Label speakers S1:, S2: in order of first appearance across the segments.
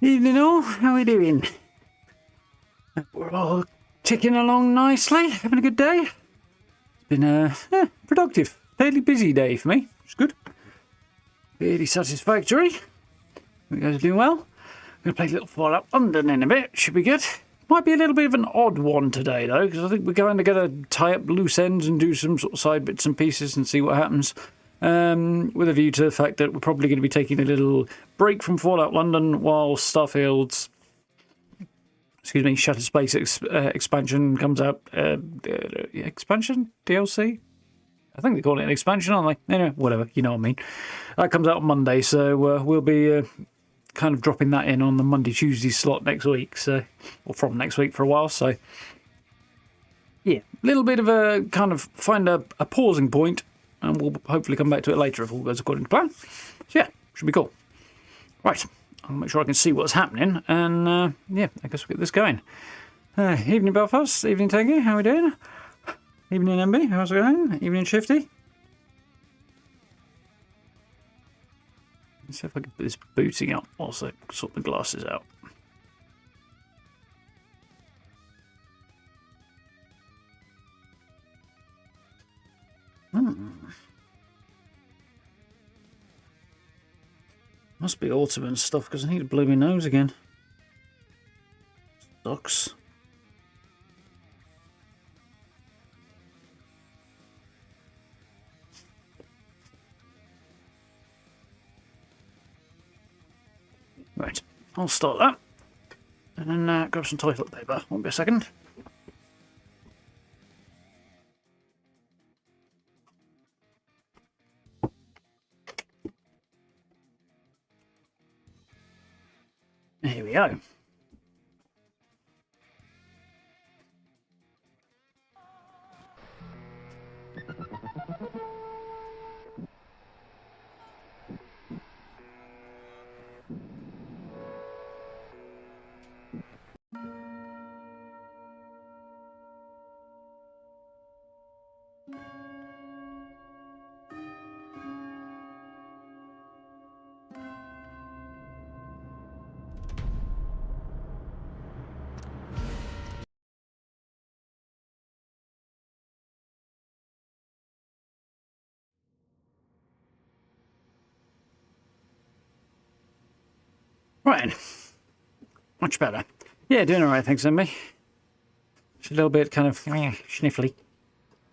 S1: Evening all, how are we doing? We're all ticking along nicely, having a good day. It's been a productive, fairly busy day for me, which is good. Fairly satisfactory. You guys are doing well. I'm going to play a little Fallout London in a bit, should be good. Might be a little bit of an odd one today though, because I think we're going to get to tie up loose ends and do some sort of side bits and pieces and see what happens. With a view to the fact that we're probably going to be taking a little break from Fallout London while Starfield's, Shattered Space expansion comes out. Expansion? DLC? I think they call it an expansion, aren't they? Anyway, whatever, you know what I mean. That comes out on Monday, so we'll be kind of dropping that in on the Monday-Tuesday slot next week, so, or from next week for a while, so yeah, a little bit of a kind of find a pausing point, and we'll hopefully come back to it later if all goes according to plan. So yeah, should be cool. Right, I'll make sure I can see what's happening, and yeah, I guess we'll get this going. Evening Belfast, evening Tangy, how are we doing? Evening MB, how's it going? Evening Shifty. Let's see if I can put this booting up whilst I sort the glasses out. Must be autumn and stuff because I need to blow my nose again. Sucks. Right, I'll start that and then grab some toilet paper. Won't be a second. Here we go. Right. Much better. Yeah, doing alright, thanks, Emmy. Just a little bit kind of sniffly.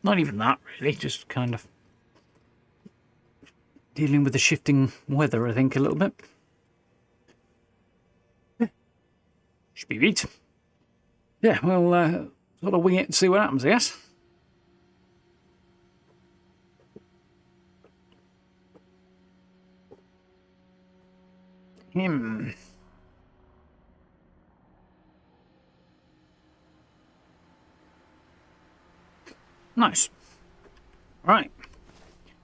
S1: Not even that, really, just kind of dealing with the shifting weather, I think, a little bit. Yeah. Should be beat. Yeah, well, sort of wing it and see what happens, I guess. Nice. Right.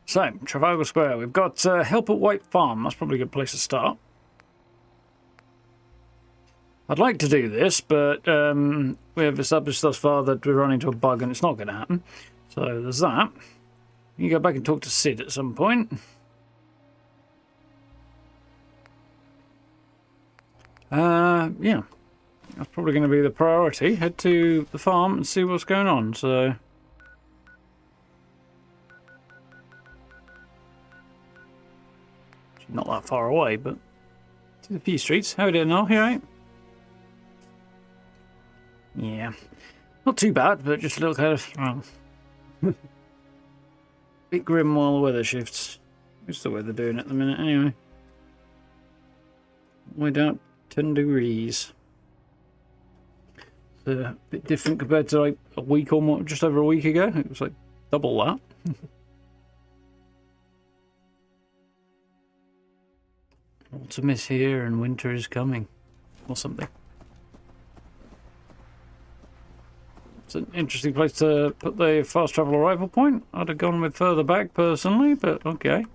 S1: So, Trafalgar Square. We've got help at White Farm. That's probably a good place to start. I'd like to do this, but we have established thus far that we run into a bug and it's not going to happen. So there's that. You go back and talk to Sid at some point. Yeah. That's probably going to be the priority. Head to the farm and see what's going on, so... Not that far away, but... To the few streets. How are we doing now? You alright? Yeah. Not too bad, but just a little kind of... Well, bit grim while the weather shifts. What's the weather doing at the minute, anyway? Way down 10 degrees. It's a bit different compared to like a week or more, just over a week ago. It was like double that. Autumn is here and winter is coming. Or something. It's an interesting place to put the fast travel arrival point. I'd have gone with further back personally, but okay.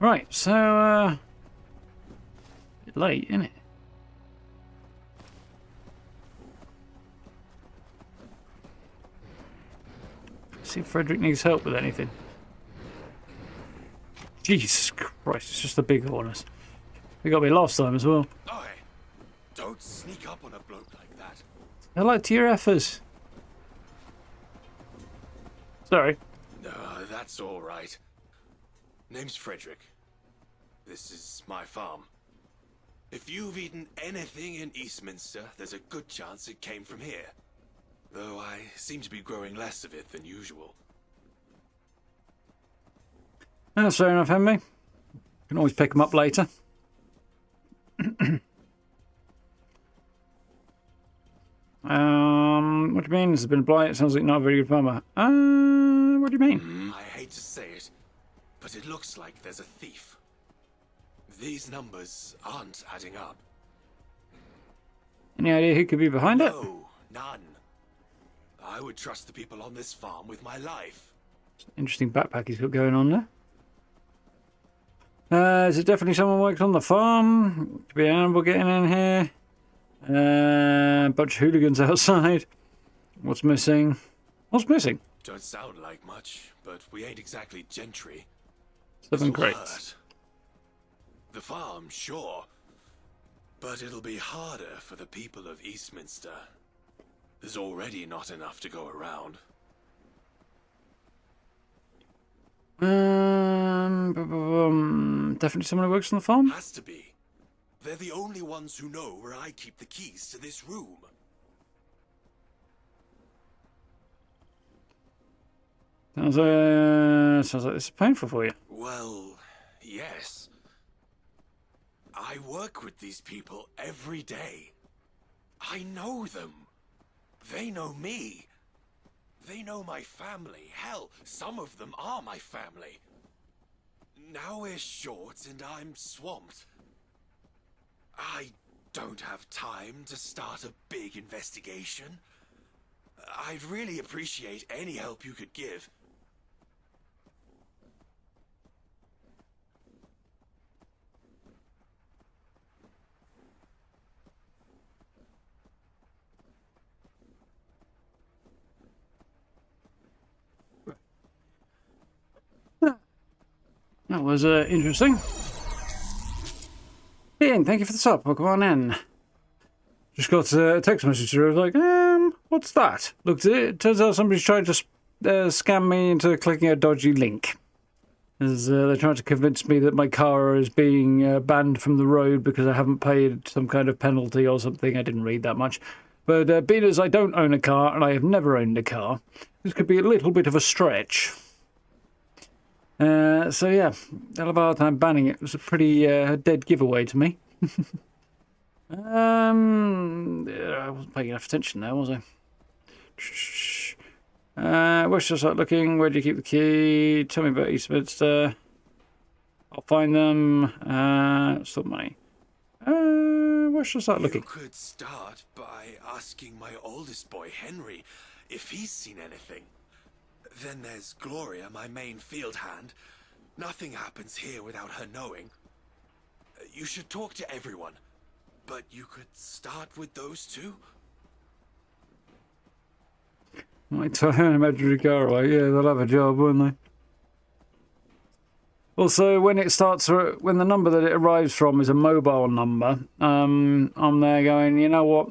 S1: Right, so, a bit late, isn't it? See if Frederick needs help with anything. Jesus Christ, it's just the big hornets. They got me last time as well.
S2: Oh, hey. Don't sneak up on a bloke like that.
S1: Hello to your efforts. Sorry.
S2: No, that's all right. Name's Frederick. This is my farm. If you've eaten anything in Eastminster, there's a good chance it came from here. Though I seem to be growing less of it than usual.
S1: That's fair enough, Henry. Can always pick them up later. What do you mean? There's been a blight. It sounds like not a very good farmer. What do you mean?
S2: I hate to say it, but it looks like there's a thief. These numbers aren't adding up.
S1: Any idea who could be behind it?
S2: No, none. I would trust the people on this farm with my life.
S1: Interesting backpack he's got going on there. Is it definitely someone who works on the farm? Could be an animal getting in here. Bunch of hooligans outside. What's missing? What's missing?
S2: Don't sound like much, but we ain't exactly gentry.
S1: 7 crates.
S2: The farm, sure. But it'll be harder for the people of Eastminster. There's already not enough to go around.
S1: Definitely someone who works on the farm?
S2: Has to be. They're the only ones who know where I keep the keys to this room.
S1: Sounds like this is painful for you.
S2: Well, yes. I work with these people every day. I know them. They know me. They know my family. Hell, some of them are my family. Now we're short and I'm swamped. I don't have time to start a big investigation. I'd really appreciate any help you could give.
S1: That was interesting. Ian, thank you for the sub. Welcome on in. Just got a text message through. I was like, what's that? Looked at it. Turns out somebody's tried to scam me into clicking a dodgy link. As they're trying to convince me that my car is being banned from the road because I haven't paid some kind of penalty or something. I didn't read that much. But being as I don't own a car and I have never owned a car, this could be a little bit of a stretch. So yeah, they'll have a hard time banning it. It was a pretty dead giveaway to me. I wasn't paying enough attention there, was I? Where should I start looking? Where do you keep the key? Tell me about Eastminster. I'll find them. Still money. Where should I start looking?
S2: You could start by asking my oldest boy, Henry, if he's seen anything. Then there's Gloria, my main field hand. Nothing happens here without her knowing. You should talk to everyone, but you could start with those two.
S1: Might turn an imaginary car away. Yeah, they'll have a job, won't they? Also, when the number that it arrives from is a mobile number, I'm there going, you know what?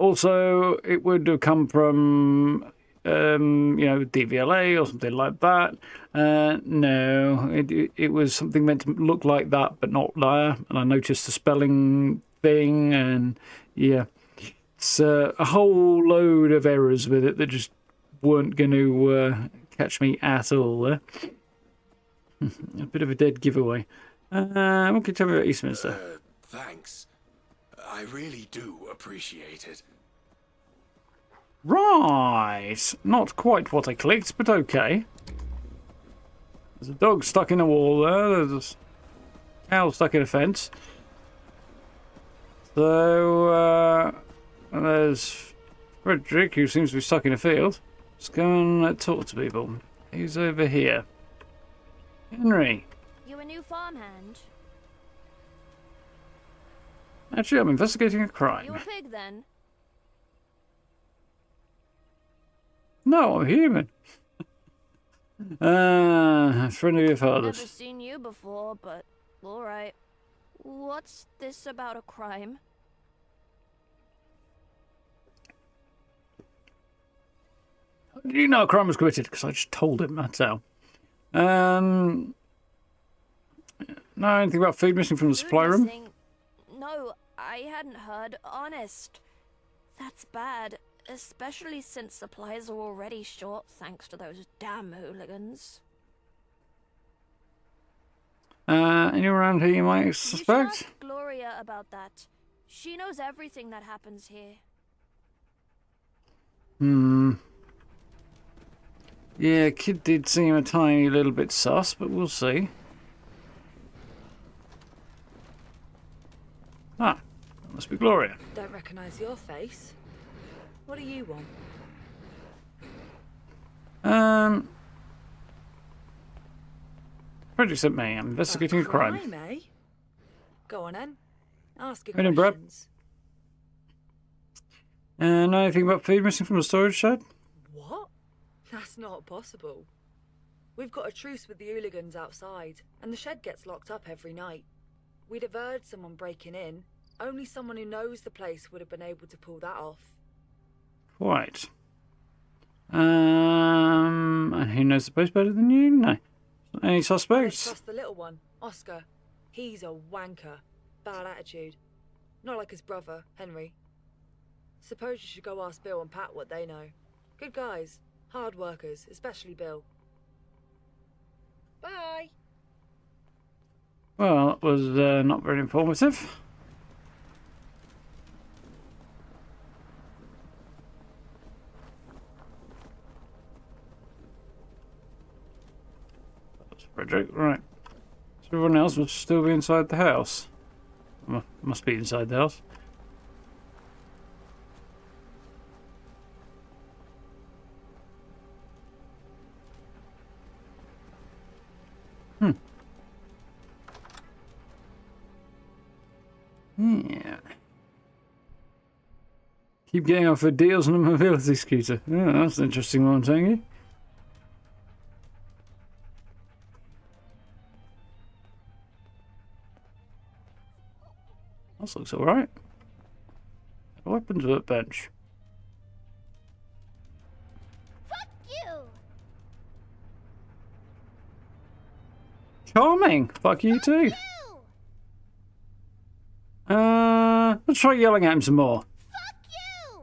S1: Also, it would have come from, DVLA or something like that. No, it was something meant to look like that, but not there. And I noticed the spelling thing, and yeah. It's a whole load of errors with it that just weren't going to catch me at all there. A bit of a dead giveaway. What can you tell me about Eastminster?
S2: Thanks. I really do appreciate it.
S1: Right. Not quite what I clicked, but okay. There's a dog stuck in a wall there. There's a cow stuck in a fence. So, there's Frederick, who seems to be stuck in a field. Let's go and talk to people. Who's over here? Henry.
S3: You a new farmhand?
S1: Actually, I'm investigating a
S3: You
S1: crime.
S3: a pig then?
S1: No, I'm human. Friend of your
S3: Never
S1: father's.
S3: seen you before, but alright. What's this about a crime?
S1: Did you know a crime was committed? Because I just told him, that's how. Know anything about food missing from the supply
S3: Food
S1: room?
S3: missing? No, I hadn't heard. Honest. That's bad, especially since supplies are already short thanks to those damn hooligans.
S1: Anyone around here you might
S3: You should
S1: suspect?
S3: ask Gloria about that. She knows everything that happens here.
S1: Yeah, kid did seem a tiny little bit sus, but we'll see. Ah, that must be Gloria.
S4: Don't recognise your face. What do you want?
S1: Frederick sent me. I'm investigating a crime.
S4: Eh? Go on then. Ask your
S1: Right in, Brad.
S4: questions.
S1: Know anything about food missing from the storage shed?
S4: What? That's not possible. We've got a truce with the hooligans outside, and the shed gets locked up every night. We'd have heard someone breaking in. Only someone who knows the place would have been able to pull that off.
S1: Quite. And who knows the place better than you? No. Any
S4: Let's
S1: suspects?
S4: trust the little one, Oscar. He's a wanker. Bad attitude. Not like his brother, Henry. Suppose you should go ask Bill and Pat what they know. Good guys. Hard workers, especially Bill. Bye!
S1: Well, that was not very informative. That's Frederick, right. So everyone else must still be inside the house. Must be inside the house. Yeah. Keep getting offered deals on a mobility scooter. Yeah, that's an interesting one, Tangy. This looks alright. Weapons workbench.
S3: Fuck you!
S1: Charming. Fuck you too. Let's try yelling at him some more.
S3: Fuck you!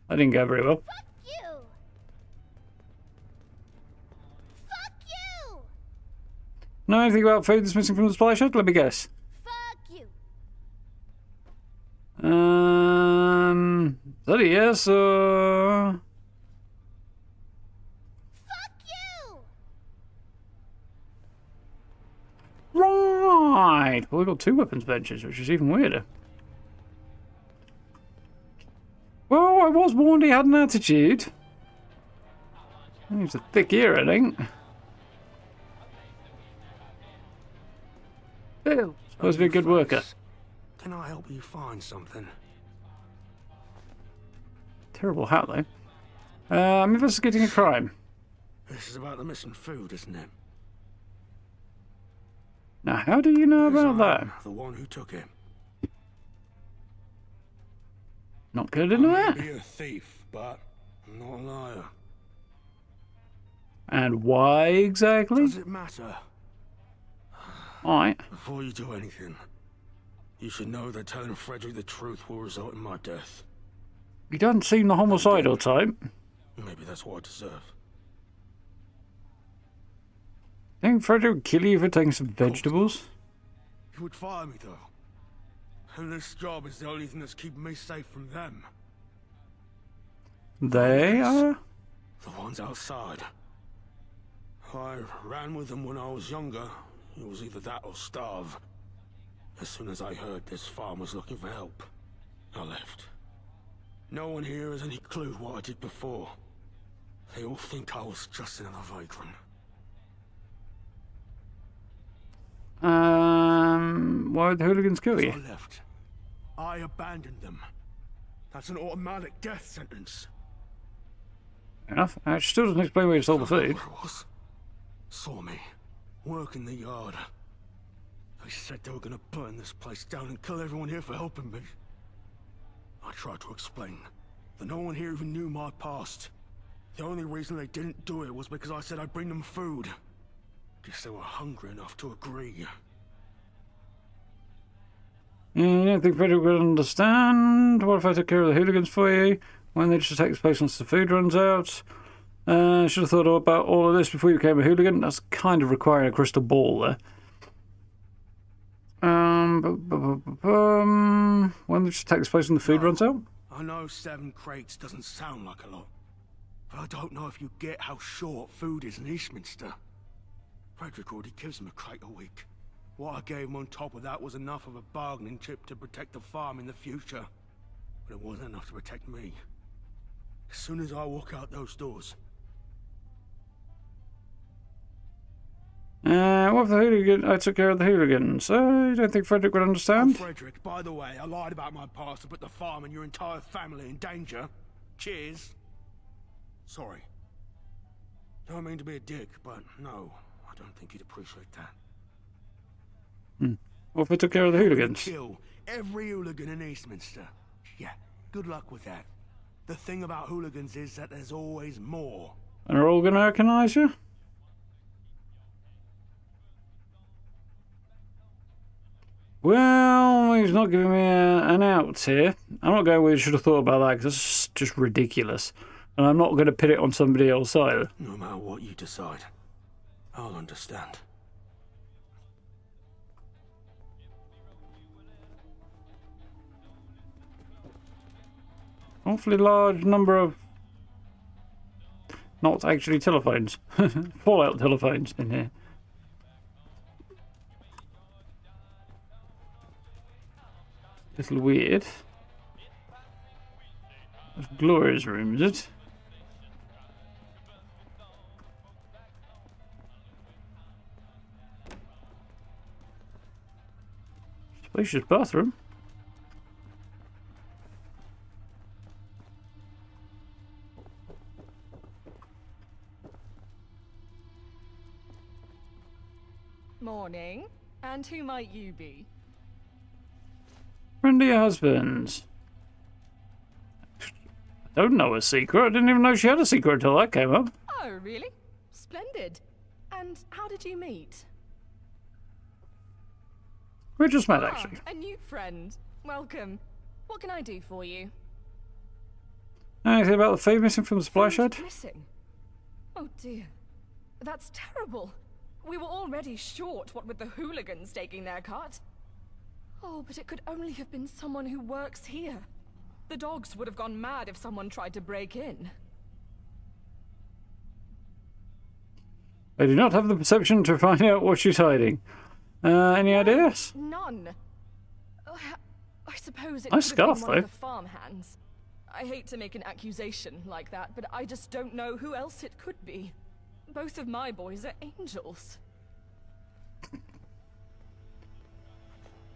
S1: That didn't go very well.
S3: Fuck you! Fuck you!
S1: Know anything about food that's missing from the supply shed? Let me guess.
S3: Fuck you!
S1: Is that a yes or...
S3: Fuck you!
S1: Right! Well, we've got 2 weapons benches, which is even weirder. Well, I was warned he had an attitude. He's a thick ear, I think. Bill, supposed to be a good worker.
S5: Can I help you find something?
S1: Terrible hat, though. I'm investigating a crime.
S5: This is about the missing food, isn't it?
S1: Now, how do you know about that?
S5: I'm the one who took it.
S1: Not good into
S5: I
S1: that.
S5: may be a thief, but I'm not a liar.
S1: And why exactly?
S5: Does it matter?
S1: Alright.
S5: Before you do anything, you should know that telling Frederick the truth will result in my death.
S1: He doesn't seem the homicidal type.
S5: Maybe that's what I deserve.
S1: Think Frederick would kill you for taking some vegetables?
S5: He would fire me, though. And this job is the only thing that's keeping me safe from them.
S1: They are?
S5: The ones outside. I ran with them when I was younger. It was either that or starve. As soon as I heard this farm was looking for help, I left. No one here has any clue what I did before. They all think I was just another vagrant.
S1: Why would the hooligans kill you?
S5: I left. I abandoned them. That's an automatic death sentence.
S1: Fair enough. That still doesn't explain where you stole the food.
S5: Where it was. Saw me. Work in the yard. They said they were gonna burn this place down and kill everyone here for helping me. I tried to explain that no one here even knew my past. The only reason they didn't do it was because I said I'd bring them food. Guess they were hungry enough to agree.
S1: You don't think Frederick would understand? What if I took care of the hooligans for you? When they just take place once the food runs out? Should have thought about all of this before you became a hooligan. That's kind of requiring a crystal ball there. When they just take place when the food runs out?
S5: I know 7 crates doesn't sound like a lot, but I don't know if you get how short food is in Eastminster. Frederick already gives him a crate a week. What I gave him on top of that was enough of a bargaining chip to protect the farm in the future. But it wasn't enough to protect me. As soon as I walk out those doors...
S1: What if the hooligan? I took care of the hooligans. You don't think Frederick would
S5: Oh,
S1: understand?
S5: Frederick, by the way, I lied about my past to put the farm and your entire family in danger. Cheers. Sorry. Don't mean to be a dick, but no, I don't think he'd appreciate that.
S1: What if I took care of the hooligans?
S5: Kill every hooligan in Eastminster. Yeah, good luck with that. The thing about hooligans is that there's always more.
S1: And are all going to recognise you? Well, he's not giving me an out here. I'm not going with should have thought about that because that's just ridiculous. And I'm not going to pit it on somebody else either.
S5: No matter what you decide, I'll understand.
S1: Awfully large number of... not actually telephones. Fallout telephones in here. Little weird. That's Gloria's room, is it? Spacious bathroom.
S6: Morning. And who might you be?
S1: Friend of your husband's. I don't know a secret. I didn't even know she had a secret until that came up.
S6: Oh, really? Splendid. And how did you meet?
S1: We just met, actually.
S6: A new friend. Welcome. What can I do for you?
S1: Anything about the food missing from the supply shed?
S6: Food missing? Oh dear. That's terrible. We were already short, what with the hooligans taking their cut. Oh, but it could only have been someone who works here. The dogs would have gone mad if someone tried to break in.
S1: I do not have the perception to find out what she's hiding. Any ideas?
S6: None. I suppose it
S1: Nice
S6: could have been
S1: scarf,
S6: one of
S1: though.
S6: the farmhands. I hate to make an accusation like that, but I just don't know who else it could be. Both of my boys are angels.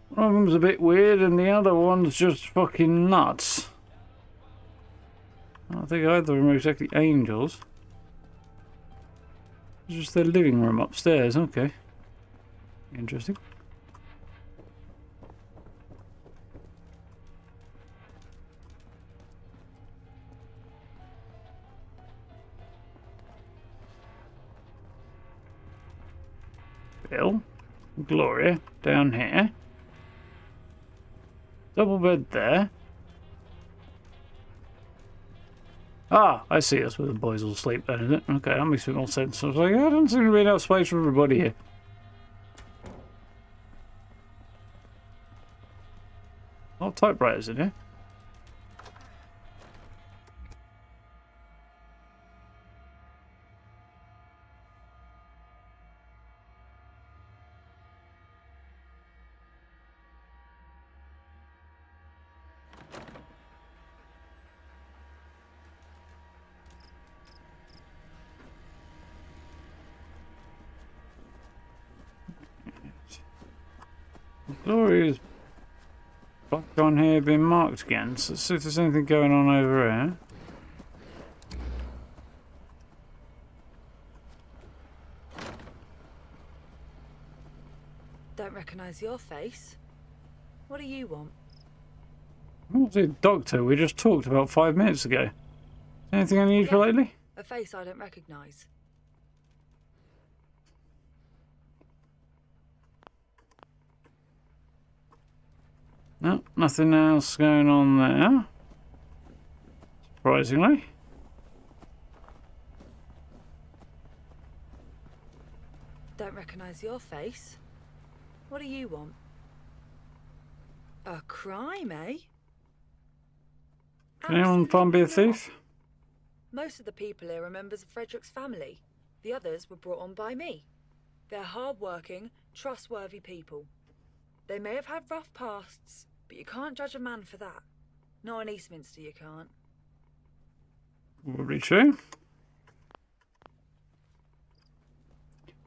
S1: One of them's a bit weird and the other one's just fucking nuts. I don't think either of them are exactly angels. It's just their living room upstairs, okay. Interesting. Bill, Gloria, down here. Double bed there. Ah, I see. That's where the boys will sleep then, is it? Okay, that makes a bit more sense. I was like, I don't seem to be enough space for everybody here. A lot of typewriters in here. Gloria's back on here being marked again, so let's see if there's anything going on over here.
S4: Don't recognise your face. What do you want?
S1: What's the doctor we just talked about 5 minutes ago? Anything unusual lately?
S4: A face I don't recognise.
S1: No, nothing else going on there. Surprisingly.
S4: Don't recognise your face. What do you want? A crime, eh?
S1: Can anyone find be a thief?
S4: Most of the people here are members of Frederick's family. The others were brought on by me. They're hard-working, trustworthy people. They may have had rough pasts, but you can't judge a man for that. Not in Eastminster, you can't.
S1: Probably true.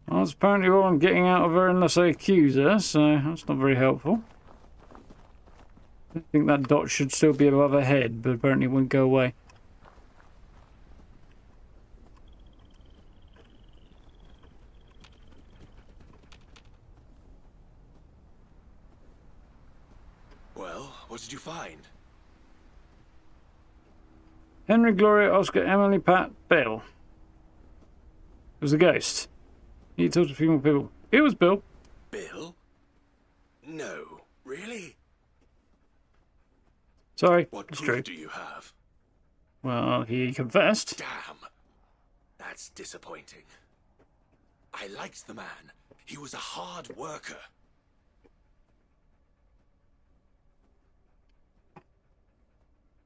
S1: Well, that's apparently all I'm getting out of her unless I accuse her, so that's not very helpful. I think that dot should still be above her head, but apparently it won't go away.
S2: Well, what did you find?
S1: Henry, Gloria, Oscar, Emily, Pat, Bill. It was a ghost. He talked to a few more people. It was Bill.
S2: Bill? No, really?
S1: Sorry,
S2: What
S1: it's
S2: proof
S1: true.
S2: do you have?
S1: Well, he confessed.
S2: Damn. That's disappointing. I liked the man. He was a hard worker.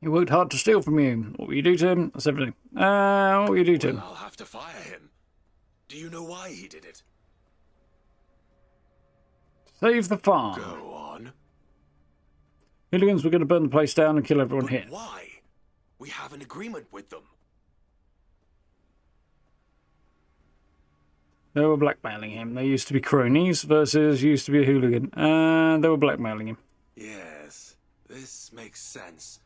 S1: He worked hard to steal from you. What will you do to him? That's everything. What will you do to him?
S2: Well, I'll have to fire him. Do you know why he did it?
S1: Save the farm.
S2: Go on.
S1: Hooligans were going to burn the place down and kill everyone
S2: But
S1: here.
S2: why? We have an agreement with them.
S1: They were blackmailing him. They used to be cronies versus used to be a hooligan. And they were blackmailing him.
S2: Yes, this makes sense.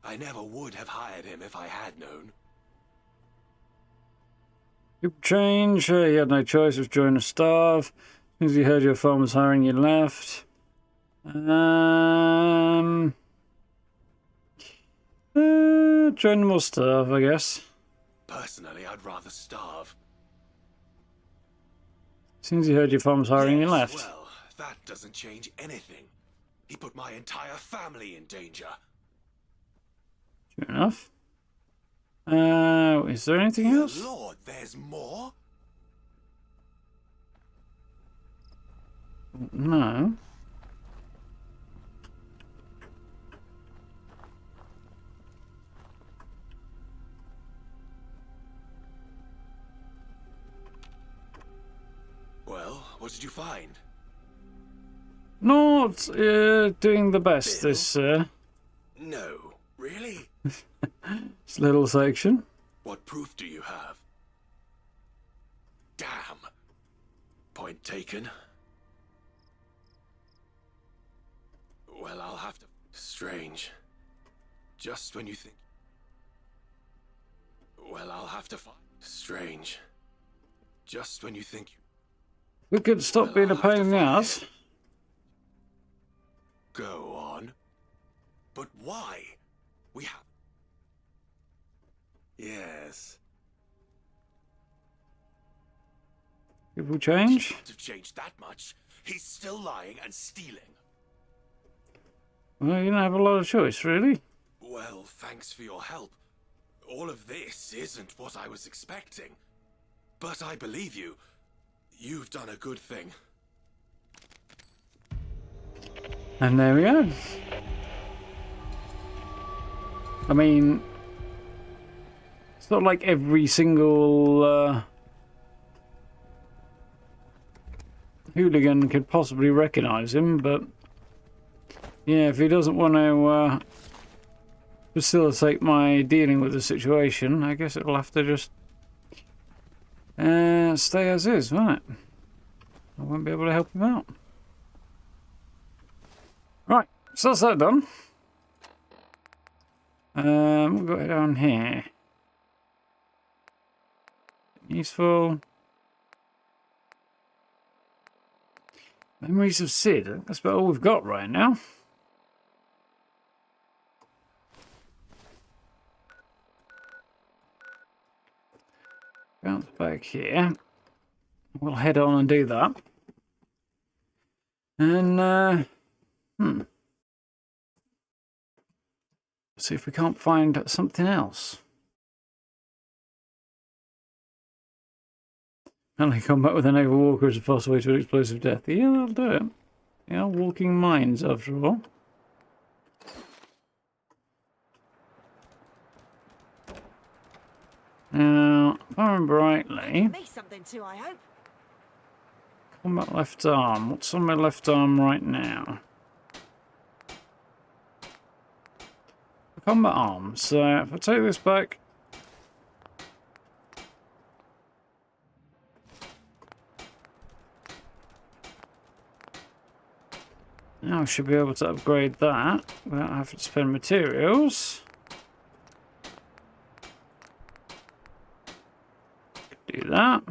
S2: I never would have hired him if I had known.
S1: People change. He had no choice. He was joining the staff. As soon as he heard your farm was hiring, you left. Join more staff, I guess.
S2: Personally, I'd rather starve.
S1: soon as he heard your farm was hiring, he
S2: Yes,
S1: left.
S2: well, that doesn't change anything. He put my entire family in danger.
S1: Fair enough. Is there anything
S2: Dear
S1: else?
S2: Lord, there's more?
S1: No.
S2: Well, what did you find?
S1: Not doing the best,
S2: Bill?
S1: this
S2: No, really?
S1: this little section.
S2: What proof do you have? Damn. Point taken. Well, I'll have to... Strange. Just when you think... Well, I'll have to find... Strange. Just when you think you...
S1: We could stop
S2: Well,
S1: being a
S2: I'll have
S1: pain
S2: to
S1: in the
S2: find
S1: ass.
S2: it. Go on. But why? We have... Yes.
S1: People change.
S2: Can't have changed that much. He's still lying and stealing.
S1: Well, you don't have a lot of choice, really.
S2: Well, thanks for your help. All of this isn't what I was expecting. But I believe you. You've done a good thing.
S1: And there we go. I mean, it's not like every single hooligan could possibly recognise him, but yeah, if he doesn't want to facilitate my dealing with the situation, I guess it'll have to just stay as is, won't it? I won't be able to help him out. Right, so that's that done. We'll go down here. Useful. Memories of Sid. That's about all we've got right now. Bounce back here. We'll head on and do that. And, see if we can't find something else. Only combat with a naval walker is a fast way to an explosive death. Yeah, that'll do it. Yeah, walking mines after all. Now, if I remember rightly,
S7: Me something too, I hope.
S1: combat left arm. What's on my left arm right now? Combat arm. So if I take this back. Now I should be able to upgrade that without having to spend materials. Do that.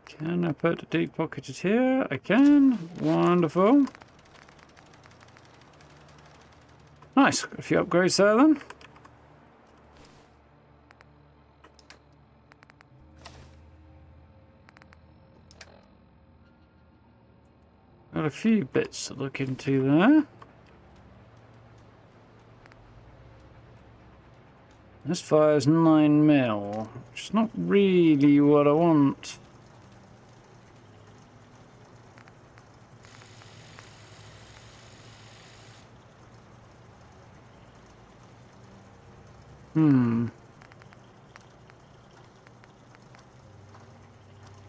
S1: Can I put a deep pocketed here? I can. Wonderful. Nice. Got a few upgrades there then. Got a few bits to look into there. This fires 9mm, which is not really what I want.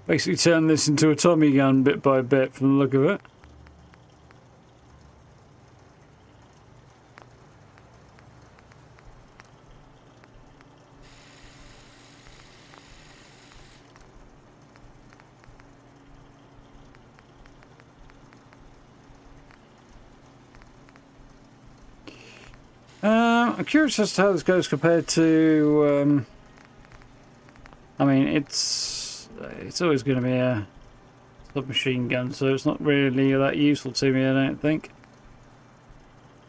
S1: Basically turn this into a Tommy gun bit by bit from the look of it. I'm curious as to how this goes compared to. I mean, it's always going to be a submachine gun, so it's not really that useful to me, I don't think.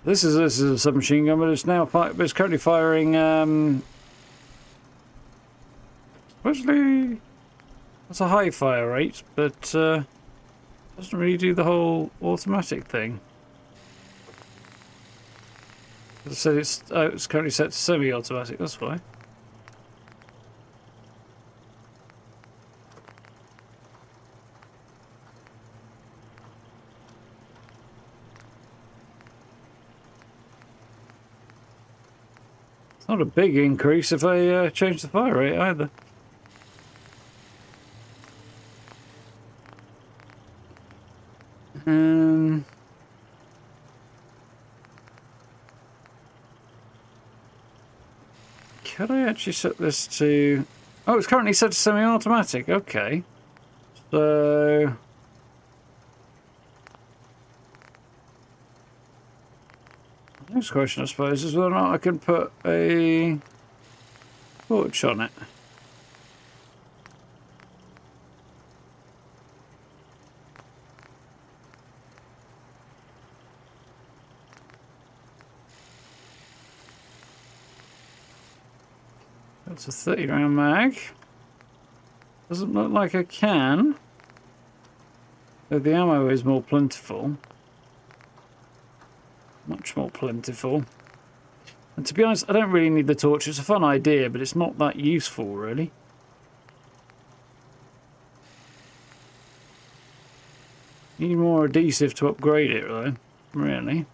S1: This is a submachine gun, but it's now it's currently firing. Supposedly, that's a high fire rate, but doesn't really do the whole automatic thing. So it's currently set to semi-automatic. That's why. It's not a big increase if I change the fire rate either. Could I actually set this to... Oh, it's currently set to semi-automatic. Okay. So... The next question, I suppose, is whether or not I can put a torch on it. That's a 30-round mag. Doesn't look like I can. Though the ammo is more plentiful. Much more plentiful. And to be honest, I don't really need the torch. It's a fun idea, but it's not that useful, really. Need more adhesive to upgrade it, though. Really.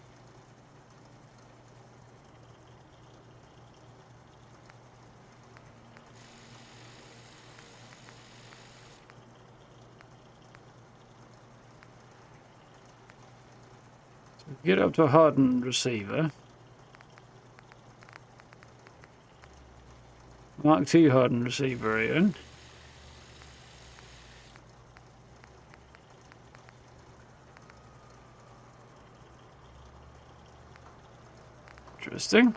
S1: Get up to a hardened receiver. Mark II hardened receiver even. Interesting.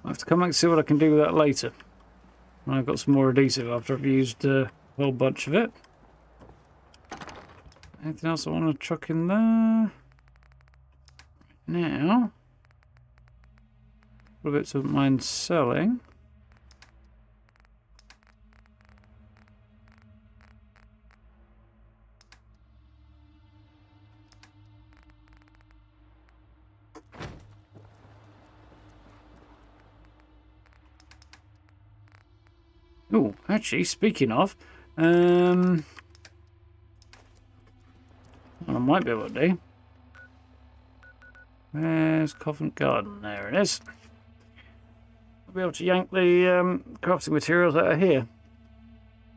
S1: I'll have to come back and see what I can do with that later. When I've got some more adhesive after I've used a whole bunch of it. Anything else I want to chuck in there? Now, a little bits of mine selling. Oh, actually, speaking of, what I might be able to do. There's Covent Garden. There it is. I'll be able to yank the crafting materials out of here.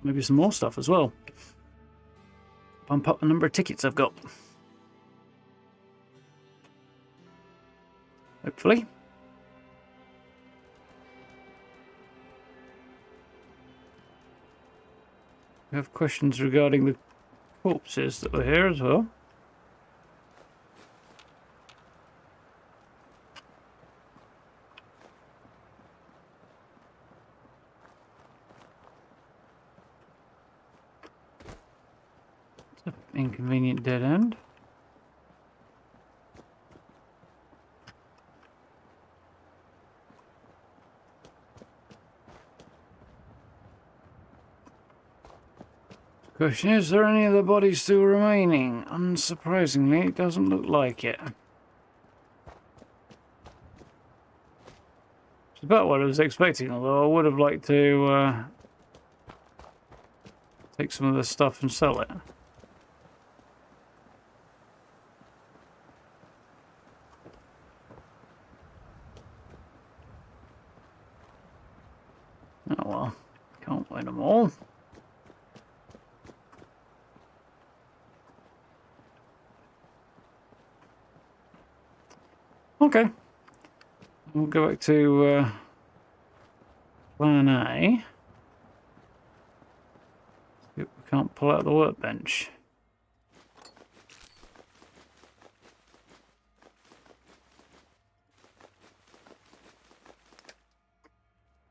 S1: Maybe some more stuff as well. Pump up the number of tickets I've got. Hopefully. We have questions regarding the corpses that were here as well. It's an inconvenient dead end. Question is there any of the bodies still remaining? Unsurprisingly, it doesn't look like it. It's about what I was expecting, although I would have liked to take some of this stuff and sell it. Oh well, can't win them all. Okay, we'll go back to plan A. can't pull out the workbench.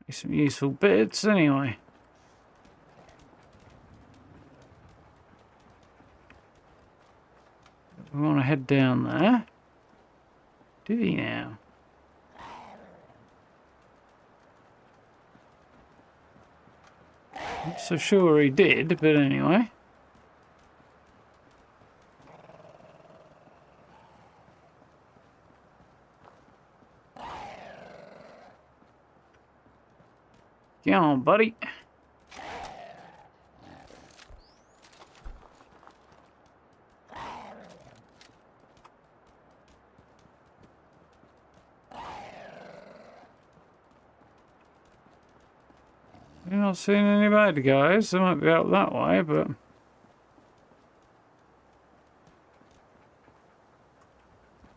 S1: Some useful bits anyway. We want to head down there. Do we now? Not so sure he did, but anyway. Come on, buddy. You're not seeing any bad guys. They might be out that way, but...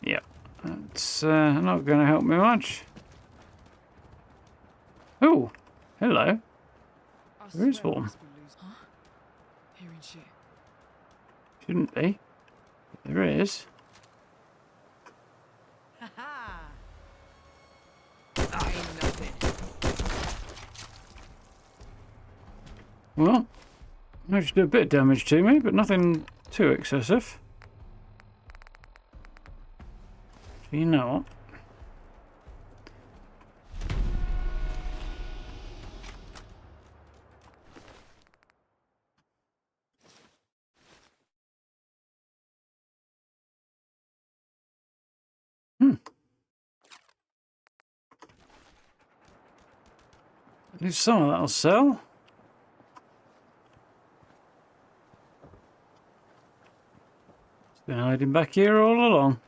S1: yeah, that's not going to help me much. Oh, hello. There is one.
S6: Hearing shit.
S1: Shouldn't be. But there is.
S6: Ain't nothing.
S1: Well, managed to do a bit of damage to me, but nothing too excessive. So you know what? At least some of that'll sell. It's been hiding back here all along.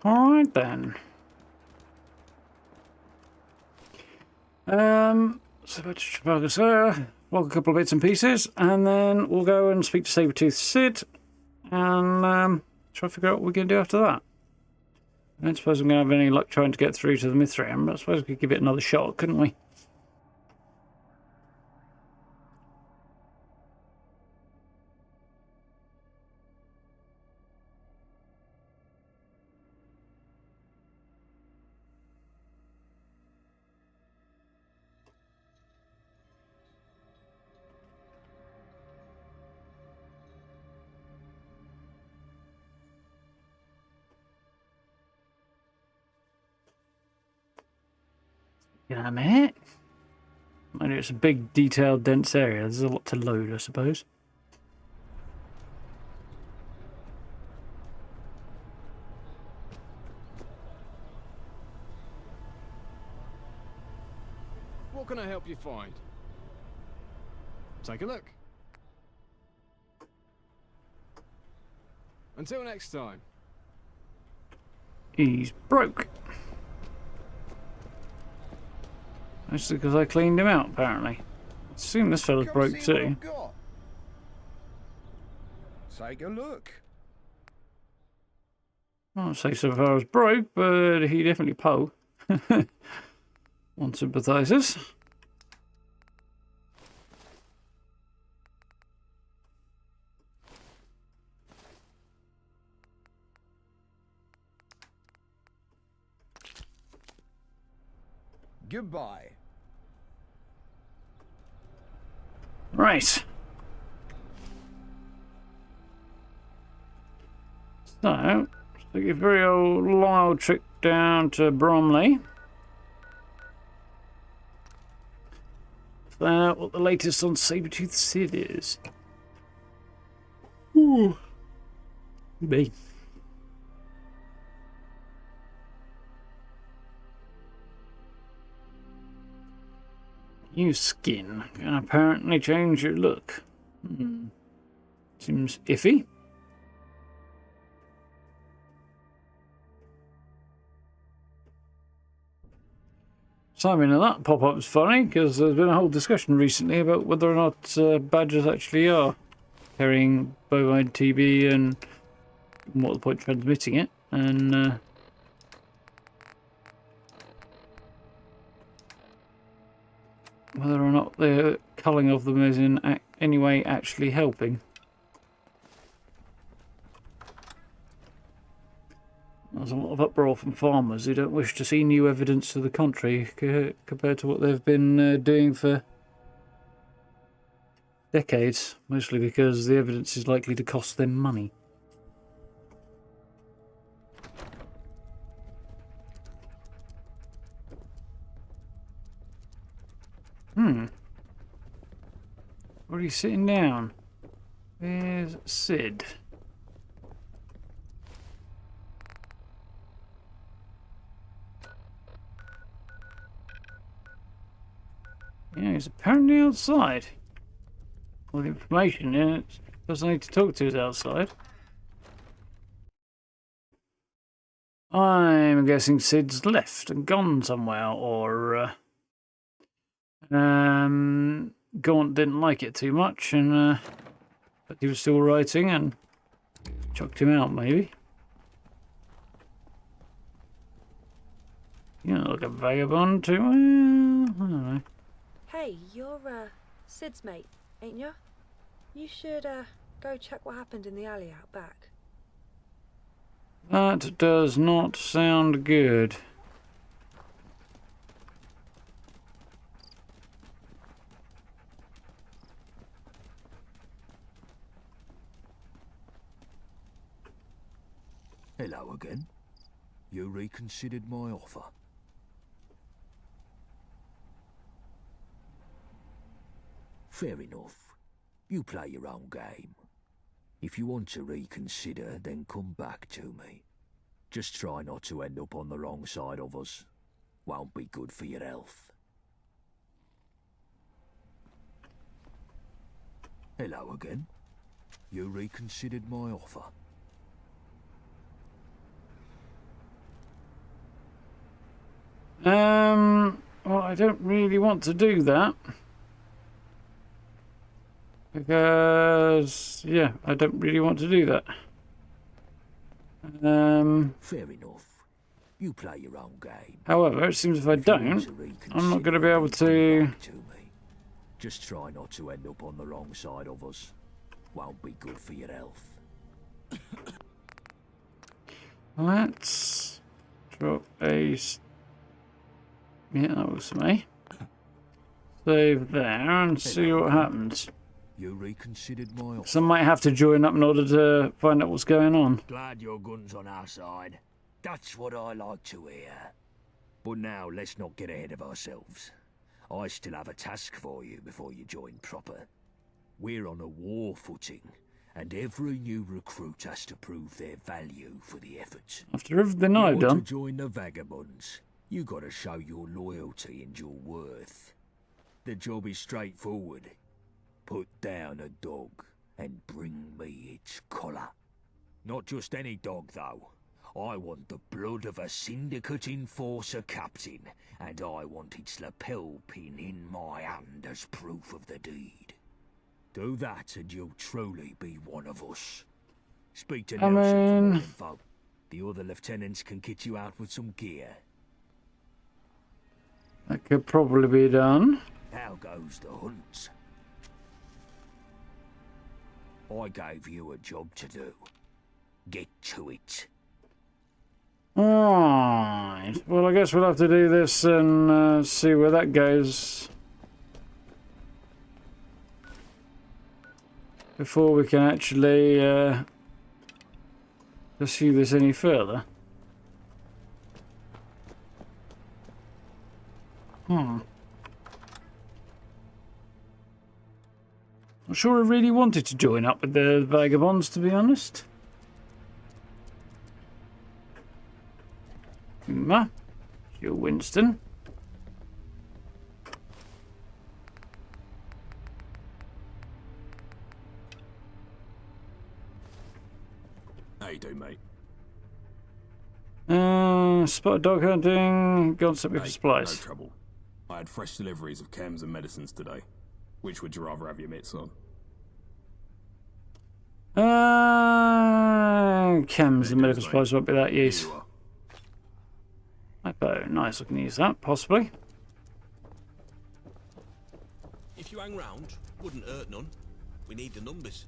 S1: Alright then. So back to Trafalgar, log a couple of bits and pieces, and then we'll go and speak to Sabretooth Sid and try to figure out what we're going to do after that. I don't suppose I'm going to have any luck trying to get through to the Mithraeum, but I suppose we could give it another shot, couldn't we? Yeah, mate. I know it's a big, detailed, dense area. There's a lot to load, I suppose.
S7: What can I help you find? Take a look. Until next time.
S1: He's broke. That's because I cleaned him out, apparently. I assume this fella's broke too.
S2: Take a look.
S1: I won't say so far as broke, but he definitely po. One sympathises.
S2: Goodbye.
S1: Right. So, take a very long old trip down to Bromley. Find out what the latest on Sabretooth Sid is. Ooh. Me. New skin can apparently change your look. Seems iffy. timing of that pop-up's funny, because there's been a whole discussion recently about whether or not badgers actually are carrying bovine TB and what the point transmitting it, and whether or not the culling of them is in any way actually helping. There's a lot of uproar from farmers who don't wish to see new evidence to the contrary compared to what they've been doing for decades, mostly because the evidence is likely to cost them money. Where are you sitting down? There's Sid. Yeah, he's apparently outside. All the information in it doesn't need to talk to is outside. I'm guessing Sid's left and gone somewhere, or Gaunt didn't like it too much, and but he was still writing and chucked him out, maybe. You know, like a vagabond too. Well, I don't know.
S4: Hey, you're Sid's mate, ain't you? You should go check what happened in the alley out back.
S1: That does not sound good.
S8: Hello again. You reconsidered my offer. Fair enough. You play your own game. If you want to reconsider, then come back to me. Just try not to end up on the wrong side of us. Won't be good for your health. Hello again. You reconsidered my offer.
S1: Well, I don't really want to do that. Because, yeah, I don't really want to do that.
S8: Fair enough. You play your own game.
S1: However, it seems if I don't, I'm not going to be able to...
S8: Just try not to end up on the wrong side of us. Won't be good for your health.
S1: Let's drop a... Yeah, that was me. Save there and see what happens.
S8: You reconsidered my offer.
S1: Some might have to join up in order to find out what's going on.
S8: Glad your gun's on our side. That's what I like to hear. But now, let's not get ahead of ourselves. I still have a task for you before you join proper. We're on a war footing, and every new recruit has to prove their value for the effort.
S1: After everything I've done...
S8: to join the Vagabonds, you gotta show your loyalty and your worth. The job is straightforward. Put down a dog and bring me its collar. Not just any dog, though. I want the blood of a Syndicate Enforcer captain, and I want its lapel pin in my hand as proof of the deed. Do that and you'll truly be one of us. Speak to Nelson for more info. The other lieutenants can kit you out with some gear.
S1: That could probably be done.
S8: How goes the hunt? I gave you a job to do. Get to it.
S1: Alright. Well, I guess we'll have to do this and see where that goes. Before we can actually pursue this any further. Not sure I really wanted to join up with the Vagabonds, to be honest. You're Winston.
S5: How you doing, mate?
S1: Spot dog hunting, gone something for supplies.
S5: No trouble.
S9: I had fresh deliveries of chems and medicines today. Which would you rather have your mitts on?
S1: Chems and medical supplies won't be that
S9: Here
S1: use.
S9: you are.
S1: Oh, nice, I can use that, possibly.
S2: If you hang round, wouldn't hurt none. We need the numbers.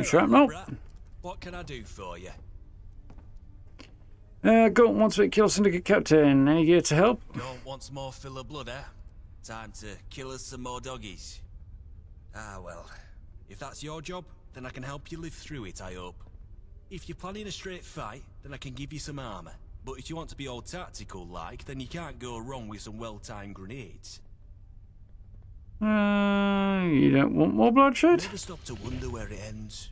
S1: Shrapnel.
S2: What can I do for you?
S1: Gaunt wants to kill Syndicate Captain. Any gear to help?
S2: Don't want some more filler blood, eh? Time to kill us some more doggies. Ah, well. If that's your job, then I can help you live through it, I hope. If you're planning a straight fight, then I can give you some armor. But if you want to be all tactical-like, then you can't go wrong with some well-timed grenades.
S1: You don't want more bloodshed?
S2: Never stop to wonder where it ends.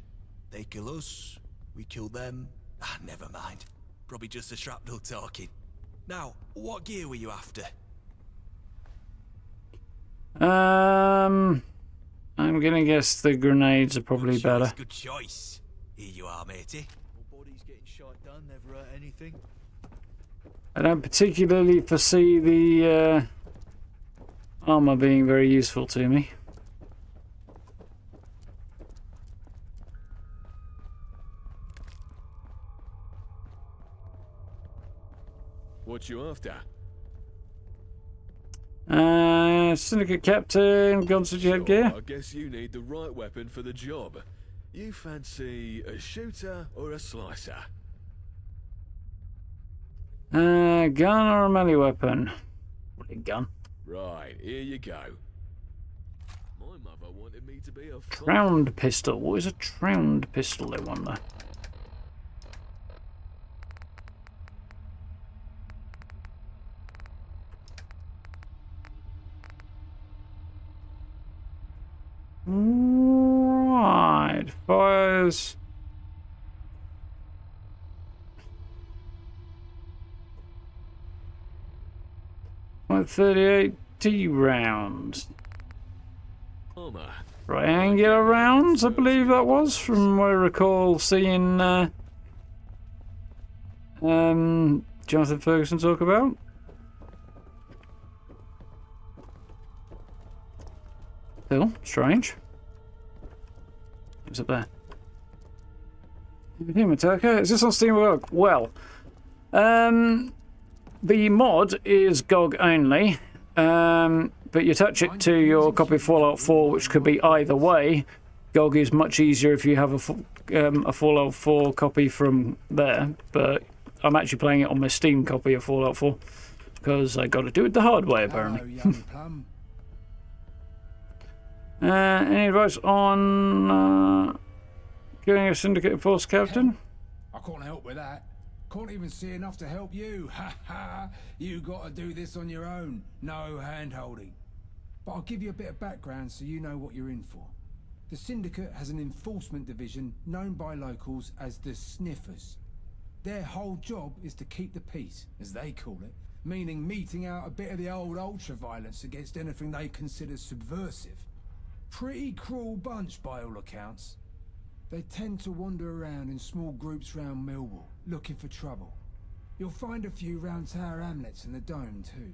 S2: They kill us, we kill them. Ah, never mind. Probably just a shrapnel talking. Now, what gear were you after?
S1: I'm gonna guess the grenades are probably
S2: Good choice,
S1: better.
S2: good choice. Here you are, matey.
S10: Body's getting shot done, never hurt anything.
S1: I don't particularly foresee the armor being very useful to me.
S7: What you after?
S1: Syndicate Captain, guns to jet gear.
S7: I guess you need the right weapon for the job. You fancy a shooter or a slicer?
S1: Gun or a melee weapon? Probably gun.
S7: Right, here you go. My mother wanted me to be a
S1: Tround pistol. What is a tround pistol, I wonder? Right, fires. .38 D rounds.
S7: armor.
S1: Triangular rounds, I believe that was, from what I recall seeing Jonathan Ferguson talk about. Still, strange. What's up there? Here, Metallica. Is this on Steam? Well, the mod is GOG only, but you attach it to your copy of Fallout 4, which could be either way. GOG is much easier if you have a Fallout 4 copy from there, but I'm actually playing it on my Steam copy of Fallout 4 because I got to do it the hard way, apparently. Any advice on getting a Syndicate Force Captain?
S11: I can't help with that. Can't even see enough to help you. Ha ha! You got to do this on your own. No hand-holding. But I'll give you a bit of background so you know what you're in for. The Syndicate has an enforcement division known by locals as the Sniffers. Their whole job is to keep the peace, as they call it, meaning meting out a bit of the old ultra-violence against anything they consider subversive. Pretty cruel bunch by all accounts. They tend to wander around in small groups round Millwall, looking for trouble. You'll find a few round Tower Hamlets and the Dome too.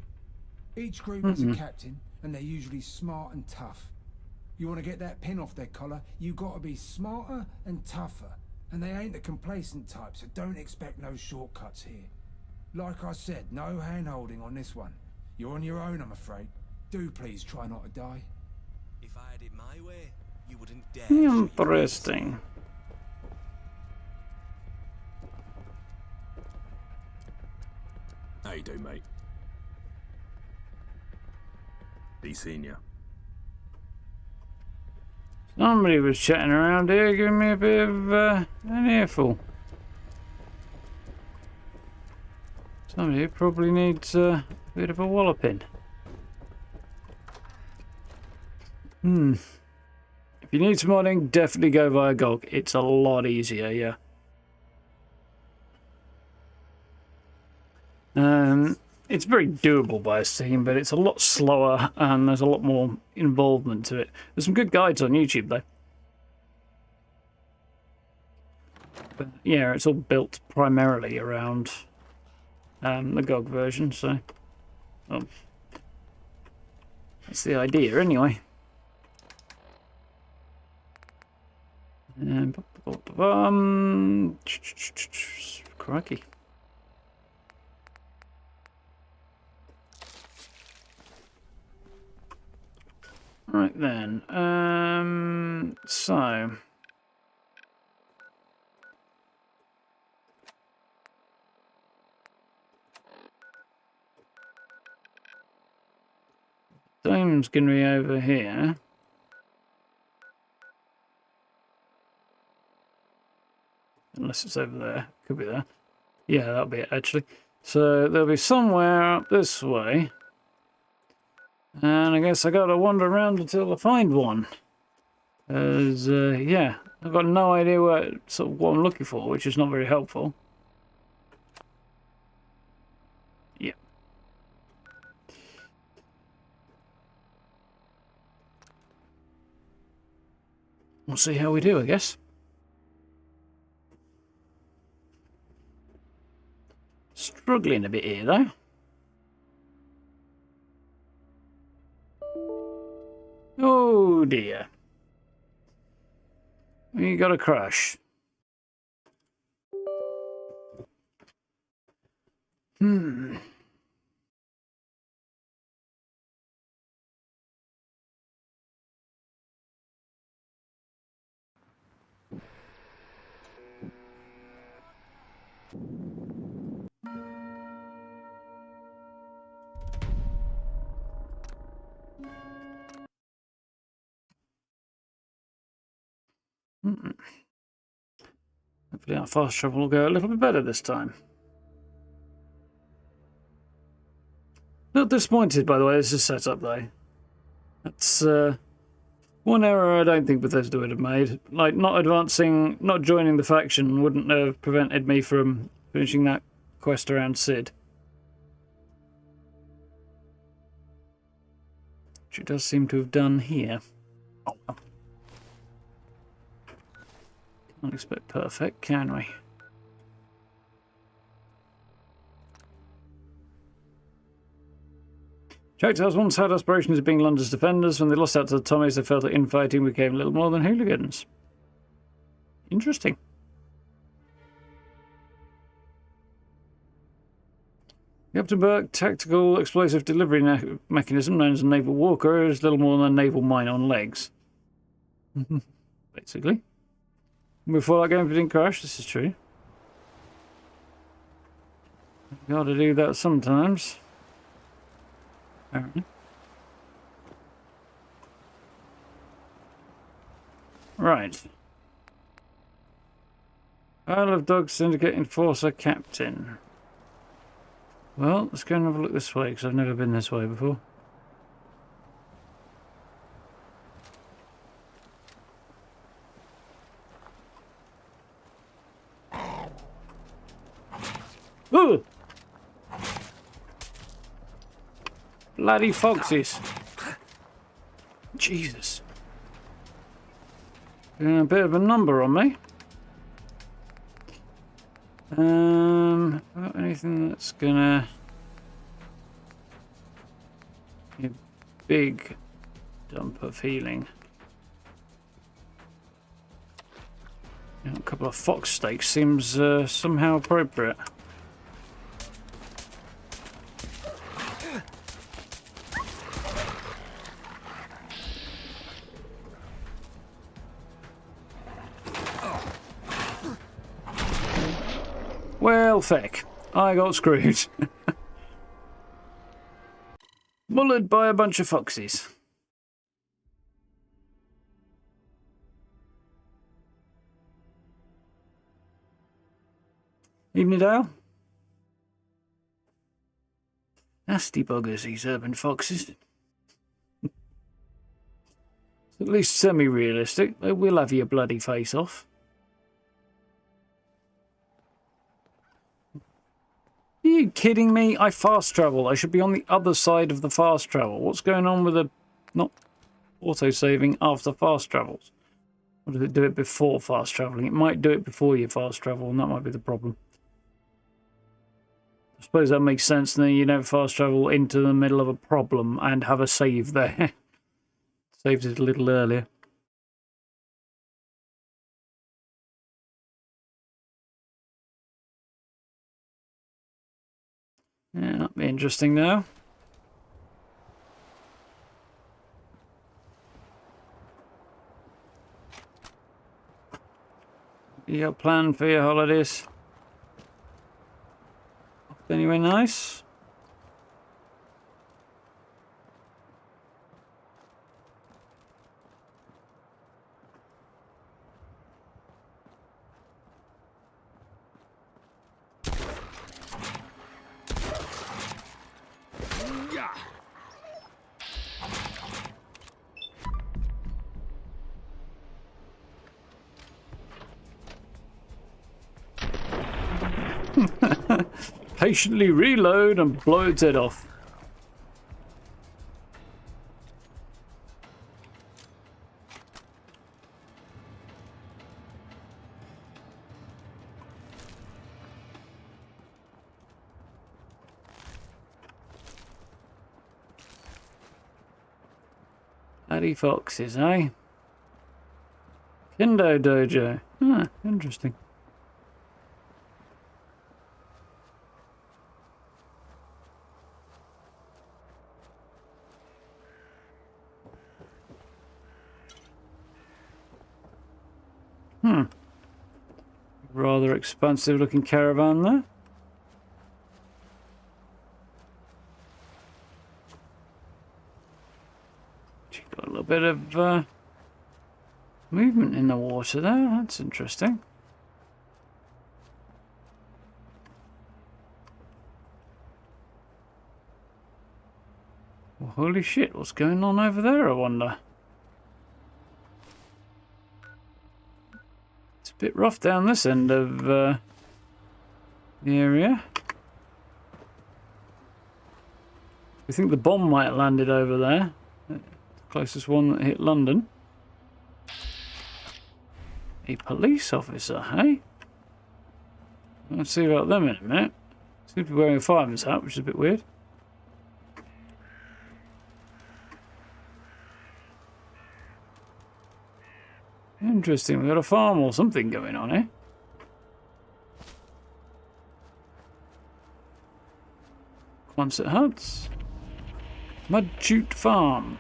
S11: Each group has a captain, and they're usually smart and tough. You want to get that pin off their collar, you got to be smarter and tougher. And they ain't the complacent type, so don't expect no shortcuts here. Like I said, no hand-holding on this one. You're on your own, I'm afraid. Do please try not to die.
S2: If I had it my way, you wouldn't dare.
S1: Interesting.
S9: How you doing, mate? Be seen ya.
S1: Somebody was chatting around here, giving me a bit of an earful. Somebody probably needs a bit of a walloping. If you need some modding, definitely go via GOG. It's a lot easier, yeah. It's very doable by Steam, but it's a lot slower and there's a lot more involvement to it. There's some good guides on YouTube, though. But yeah, it's all built primarily around the GOG version, so Well, that's the idea, anyway. And crikey. Right then. So. Dome's going to be over here. Unless it's over there. Could be there. Yeah, that'll be it, actually. So there'll be somewhere up this way. And I guess I got to wander around until I find one. As, yeah, I've got no idea what I'm looking for, which is not very helpful. Yeah. We'll see how we do, I guess. Struggling a bit here, though. Oh dear. We got a crash. Hopefully our fast travel will go a little bit better this time. Not disappointed, by the way, this is set up though. That's one error I don't think Bethesda would have made. Like, not joining the faction wouldn't have prevented me from finishing that quest around Sid. Which it does seem to have done here. Oh well. Can't expect perfect, can we? Jacktails once had aspirations of being London's defenders. When they lost out to the Tommies, they felt that infighting became a little more than hooligans. Interesting. Captain Burke, tactical explosive delivery mechanism known as a naval walker, is little more than a naval mine on legs. Basically. Before that game didn't crash, this is true. Gotta do that sometimes. Apparently. Right. Isle of Dogs Syndicate Enforcer Captain. Well, let's go and have a look this way, because I've never been this way before. Ooh! Bloody foxes. Jesus. A bit of a number on me. Got anything that's gonna be a big dump of healing? You know, a couple of fox steaks seems somehow appropriate. Well, feck. I got screwed. Mullered by a bunch of foxes. Evening, Dale. Nasty buggers, these urban foxes. At least semi-realistic. They will have your bloody face off. Are you kidding me? I fast travel. I should be on the other side of the fast travel. What's going on with the not auto-saving after fast travels? Or does it do it before fast traveling? It might do it before you fast travel, and that might be the problem. I suppose that makes sense. And then you don't fast travel into the middle of a problem and have a save there. Saved it a little earlier. Yeah, that'd be interesting now. You got a plan for your holidays? Anywhere nice? Patiently reload and blow its head off. Bloody foxes, eh? Kendo Dojo. Ah, interesting. Rather expansive looking caravan there. Got a little bit of movement in the water there. That's interesting. Well, holy shit, what's going on over there, I wonder? It's a bit rough down this end of the area. We think the bomb might have landed over there. The closest one that hit London. A police officer, hey? Let's see about them in a minute. Seems to be wearing a fireman's hat, which is a bit weird. Interesting, we've got a farm or something going on here. Quonset huts. Mud Chute Farm.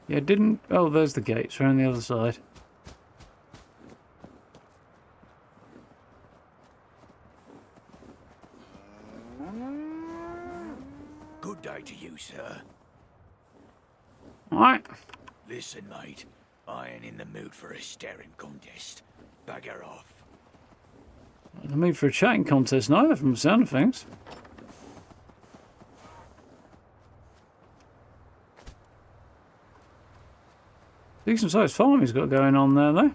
S1: Yeah, didn't... Oh, there's the gates, around the other side.
S8: Good day to you, sir.
S1: Alright.
S8: Listen, mate. I ain't in the mood for a staring contest. Bugger off.
S1: Not in the mood for a chatting contest neither, from the sound of things. Decent sized farm he's got going on there, though.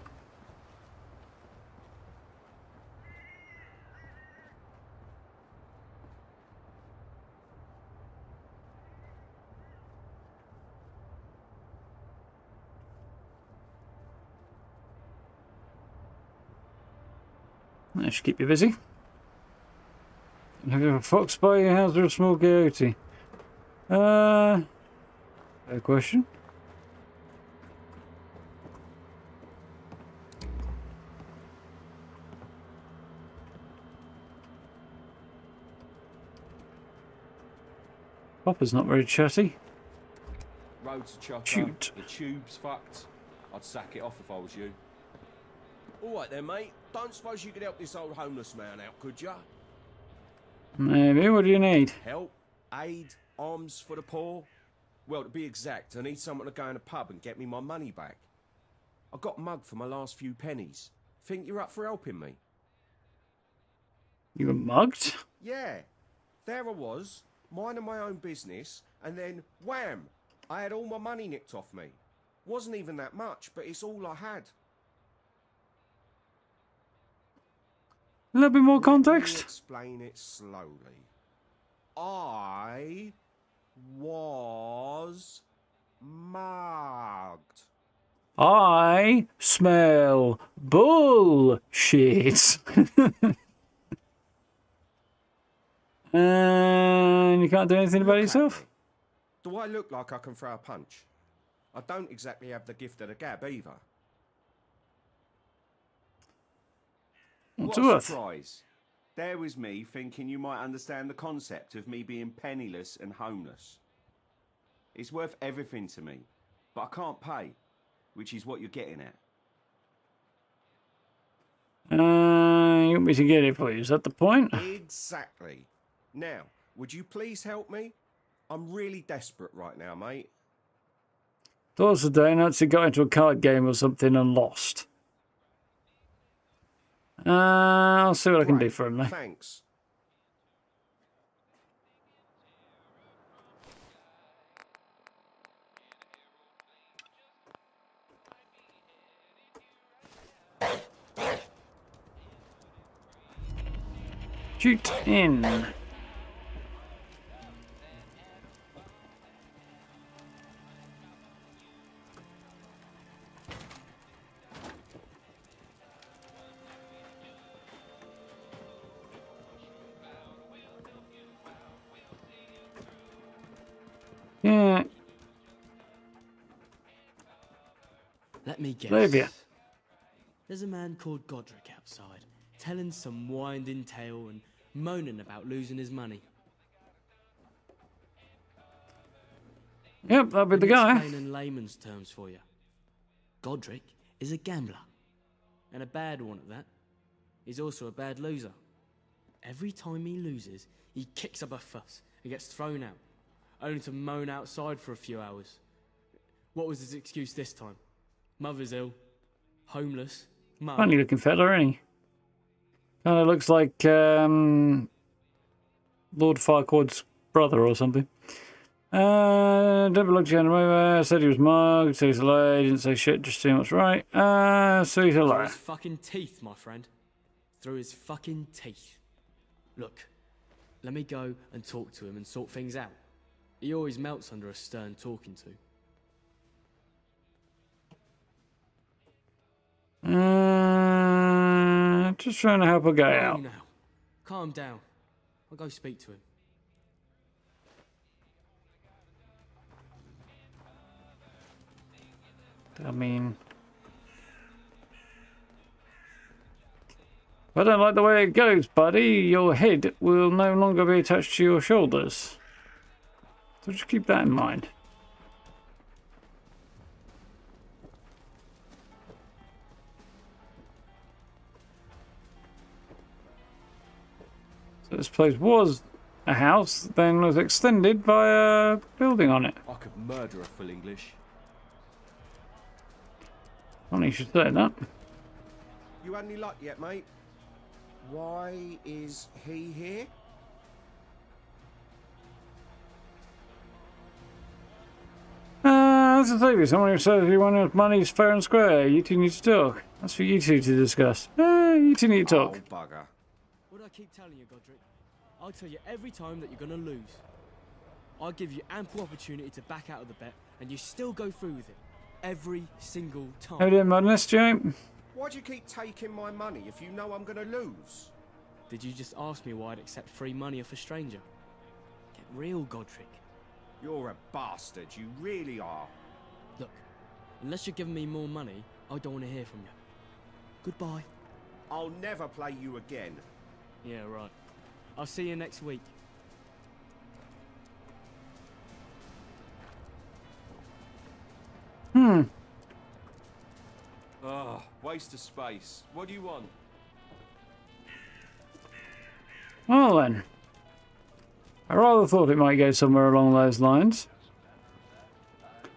S1: That should keep you busy. Have you a fox by your house or a small coyote? Fair question. Popper's not very chatty.
S12: Road's a chopper.
S1: Shoot.
S12: The tube's fucked. I'd sack it off if I was you.
S13: All right then, mate. Don't suppose you could help this old homeless man out, could ya?
S1: Maybe. What do you need?
S13: Help? Aid? Arms for the poor? Well, to be exact, I need someone to go in a pub and get me my money back. I got mugged for my last few pennies. Think you're up for helping me?
S1: You were mugged?
S13: Yeah. There I was, minding my own business, and then wham! I had all my money nicked off me. Wasn't even that much, but it's all I had.
S1: A little bit more
S13: Let
S1: context?
S13: me explain it slowly. I was mugged.
S1: I smell bullshit. And you can't do anything about yourself?
S13: Do I look like I can throw a punch? I don't exactly have the gift of the gab either.
S1: What's
S13: What a
S1: worth?
S13: surprise. There was me thinking you might understand the concept of me being penniless and homeless. It's worth everything to me, but I can't pay, which is what you're getting at.
S1: You want me to get it for you? Is that the point?
S13: Exactly. Now, would you please help me? I'm really desperate right now, mate.
S1: Thought the day Nazi got into a card game or something and lost. I'll see what I can do for him, though.
S13: Thanks.
S1: Shoot in. Yeah.
S14: Let me guess.
S1: Olivia.
S14: There's a man called Godric outside, telling some winding tale and moaning about losing his money.
S1: Yep, that'll be the guy.
S14: Explain in layman's terms for you. Godric is a gambler, and a bad one at that. He's also a bad loser. Every time he loses, he kicks up a fuss and gets thrown out, only to moan outside for a few hours. What was his excuse this time? Mother's ill, homeless, mum.
S1: Funny looking fella, isn't he? Kind of looks like Lord Farquaad's brother or something. Double looked at him, said he was mugged, so he's a liar, didn't say shit, just too much right. So he's a
S14: Through
S1: liar.
S14: his fucking teeth, my friend. Through his fucking teeth. Look, let me go and talk to him and sort things out. He always melts under a stern talking to.
S1: Just trying to help a guy
S14: Oh,
S1: out.
S14: now. Calm down. I'll go speak to him.
S1: I mean, if I don't like the way it goes, buddy, your head will no longer be attached to your shoulders. So just keep that in mind. So this place was a house, then was extended by a building on it.
S12: I could murder a full English.
S1: Funny you should say that.
S13: You had any luck yet, mate? Why is he here?
S1: That's the thing. Someone who says you want your money is fair and square. You two need to talk. That's for you two to discuss. You two need to talk.
S13: Oh, bugger.
S14: What do I keep telling you, Godric? I'll tell you every time that you're gonna lose. I'll give you ample opportunity to back out of the bet, and you still go through with it. Every single time.
S1: How you madness, Jane?
S13: Why do you keep taking my money if you know I'm gonna lose?
S14: Did you just ask me why I'd accept free money off a stranger? Get real, Godric.
S13: You're a bastard, you really are.
S14: Look, unless you're giving me more money, I don't want to hear from you. Goodbye.
S13: I'll never play you again.
S14: Yeah, right. I'll see you next week.
S12: Ah, waste of space. What do you want?
S1: Well then. I rather thought it might go somewhere along those lines.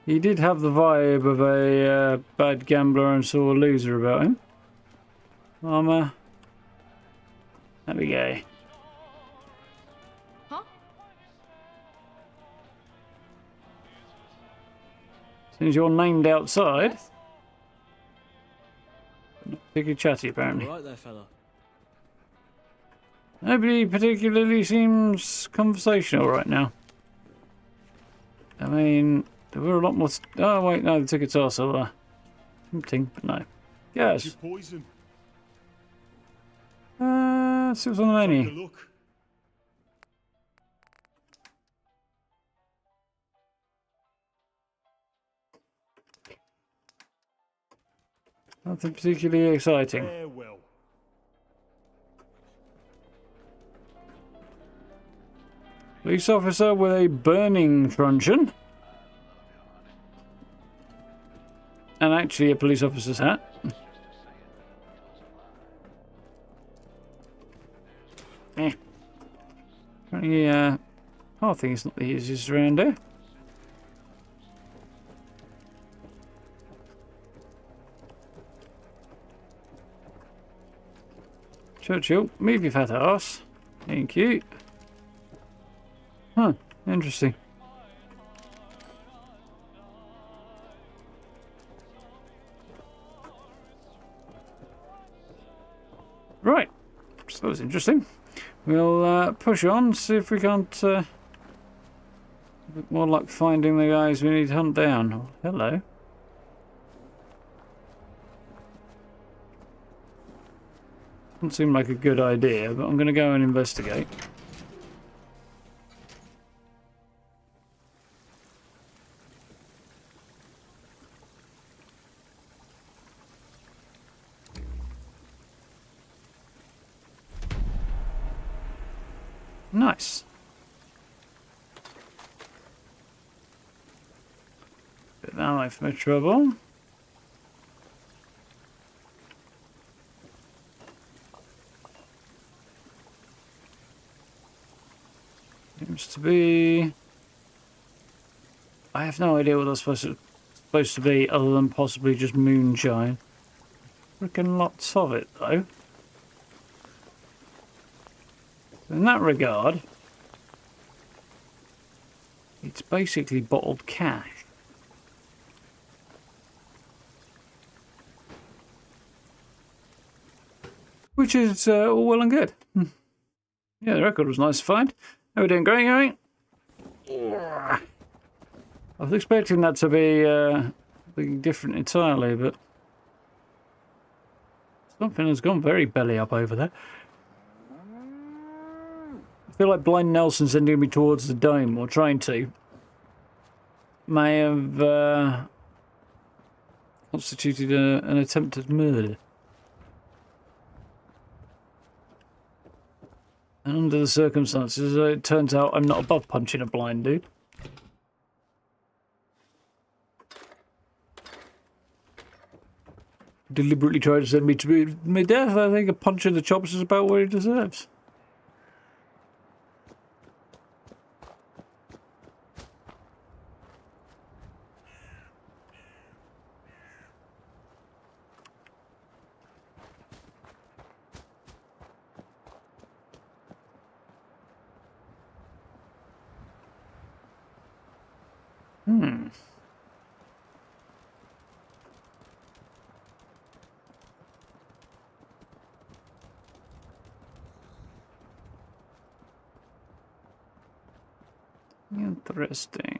S1: He did have the vibe of a bad gambler and sore loser about him. There we go.
S6: Huh?
S1: As soon as you're named outside,
S6: Yes?
S1: not particularly chatty apparently.
S14: All right there, fella.
S1: Nobody particularly seems conversational right now. I mean, There were a lot more... Oh, wait, no, the tickets are still there. Tempting, but no. Yes.
S5: Poison.
S1: Let's see what's on the menu.
S5: Look.
S1: Nothing particularly exciting.
S5: Farewell.
S1: Police officer with a burning truncheon. And actually a police officer's hat. Apparently, I think it's not the easiest around here. Churchill, move your fat ass. Thank you. Huh, interesting. Right, so that was interesting. We'll push on, see if we can't a bit more luck finding the guys we need to hunt down. Oh, hello. Doesn't seem like a good idea, but I'm going to go and investigate. Nice. Bit of ammo for my trouble. Seems to be... I have no idea what that's supposed to be other than possibly just moonshine. Freaking lots of it though. In that regard, it's basically bottled cash. Which is all well and good. Yeah, the record was nice to find. How are we doing, great, right? I was expecting that to be different entirely, but something has gone very belly up over there. I feel like Blind Nelson sending me towards the dome, or trying to, may have constituted an attempted murder. And under the circumstances, it turns out I'm not above punching a blind dude. Deliberately tried to send me to my death. I think a punch in the chops is about what he deserves. Interesting.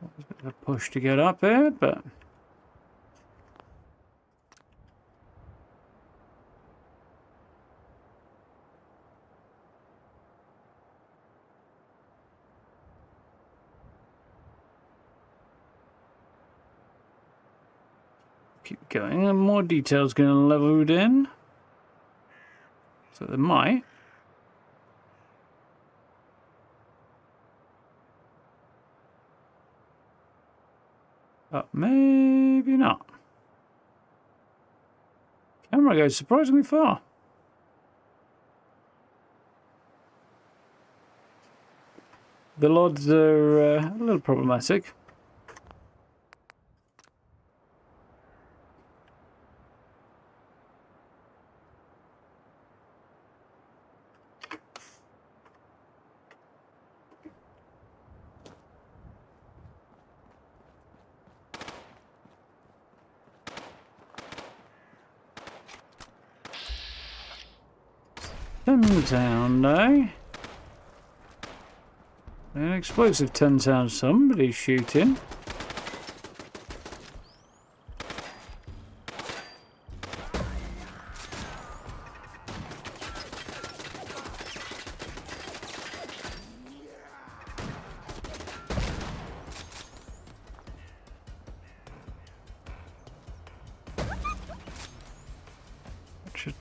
S1: A bit of a push to get up here, but keep going, and more details going to load in. So there might. But maybe not. Camera goes surprisingly far. The LODs are a little problematic. 10-town, eh? An explosive 10-town, somebody's shooting.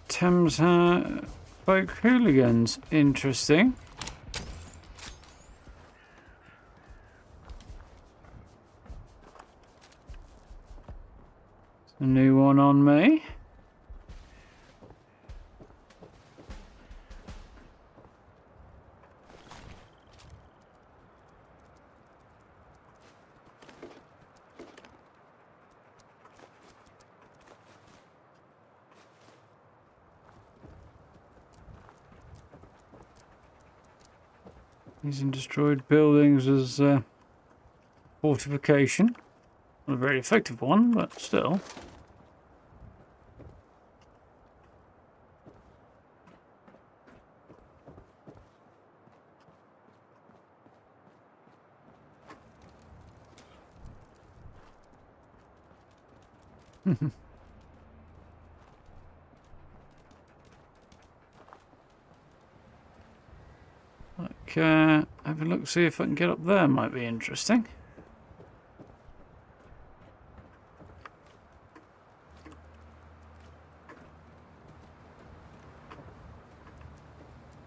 S1: Thames folk hooligans. Interesting. A new one on me. Using destroyed buildings as fortification. Not a very effective one, but still. Have a look, see if I can get up there. Might be interesting.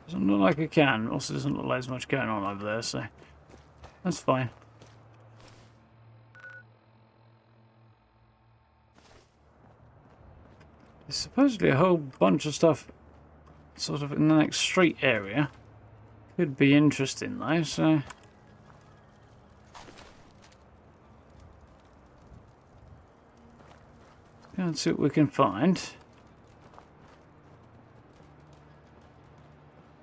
S1: Doesn't look like I can. Also, doesn't look like there's much going on over there, so that's fine. There's supposedly a whole bunch of stuff sort of in the next street area. Could be interesting though, so go and see what we can find.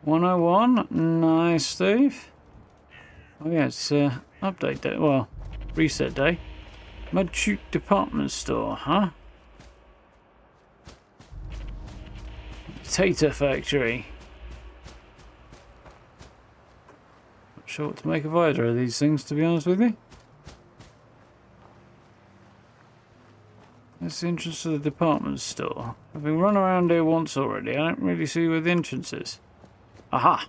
S1: 101, nice, Steve. Oh yeah, it's update day, well, reset day. Mud Chute department store, huh? Potato factory. Not sure what to make of either of these things, to be honest with you. That's the entrance to the department store. I've been run around here once already. I don't really see where the entrance is. Aha!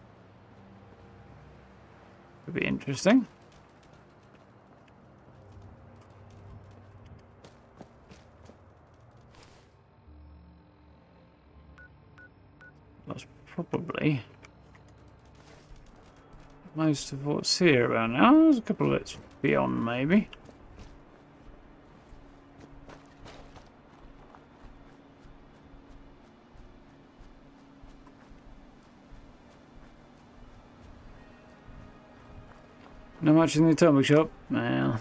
S1: Could be interesting. That's probably most of what's here around now. There's a couple of bits beyond, maybe. Not much in the atomic shop. Well,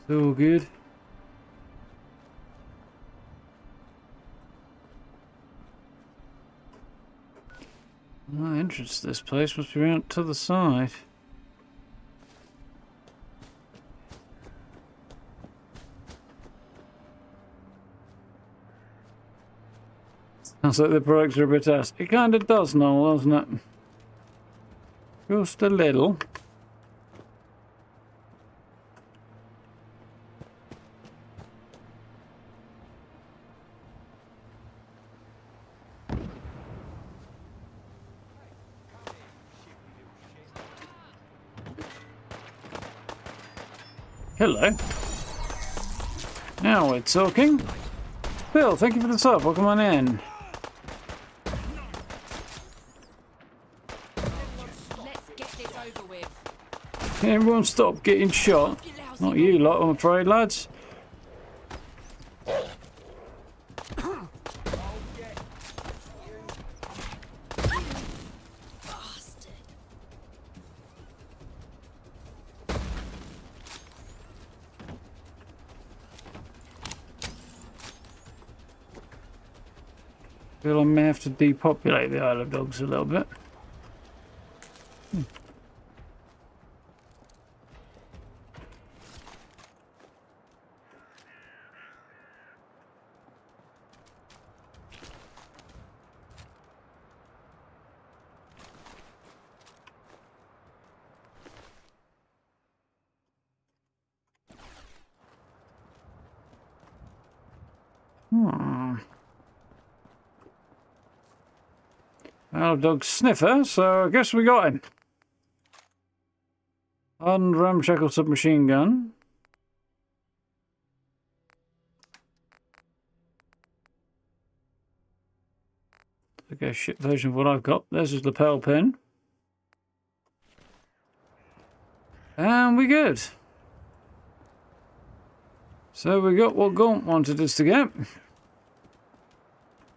S1: it's all good. The entrance to this place must be around to the side. Sounds like the products are a bit ass. It kind of does, Noel, doesn't it? Just a little. Hello. Now we're talking. Bill, thank you for the sub. Welcome on in. Can everyone stop getting shot? Not you lot, I'm afraid, lads. Feel I may have to depopulate the Isle of Dogs a little bit. Well, dog sniffer, so I guess we got him. Hardened ramshackle submachine gun. Okay, shit version of what I've got. There's his lapel pin. And we good. So we got what Gaunt wanted us to get.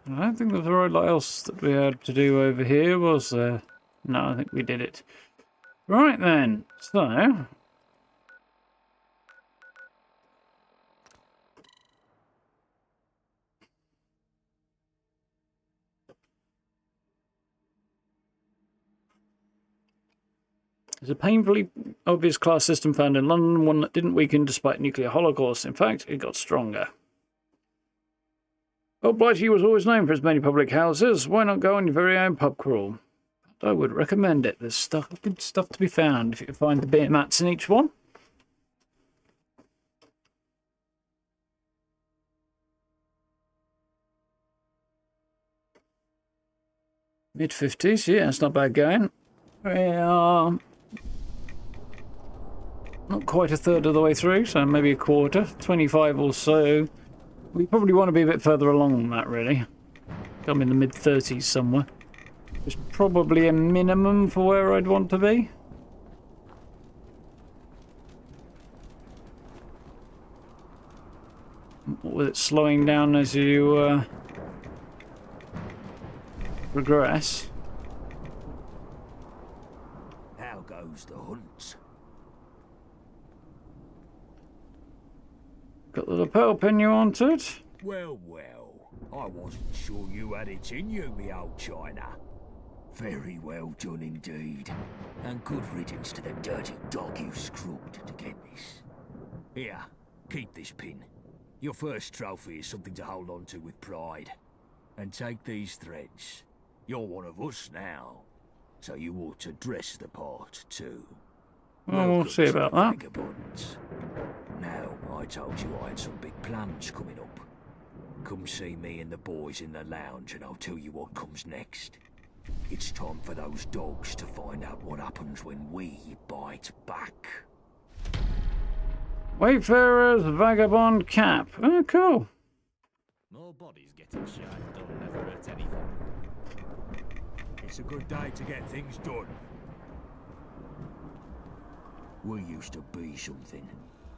S1: I don't think there was a lot else that we had to do over here, was there? No, I think we did it. Right then, so... There's a painfully obvious class system found in London, one that didn't weaken despite nuclear holocaust. In fact, it got stronger. Old Blighty was always known for his many public houses. Why not go on your very own pub crawl? I would recommend it. There's good stuff to be found if you can find the beer mats in each one. Mid-50s, yeah, it's not bad going. We are not quite a third of the way through, so maybe a quarter, 25 or so. We probably want to be a bit further along than that, really. I'm in the mid-30s somewhere. It's probably a minimum for where I'd want to be. With it slowing down as you progress.
S8: How goes the hunt?
S1: Got the lapel pin you wanted?
S8: Well, well. I wasn't sure you had it in you, me old China. Very well done indeed. And good riddance to the dirty dog you scrubbed to get this. Here, keep this pin. Your first trophy is something to hold on to with pride. And take these threads. You're one of us now. So you ought to dress the part, too.
S1: Well, we'll see about that.
S8: Vagabonds. Now, I told you I had some big plans coming up. Come see me and the boys in the lounge and I'll tell you what comes next. It's time for those dogs to find out what happens when we bite back.
S1: Wayfarer's Vagabond Cap. Oh, cool.
S15: More bodies getting shot don't never hurt anything.
S8: It's a good day to get things done. We used to be something,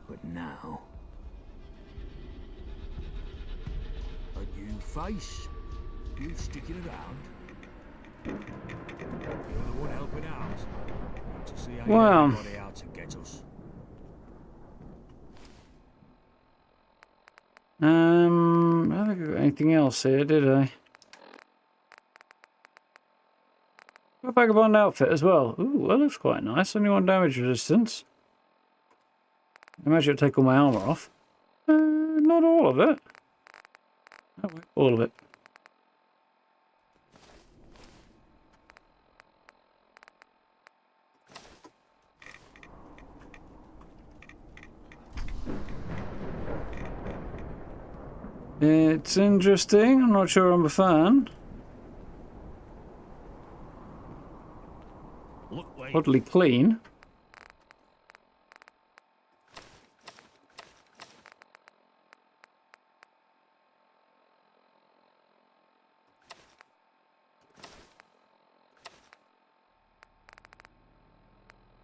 S8: but now... A new face? You sticking around? You're the one helping out. To see how
S1: wow.
S8: everybody out to get us.
S1: I don't think I got anything else here, did I? Got a Vagabond outfit as well. Ooh, that looks quite nice. Only 1 damage resistance. I imagine it'll take all my armor off. Not all of it. Oh, wait, all of it. It's interesting. I'm not sure I'm a fan. Oddly clean.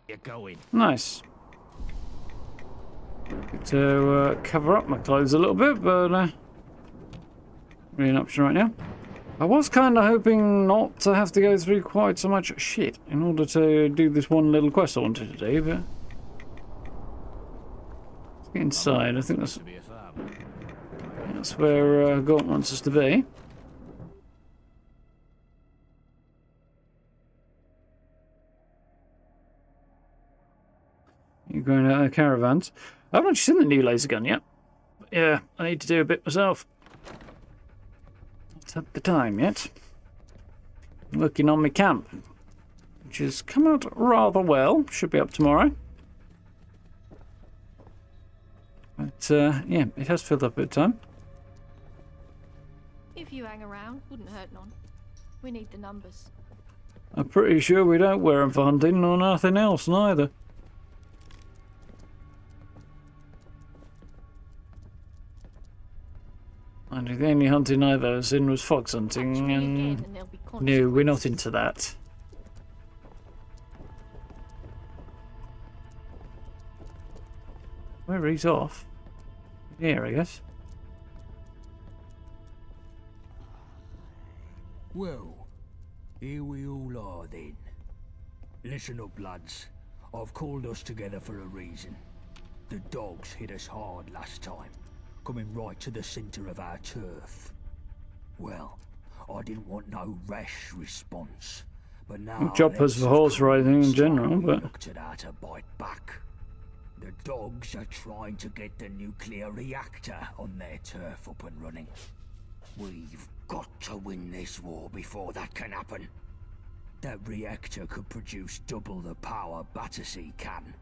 S15: You're going.
S1: Nice. To cover up my clothes a little bit, but really an option right now. I was kind of hoping not to have to go through quite so much shit in order to do this one little quest I wanted to do, but let's get inside. I think that's where Gaunt wants us to be. You're going out of caravans. I haven't actually seen the new laser gun yet. But yeah, I need to do a bit myself. Not had the time yet. I'm working on my camp, which has come out rather well. Should be up tomorrow. But yeah, it has filled up a bit of time.
S6: If you hang around, wouldn't hurt none. We need the numbers.
S1: I'm pretty sure we don't wear them for hunting nor nothing else neither. And the only hunting I've ever seen was fox hunting, and no, we're not into that. Where he's off? Here, I guess.
S8: Well, here we all are then. Listen up, lads. I've called us together for a reason. The dogs hit us hard last time, coming right to the centre of our turf. Well, I didn't want no rash response, but now
S1: Joppers for horse riding in general, but
S8: looked at how to bite back. The dogs are trying to get the nuclear reactor on their turf up and running. We've got to win this war before that can happen. That reactor could produce double the power Battersea can.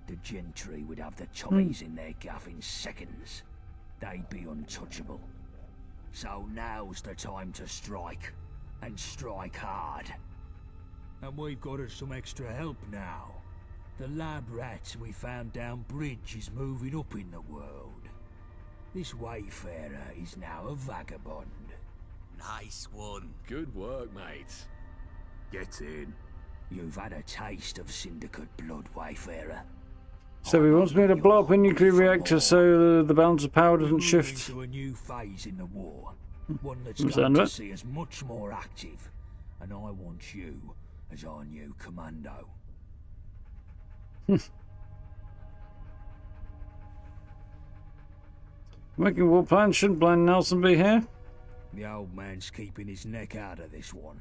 S8: The gentry would have the Tommies in their gaff in seconds. They'd be untouchable. So now's the time to strike, and strike hard. And we've got us some extra help now. The lab rat we found down bridge is moving up in the world. This wayfarer is now a vagabond.
S15: Nice one.
S7: Good work, mate.
S8: Get in. You've had a taste of Syndicate blood, wayfarer.
S1: so he wants me to blow up a nuclear reactor so the balance of power doesn't shift.
S8: Into a new phase in the war, one that's
S1: What's
S8: going
S1: that?
S8: to see us much more active, and I want you as our new commando.
S1: Making war plans, shouldn't Blind Nelson be here?
S8: The old man's keeping his neck out of this one.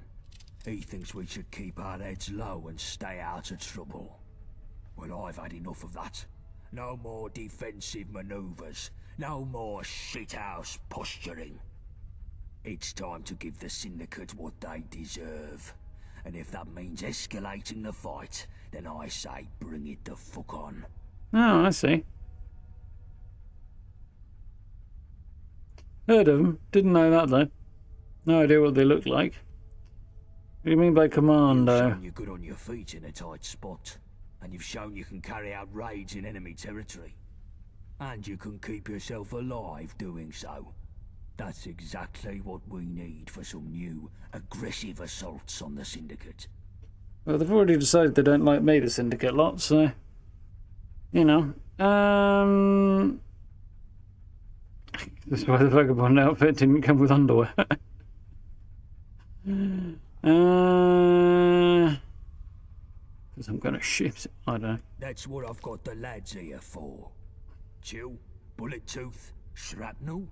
S8: He thinks we should keep our heads low and stay out of trouble. Well, I've had enough of that. No more defensive maneuvers. No more shithouse posturing. It's time to give the Syndicate what they deserve. And if that means escalating the fight, then I say bring it the fuck on.
S1: Oh, I see. Heard of them. Didn't know that though. No idea what they look like. What do you mean by commando?
S8: You've shown you're good on your feet in a tight spot. And you've shown you can carry out raids in enemy territory. And you can keep yourself alive doing so. That's exactly what we need for some new, aggressive assaults on the Syndicate.
S1: Well, they've already decided they don't like me, the Syndicate lot, so... You know. That's why the vagabond outfit didn't come with underwear. Because I'm gonna shit. I don't know.
S8: That's what I've got the lads here for. Chill, bullet tooth, shrapnel.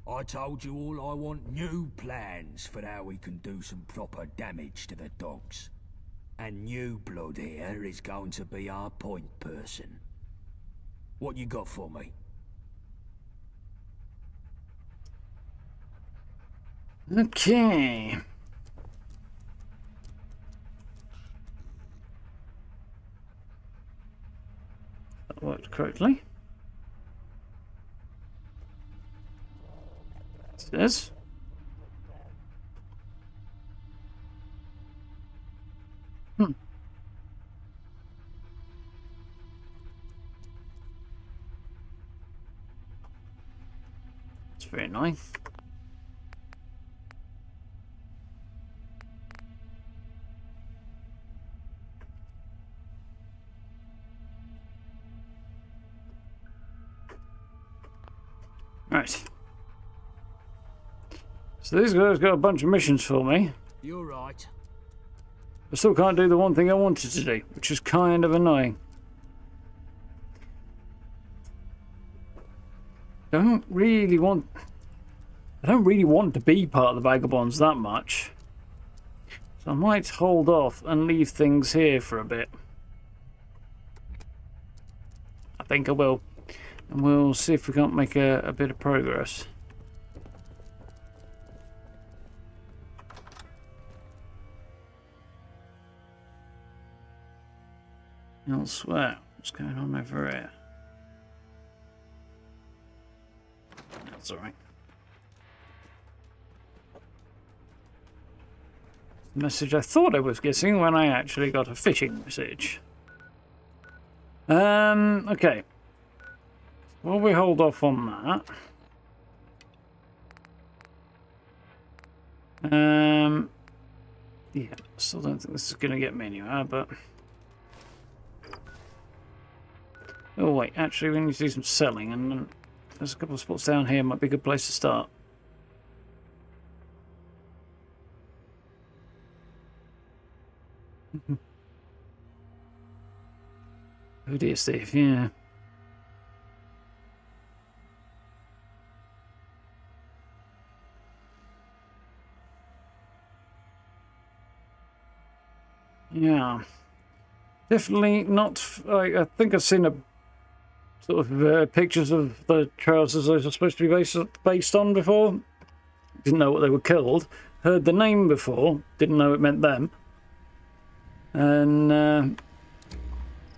S8: I told you all I want new plans for how we can do some proper damage to the dogs. And new blood here is going to be our point person. What you got for me?
S1: Okay. That worked correctly. This. It's very nice. Right. So these guys got a bunch of missions for me.
S8: You're right.
S1: I still can't do the one thing I wanted to do, which is kind of annoying. I don't really want to be part of the Vagabonds that much. So I might hold off and leave things here for a bit. I think I will. And we'll see if we can't make a bit of progress. Elsewhere. What's going on over here? That's alright. message I thought I was getting when I actually got a phishing message. Okay. Well, we hold off on that. Yeah, still don't think this is going to get me anywhere, but... Oh, wait, actually, we need to do some selling, and there's a couple of spots down here, might be a good place to start. Oh dear, Steve, yeah. Yeah. Definitely not... I think I've seen a sort of pictures of the trousers those are supposed to be based on before. Didn't know what they were called. Heard the name before. Didn't know it meant them. And...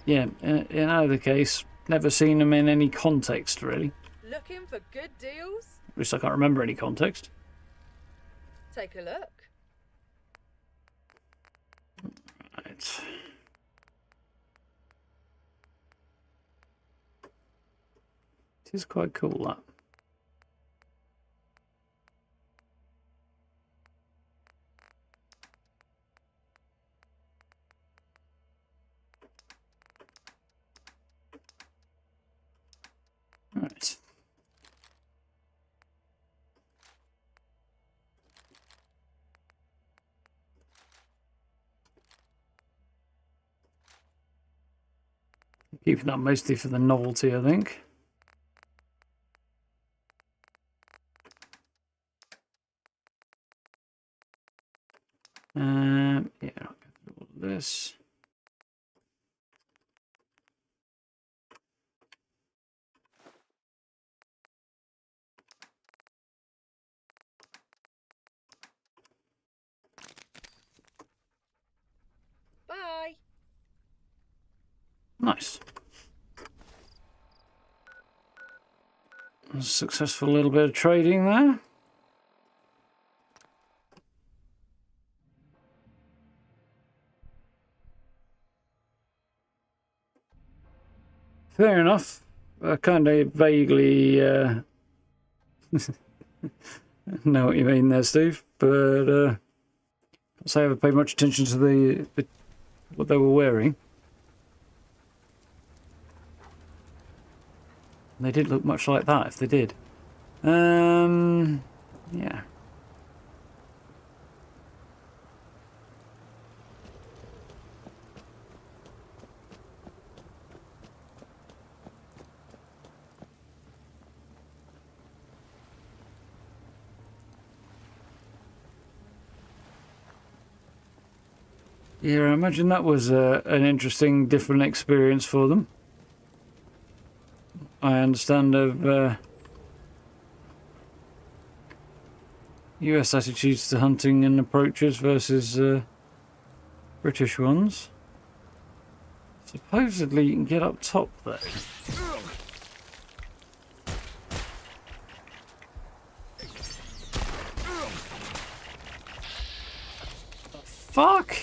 S1: yeah, in either case, never seen them in any context, really.
S4: Looking for good deals?
S1: At least I can't remember any context.
S4: Take a look.
S1: Right. It is quite cool, that. Right. Keeping that mostly for the novelty, I think. Yeah, I'll go through all of this.
S4: Bye.
S1: Nice. A successful little bit of trading there. Fair enough. I kind of vaguely know what you mean there, Steve, but I'll say I haven't paid much attention to the what they were wearing. They didn't look much like that, if they did. Yeah. Yeah, I imagine that was an interesting, different experience for them. I understand of US attitudes to hunting and approaches versus British ones. Supposedly you can get up top there. Fuck!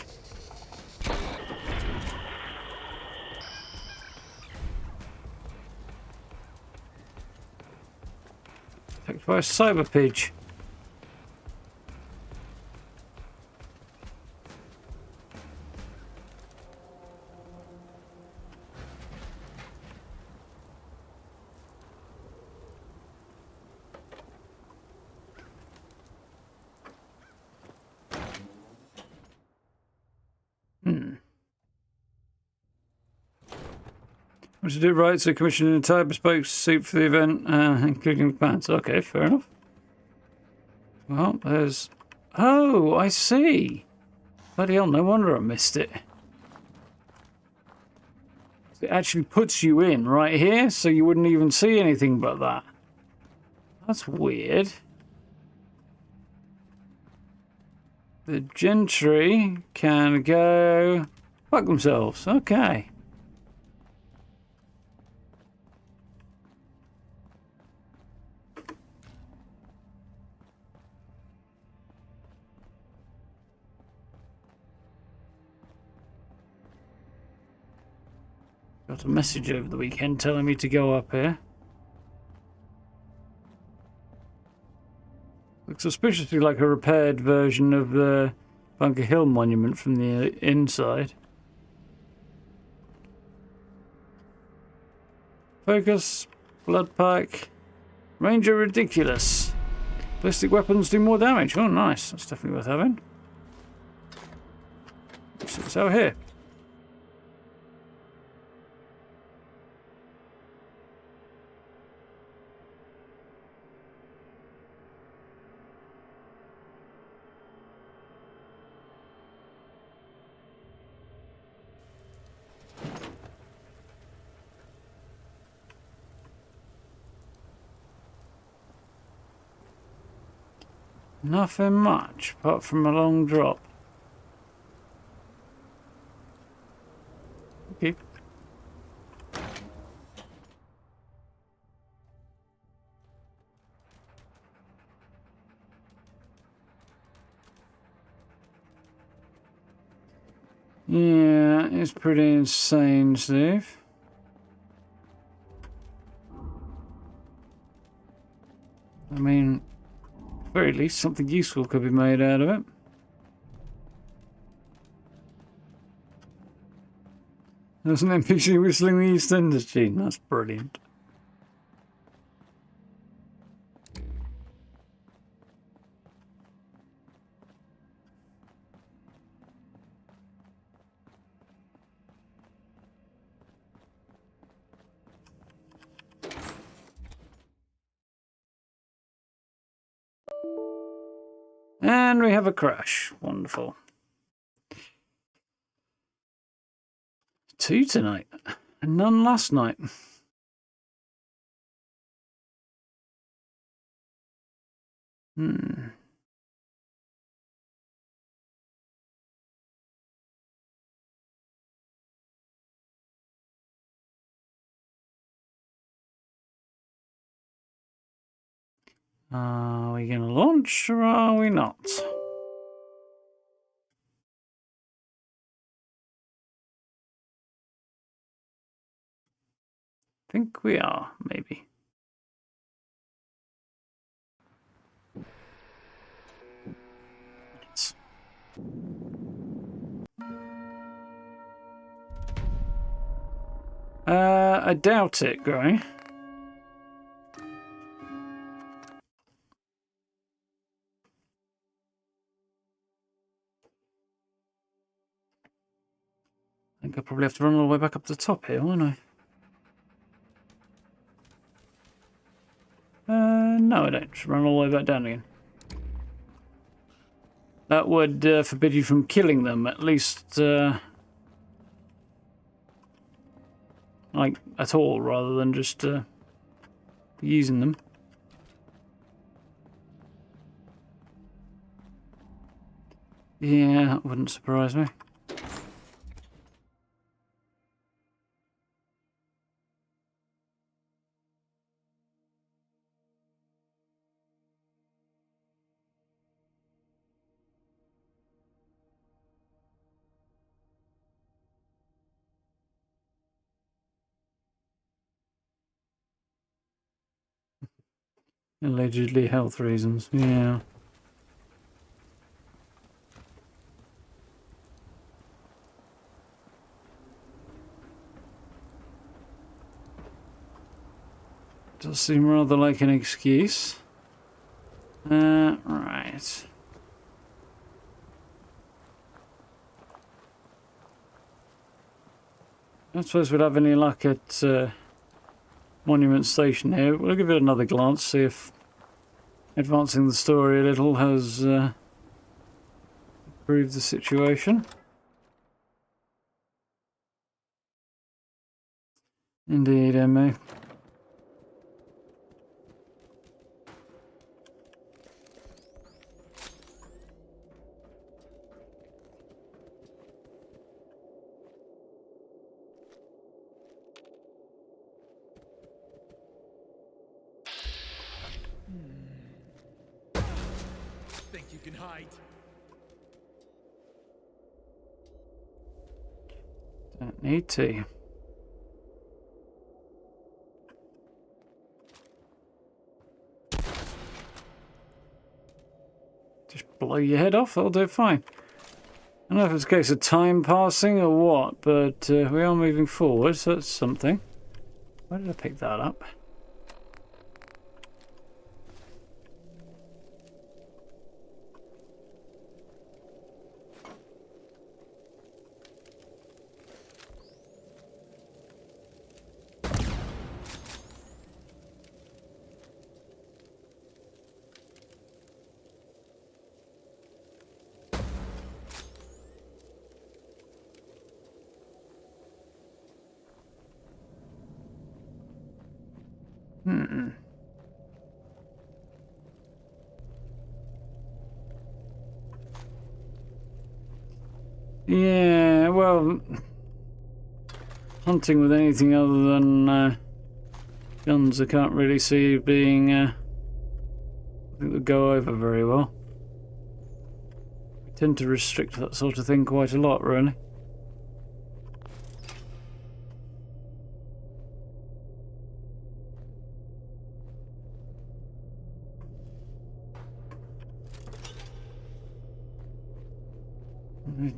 S1: Attacked by a cyber pidge. What to do right, so commissioned an entire bespoke suit for the event, including the pants. Okay, fair enough. Well, there's... Oh, I see. Bloody hell, no wonder I missed it. It actually puts you in right here, so you wouldn't even see anything but that. That's weird. The gentry can go... fuck themselves. Okay. Got a message over the weekend telling me to go up here. Looks suspiciously like a repaired version of the Bunker Hill monument from the inside. Focus, blood pack, Ranger ridiculous. Ballistic weapons do more damage. Oh, nice. That's definitely worth having. So here. Nothing much, apart from a long drop. Okay. Yeah, it's pretty insane, Steve. I mean, at the very least, something useful could be made out of it. There's an NPC whistling the EastEnders tune. That's brilliant. And we have a crash. Wonderful. 2 tonight, and none last night. Are we going to launch or are we not? I think we are, maybe. Yes. I doubt it, Gray. I think I'll probably have to run all the way back up to the top here, won't I? No, I don't. Just run all the way back down again. That would forbid you from killing them, at least, like, at all, rather than just using them. Yeah, that wouldn't surprise me. Allegedly health reasons, yeah. Does seem rather like an excuse. Right. I don't suppose we'll have any luck at Monument Station here. We'll give it another glance, see if advancing the story a little has improved the situation. Indeed, Emma.
S7: Think you can hide?
S1: Don't need to. Just blow your head off, that'll do it fine. I don't know if it's a case of time passing or what, but we are moving forward, so that's something. Where did I pick that up? Yeah, well, hunting with anything other than guns, I can't really see being. I think would go over very well. We tend to restrict that sort of thing quite a lot, really.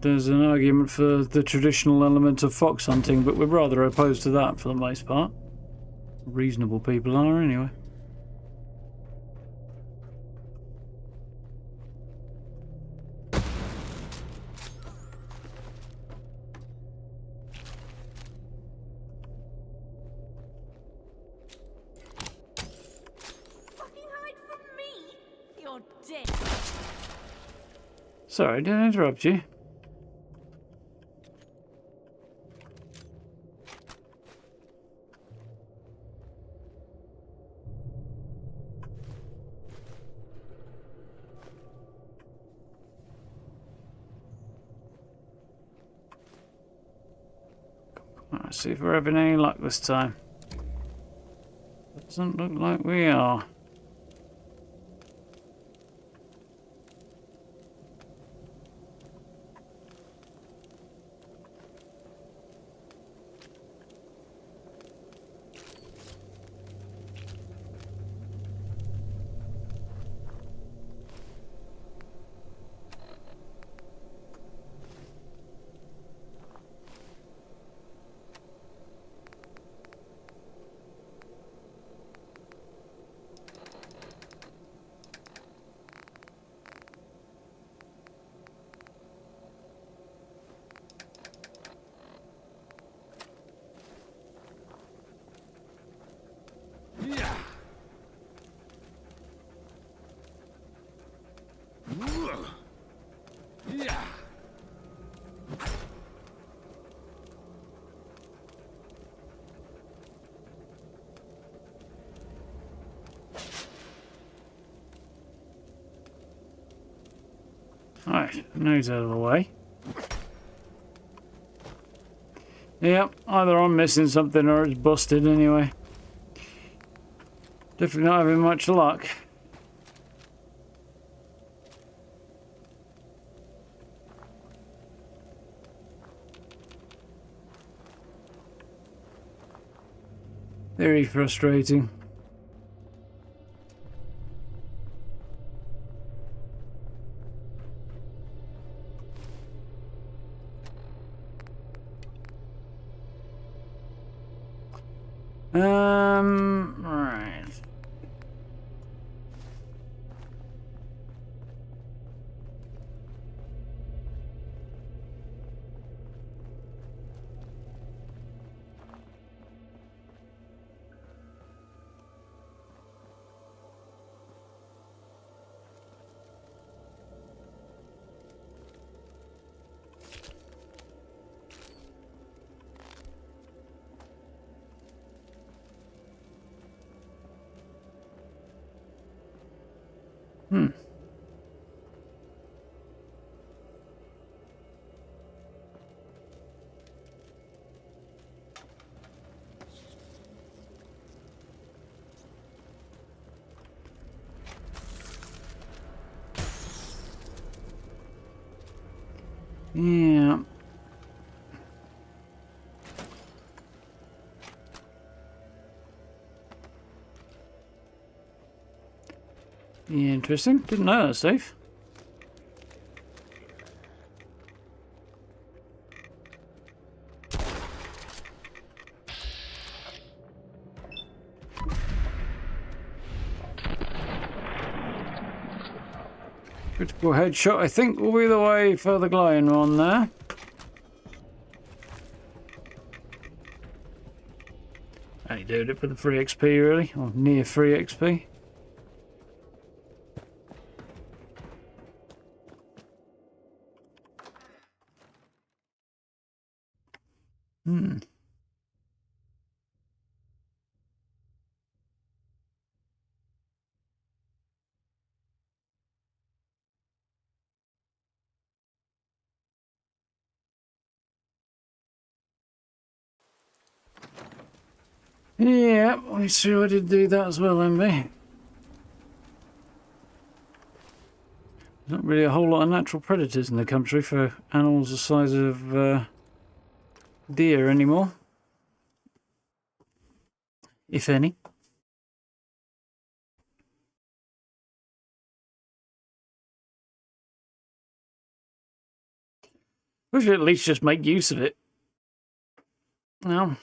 S1: There's an argument for the traditional element of fox hunting, but we're rather opposed to that for the most part. Reasonable people are, anyway.
S3: Fucking hide from me! You're dead.
S1: Sorry, did I interrupt you? Let's see if we're having any luck this time. Doesn't look like we are. Right, nose out of the way. Yep, either I'm missing something or it's busted anyway. Definitely not having much luck. Very frustrating. Right. Yeah. Interesting. Didn't know that was safe. Critical headshot, I think, will be the way for the glowing one there. Only doing it for the free XP, really, or near free XP. Hmm. Yeah, we sure did do that as well, MB. There's not really a whole lot of natural predators in the country for animals the size of deer anymore. If any. We should at least just make use of it. Well,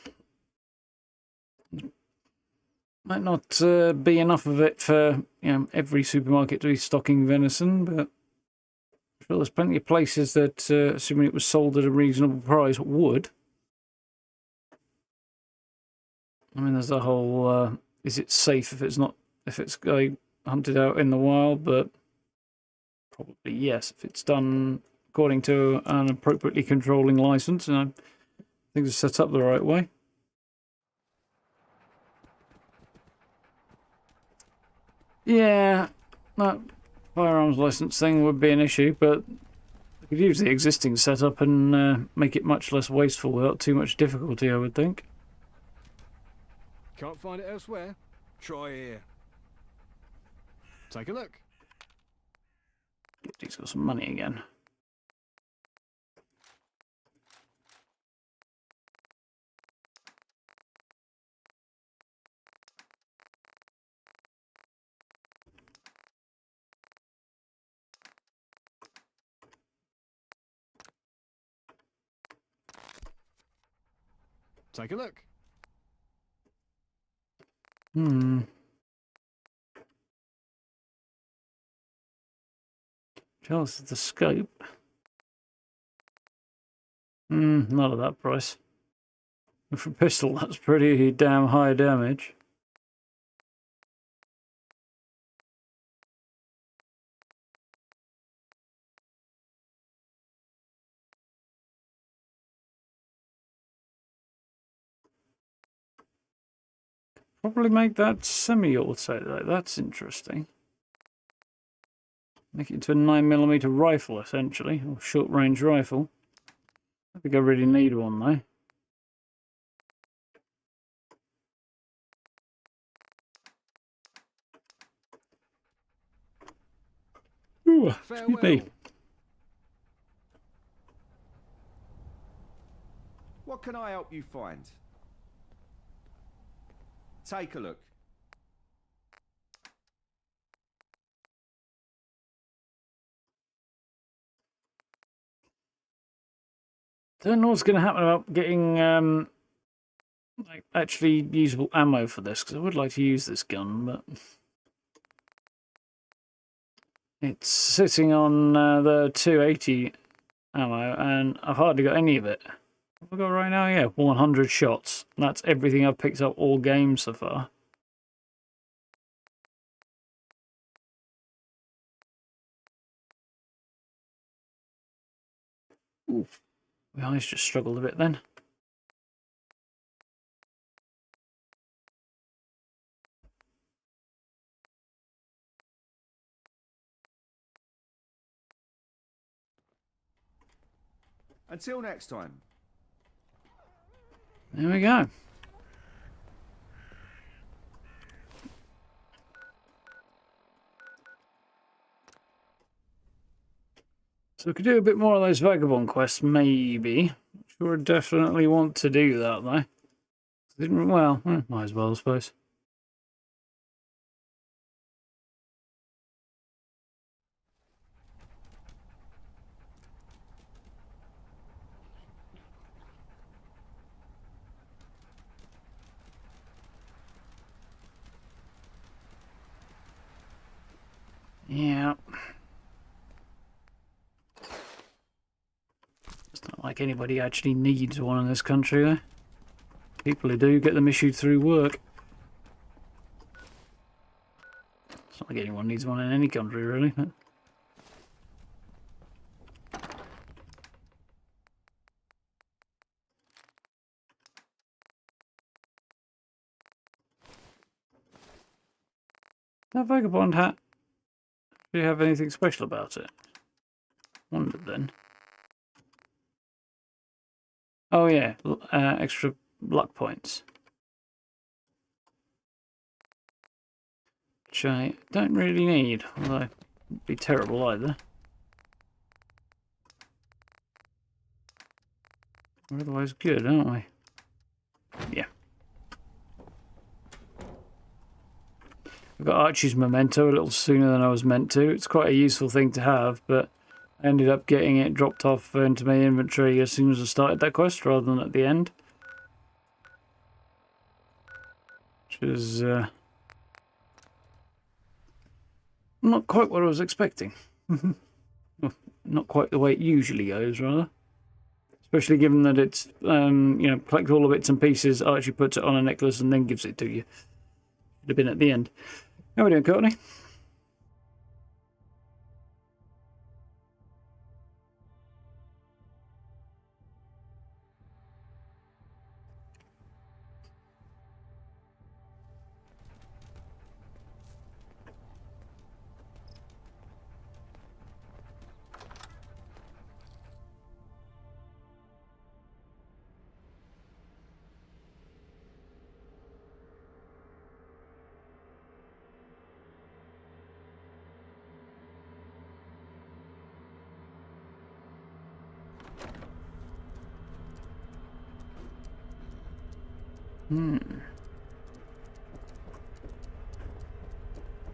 S1: might not be enough of it for every supermarket to be stocking venison, but I'm sure there's plenty of places that, assuming it was sold at a reasonable price, would. I mean, there's a whole is it safe if it's going hunted out in the wild? But probably yes, if it's done according to an appropriately controlling license, and things are set up the right way. Yeah, that firearms license thing would be an issue, but we could use the existing setup and make it much less wasteful without too much difficulty, I would think.
S16: Can't find it elsewhere? Try here. Take a look.
S1: He's got some money again.
S16: Take a look.
S1: Jealous of the scope. Not at that price. For a pistol, that's pretty damn high damage. Probably make that semi-auto though. That's interesting. Make it into a 9mm rifle essentially, or short-range rifle. I think I really need one though. Ooh, excuse me.
S13: What can I help you find? Take a look.
S1: Don't know what's going to happen about getting like actually usable ammo for this, because I would like to use this gun, but it's sitting on the 280 ammo, and I've hardly got any of it. What have I got right now? Yeah, 100 shots. That's everything I've picked up all game so far. Ooh, my eyes just struggled a bit then.
S13: Until next time.
S1: There we go. So we could do a bit more of those vagabond quests, maybe. Sure, definitely want to do that though. Didn't well, might as well, I suppose. Yeah. Not like anybody actually needs one in this country, though. People who do get them issued through work. It's not like anyone needs one in any country, really. But... That vagabond hat, do you have anything special about it? Wondered then. Oh yeah, extra luck points. Which I don't really need, although it'd be terrible either. We're otherwise good, aren't we? Yeah. I got Archie's memento a little sooner than I was meant to. It's quite a useful thing to have, but I ended up getting it dropped off into my inventory as soon as I started that quest rather than at the end. Which is not quite what I was expecting. Well, not quite the way it usually goes, rather. Especially given that it's, you know, collect all the bits and pieces, Archie puts it on a necklace and then gives it to you. Should have been at the end. How are we doing, Courtney?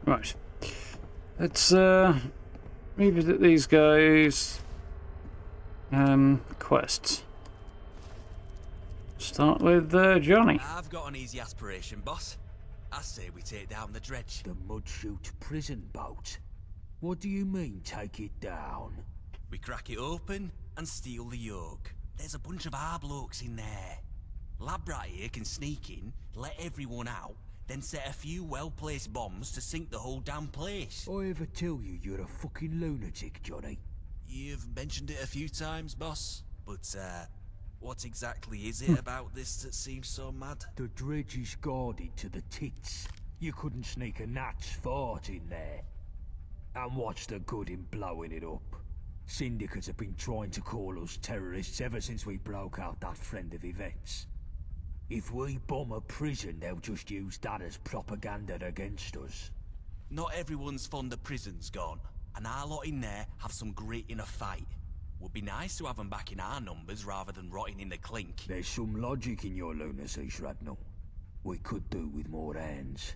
S1: Right. Let's revisit these guys. Quests. Start with Johnny.
S17: I've got an easy aspiration, boss. I say we take down the dredge.
S8: The Mudchute prison boat? What do you mean, take it down?
S17: We crack it open and steal the yoke. There's a bunch of our blokes in there. Lab rat here can sneak in, let everyone out, then set a few well-placed bombs to sink the whole damn place.
S8: I ever tell you you're a fucking lunatic, Johnny?
S17: You've mentioned it a few times, boss. But, what exactly is it about this that seems so mad?
S8: The dredge is guarded to the tits. You couldn't sneak a gnat's fart in there. And what's the good in blowing it up? Syndicates have been trying to call us terrorists ever since we broke out that friend of Yvette's. If we bomb a prison, they'll just use that as propaganda against us.
S17: Not everyone's fond of prisons, gone. And our lot in there have some grit in a fight. Would be nice to have them back in our numbers rather than rotting in the clink.
S8: There's some logic in your lunacy, Shrapnel. We could do with more hands.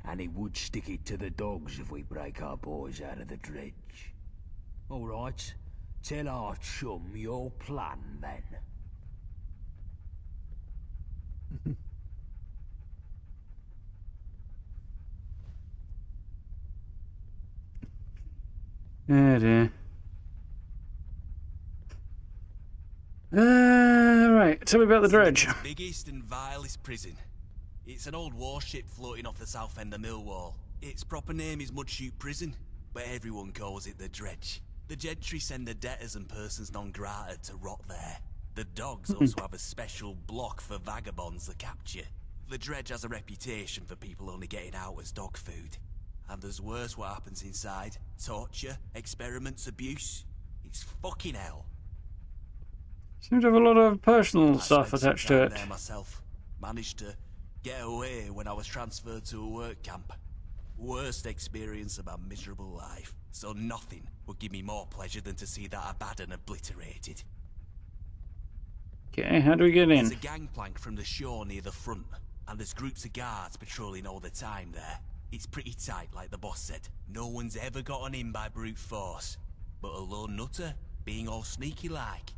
S8: And it would stick it to the dogs if we break our boys out of the dredge. Alright, tell our chum your plan then.
S1: Oh dear. Right, tell me about the dredge.
S17: It's the biggest and vilest prison. It's an old warship floating off the south end of Millwall. Its proper name is Mudchute Prison, but everyone calls it the dredge. The gentry send the debtors and persons non grata to rot there. The dogs also have a special block for vagabonds they capture. The dredge has a reputation for people only getting out as dog food. And there's worse what happens inside. Torture, experiments, abuse. It's fucking hell.
S1: Seems to have a lot of personal stuff attached to it.
S17: There myself. Managed to get away when I was transferred to a work camp. Worst experience of my miserable life. So nothing would give me more pleasure than to see that Abaddon obliterated.
S1: Okay, how do we get in?
S17: There's a gangplank from the shore near the front, and there's groups of guards patrolling all the time there. It's pretty tight, like the boss said. No one's ever gotten in by brute force. But a lone nutter, being all sneaky-like,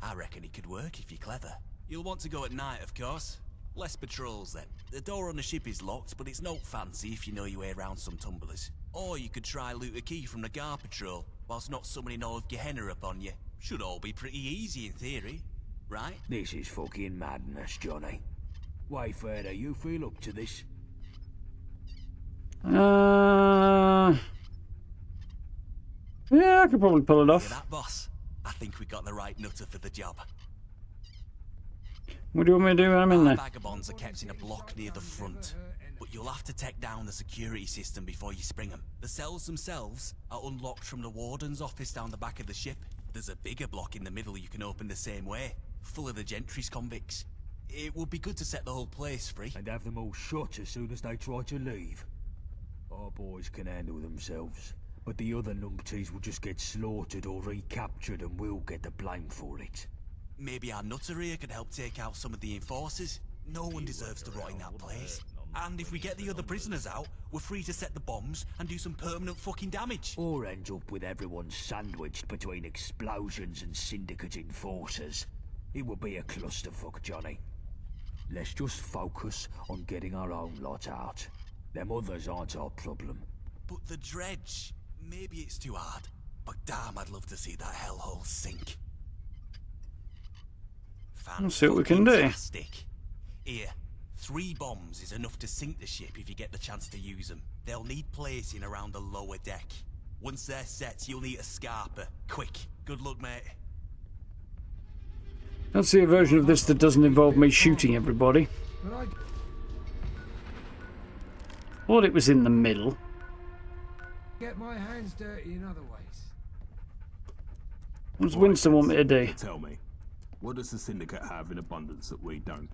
S17: I reckon it could work if you're clever. You'll want to go at night, of course. Less patrols, then. The door on the ship is locked, but it's not fancy if you know your way around some tumblers. Or you could try loot a key from the guard patrol, whilst not summoning all of Gehenna upon you. Should all be pretty easy in theory, right?
S8: This is fucking madness, Johnny. Wayfarer, you feel up to this?
S1: Yeah, I could probably pull it off.
S17: Hear that, boss? I think we got the right nutter for the job.
S1: What do you want me to do when I'm in there?
S17: Vagabonds are kept in a block near the front, but you'll have to take down the security system before you spring them. The cells themselves are unlocked from the warden's office down the back of the ship. There's a bigger block in the middle you can open the same way, full of the gentry's convicts. It would be good to set the whole place free.
S8: And have them all shot as soon as they try to leave. Our boys can handle themselves, but the other numpties will just get slaughtered or recaptured and we'll get the blame for it.
S17: Maybe our nutter here could help take out some of the enforcers. No one deserves to rot in that place. And if we get the other prisoners out, we're free to set the bombs and do some permanent fucking damage.
S8: Or end up with everyone sandwiched between explosions and syndicate enforcers. It would be a clusterfuck, Johnny. Let's just focus on getting our own lot out. Them others aren't our problem.
S17: But the dredge, maybe it's too hard. But damn, I'd love to see that hellhole sink.
S1: Let's see what we can do.
S17: Fantastic. Here, 3 bombs is enough to sink the ship if you get the chance to use them. They'll need placing around the lower deck. Once they're set, you'll need a scarper. Quick. Good luck, mate.
S1: Let's see a version of this that doesn't involve me shooting everybody. Thought it was in the middle.
S11: Get my hands dirty in other ways.
S1: What does Winston want me to do?
S9: Tell me, what does the Syndicate have in abundance that we don't?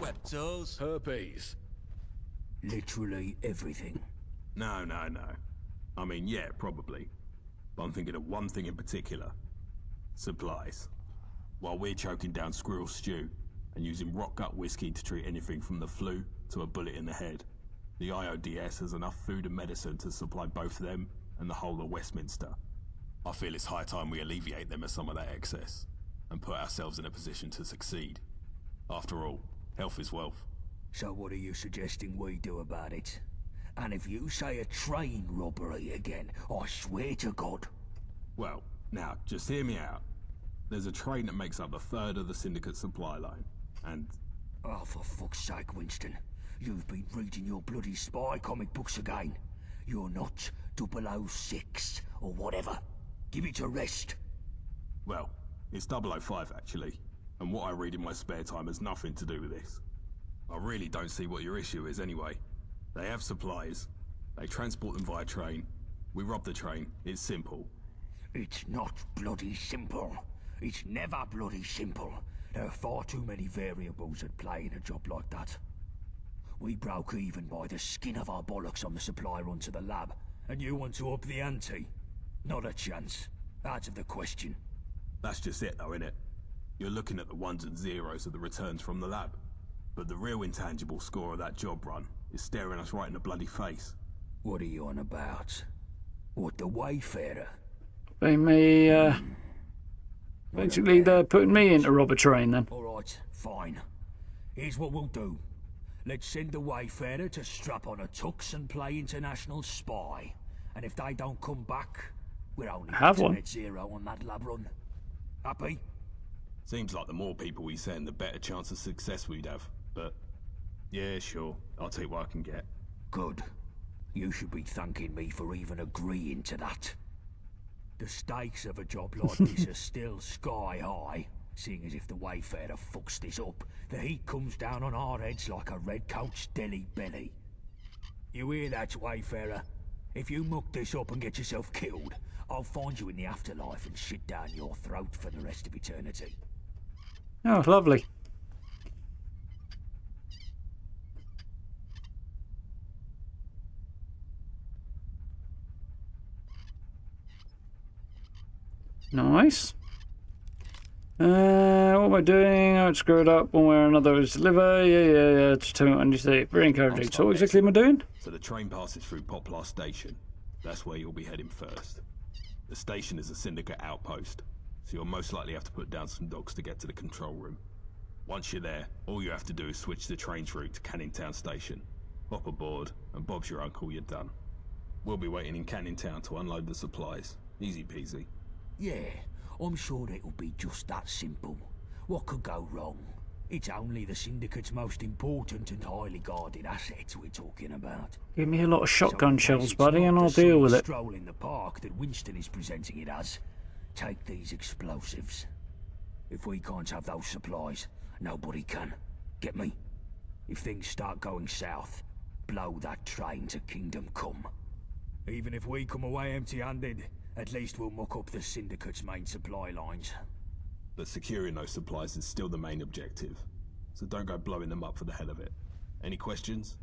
S17: Web toes.
S12: Herpes.
S8: Literally everything.
S9: No. I mean, yeah, probably. But I'm thinking of one thing in particular. Supplies. While we're choking down squirrel stew and using rock gut whiskey to treat anything from the flu to a bullet in the head, the IODS has enough food and medicine to supply both them and the whole of Westminster. I feel it's high time we alleviate them of some of that excess and put ourselves in a position to succeed. After all, health is wealth.
S8: So what are you suggesting we do about it? And if you say a train robbery again, I swear to God.
S9: Well, now, just hear me out. There's a train that makes up a third of the Syndicate supply line, and...
S8: Oh, for fuck's sake, Winston. You've been reading your bloody spy comic books again. You're not 006 or whatever. Give it a rest.
S9: Well, it's 005 actually, and what I read in my spare time has nothing to do with this. I really don't see what your issue is anyway. They have supplies, they transport them via train, we rob the train, it's simple.
S8: It's not bloody simple. It's never bloody simple. There are far too many variables at play in a job like that. We broke even by the skin of our bollocks on the supply run to the lab, and you want to up the ante? Not a chance. Out of the question.
S9: That's just it though, innit? You're looking at the ones and zeros of the returns from the lab. But the real intangible score of that job run is staring us right in the bloody face.
S8: What are you on about? What, the Wayfarer?
S1: They may, basically they're putting me into rob a train then.
S8: Alright, fine. Here's what we'll do. Let's send the Wayfarer to strap on a tux and play international spy. And if they don't come back, we're only
S1: have one.
S8: Net zero on that lab run. Happy?
S9: Seems like the more people we send, the better chance of success we'd have. But, yeah, sure. I'll take what I can get.
S8: Good. You should be thanking me for even agreeing to that. The stakes of a job like this are still sky high, seeing as if the Wayfarer fucks this up, the heat comes down on our heads like a redcoat's deli belly. You hear that, Wayfarer? If you muck this up and get yourself killed, I'll find you in the afterlife and shit down your throat for the rest of eternity.
S1: Oh, lovely. Nice. What am I doing? I screwed up one way or another. It's deliver. Yeah. Just tell me what you say. Very encouraging. So what exactly am I doing?
S9: So the train passes through Poplar Station. That's where you'll be heading first. The station is a Syndicate outpost, so you'll most likely have to put down some dogs to get to the control room. Once you're there, all you have to do is switch the train's route to Canning Town Station. Hop aboard, and Bob's your uncle, you're done. We'll be waiting in Canning Town to unload the supplies. Easy peasy.
S8: Yeah, I'm sure it'll be just that simple. What could go wrong? It's only the Syndicate's most important and highly guarded assets we're talking about.
S1: Give me a lot of shotgun shells, buddy, and I'll deal with it.
S8: Stroll in the park that Winston is presenting it as. Take these explosives. If we can't have those supplies, nobody can. Get me? If things start going south, blow that train to Kingdom Come. Even if we come away empty-handed, at least we'll muck up the Syndicate's main supply lines.
S9: But securing those supplies is still the main objective, so don't go blowing them up for the hell of it. Any questions?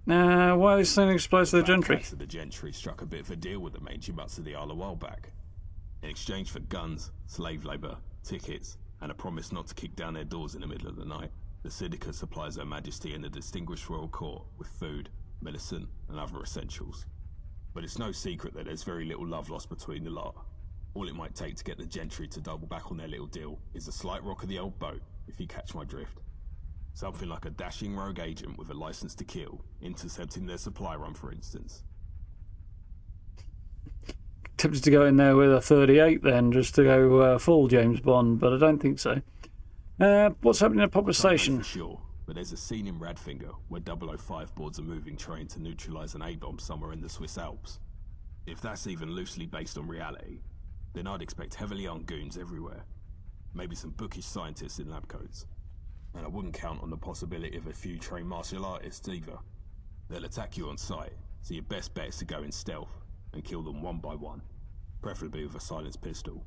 S1: Why are they sending explosives to the gentry?
S9: The gentry struck a bit of a deal with the mangy butts of the Isle a while back. In exchange for guns, slave labour, tickets, and a promise not to kick down their doors in the middle of the night, the Syndicate supplies Her Majesty and the distinguished royal court with food, medicine, and other essentials. But it's no secret that there's very little love lost between the lot. All it might take to get the gentry to double back on their little deal is a slight rock of the old boat, if you catch my drift. Something like a dashing rogue agent with a license to kill, intercepting their supply run, for instance.
S1: Tempted to go in there with a 38 then, just to go full James Bond, but I don't think so. What's happening at Poplar Station?
S9: For sure, but there's a scene in Radfinger where 005 boards a moving train to neutralise an A-bomb somewhere in the Swiss Alps. If that's even loosely based on reality, then I'd expect heavily armed goons everywhere. Maybe some bookish scientists in lab coats. And I wouldn't count on the possibility of a few trained martial artists either. They'll attack you on sight, so your best bet is to go in stealth and kill them one by one, preferably with a silenced pistol.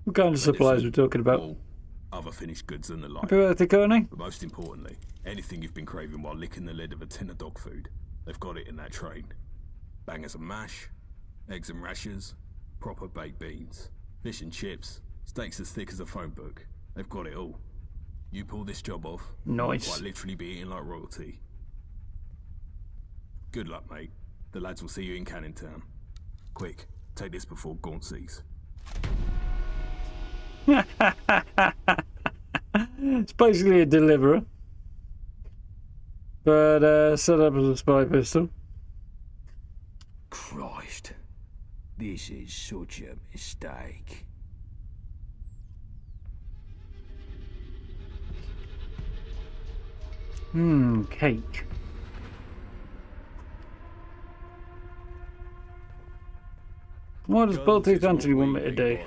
S1: What kind of supplies are we talking about?
S9: All other finished goods and the like.
S1: Happy birthday, Coney.
S9: But most importantly, anything you've been craving while licking the lid of a tin of dog food, they've got it in that train. Bangers and mash, eggs and rashers, proper baked beans, fish and chips, steaks as thick as a phone book. They've got it all. You pull this job off,
S1: nice.
S9: You'll quite literally be eating like royalty. Good luck, mate. The lads will see you in Canning Town. Quick, take this before Gaunt sees.
S1: It's basically a deliverer, but set up as a spy pistol.
S8: Christ, this is such a mistake.
S1: Cake. What does Baltic Anthony want me to do?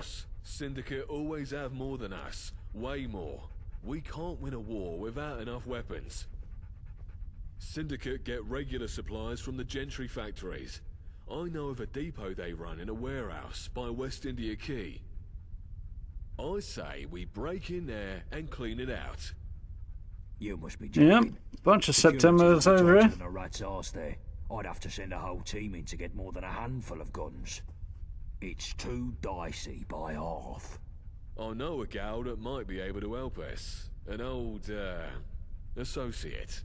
S7: Syndicate always have more than us. Way more. We can't win a war without enough weapons. Syndicate get regular supplies from the gentry factories. I know of a depot they run in a warehouse by West India Quay. I say we break in there and clean it out.
S8: You must be joking.
S1: Yep, bunch of Septembers over here.
S8: A rat's arse there. I'd have to send a whole team in to get more than a handful of guns. It's too dicey by half.
S7: I know a gal that might be able to help us. An old, associate.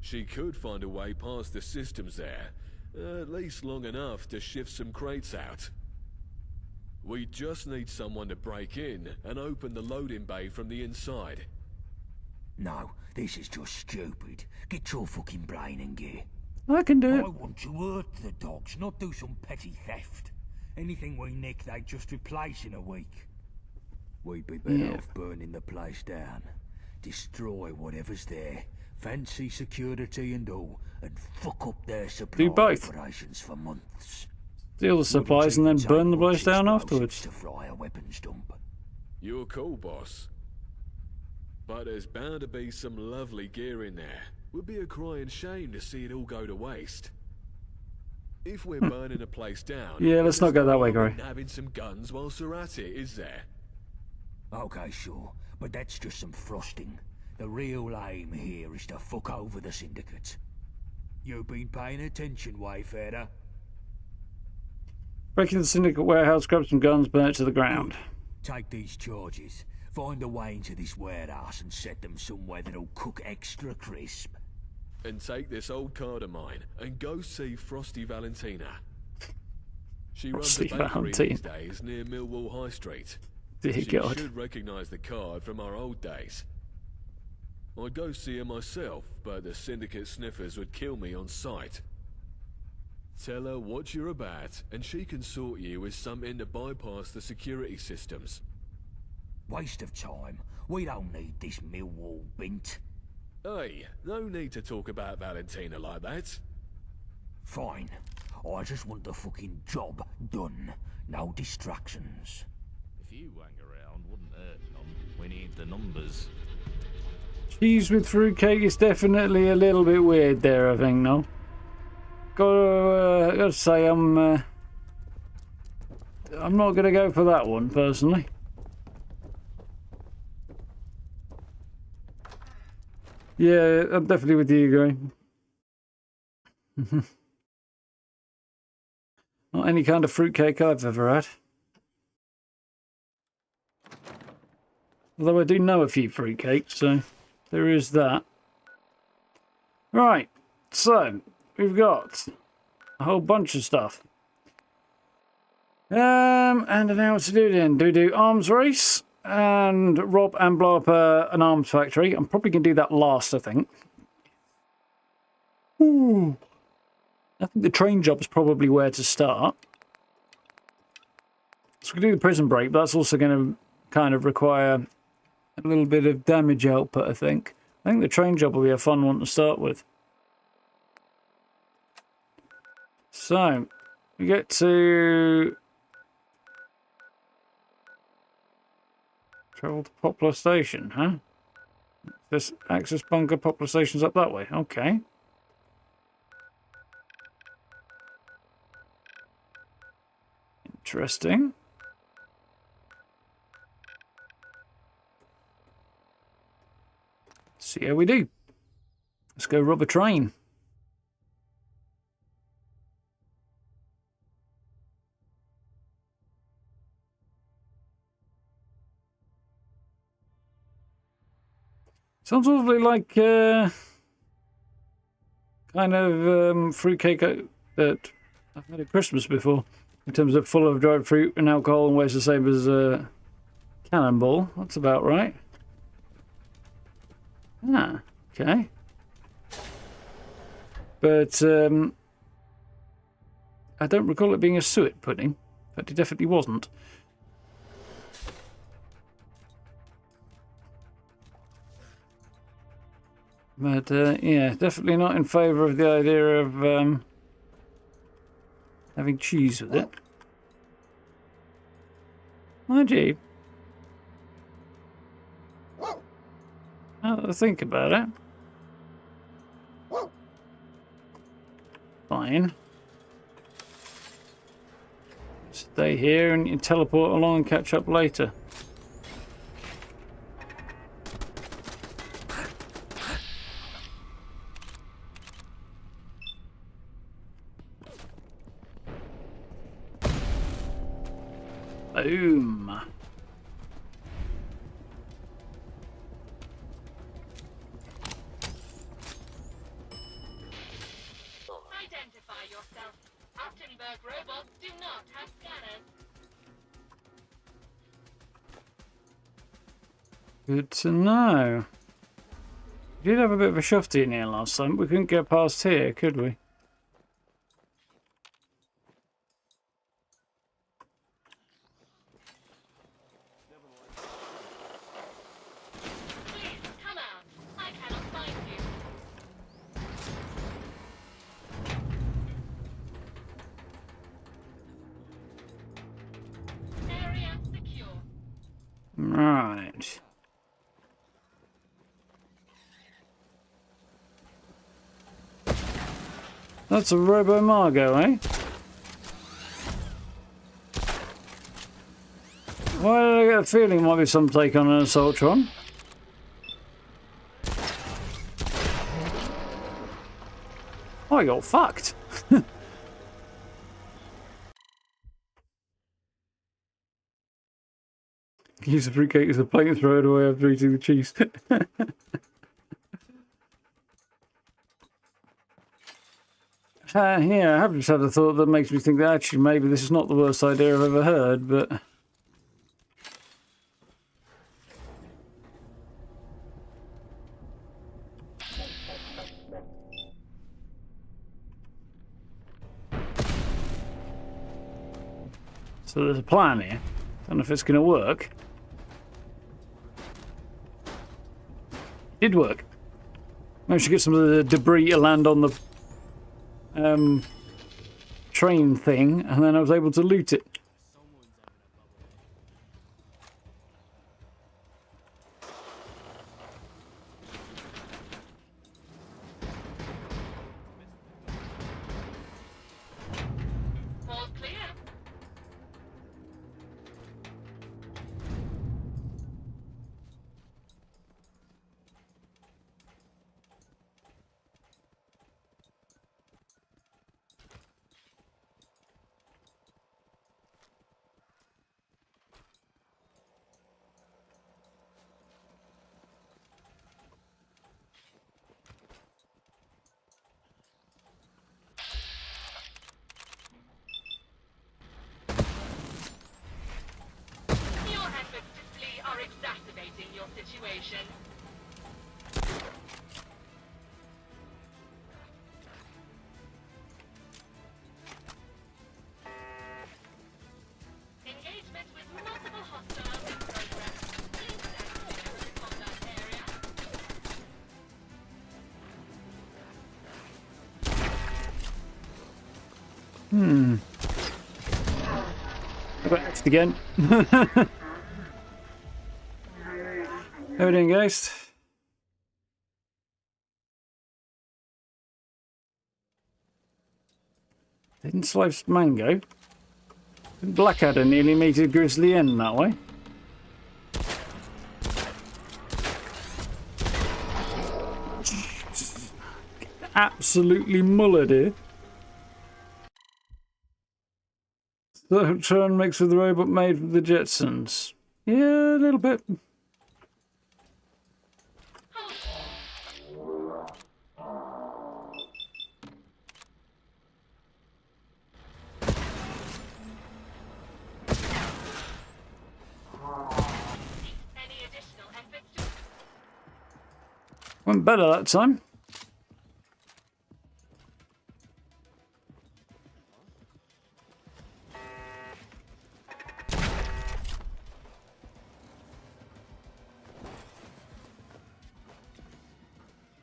S7: She could find a way past the systems there, at least long enough to shift some crates out. We just need someone to break in and open the loading bay from the inside.
S8: No, this is just stupid. Get your fucking brain in gear.
S1: I can do it.
S8: I want to hurt the dogs, not do some petty theft. Anything we nick, they just replace in a week. We'd be better off burning the place down. Destroy whatever's there. Fancy security and all, and fuck up their supply operations for months.
S1: Steal the supplies and then burn the place down afterwards.
S8: To fry a weapons dump.
S7: You're cool, boss. But there's bound to be some lovely gear in there. Would be a crying shame to see it all go to waste. If we're burning a place down,
S1: yeah, let's not go that way, Gary.
S7: Having some guns whilst we're at it, is there?
S8: Okay, sure, but that's just some frosting. The real aim here is to fuck over the Syndicate. You've been paying attention, Wayfarer?
S1: Break into the Syndicate warehouse, grab some guns, burn it to the ground.
S8: Good. Take these charges. Find a way into this warehouse and set them somewhere that'll cook extra crisp.
S7: And take this old card of mine and go see Frosty Valentina. She runs a bakery these days near Millwall High Street.
S1: Dear God.
S7: She should recognise the card from our old days. I'd go see her myself, but the Syndicate sniffers would kill me on sight. Tell her what you're about, and she can sort you with something to bypass the security systems.
S8: Waste of time. We don't need this Millwall bint.
S7: Hey, no need to talk about Valentina like that.
S8: Fine. I just want the fucking job done. No distractions.
S15: If you hang around, wouldn't hurt none. We need the numbers.
S1: Cheese with fruitcake is definitely a little bit weird there, I think, no? Gotta say, I'm not gonna go for that one, personally. Yeah, I'm definitely with you, Guy. Not any kind of fruitcake I've ever had. Although I do know a few fruitcakes, so there is that. Right, so we've got a whole bunch of stuff. And now what to do then? Do we do arms race and rob and blow up an arms factory? I'm probably going to do that last, I think. Ooh. I think the train job's probably where to start. So we can do the prison break, but that's also going to kind of require a little bit of damage output, I think. I think the train job will be a fun one to start with. So, we get to travel to Poplar Station, huh? This access bunker Poplar Station's up that way. Okay. Interesting. See how we do. Let's go rob a train. Sounds awfully like kind of fruitcake that I've had at Christmas before. In terms of full of dried fruit and alcohol and weighs the same as a cannonball. That's about right. Ah, okay. But I don't recall it being a suet pudding. In fact, it definitely wasn't. But yeah, definitely not in favour of the idea of having cheese with it. Mind you, now that I think about it, fine. Stay here and you teleport along and catch up later. Boom.
S18: Identify yourself. Altenberg robots do not have scanners.
S1: Good to know. We did have a bit of a shufty in here last time. We couldn't get past here, could we? Right. That's a Robo Margo, eh? Why did I get a feeling it might be some take on an Assaultron? Oh, I got fucked. Use the fruitcake as a plate and throw it away after eating the cheese. Yeah, I have just had a thought that makes me think that actually maybe this is not the worst idea I've ever heard, but... So there's a plan here. Don't know if it's going to work. Did work. Managed to get some of the debris to land on the train thing, and then I was able to loot it.
S18: All clear. Your efforts to flee are exacerbating your situation. Engagement with multiple hostiles in progress. Please exit the combat area.
S1: Next again. How we doing, guys? Didn't slice mango. Blackadder nearly made a grisly end that way. Absolutely mullered here. The turn mixed with the robot made with the Jetsons. Yeah, a little bit.
S18: Any additional efforts to
S1: Went better that time.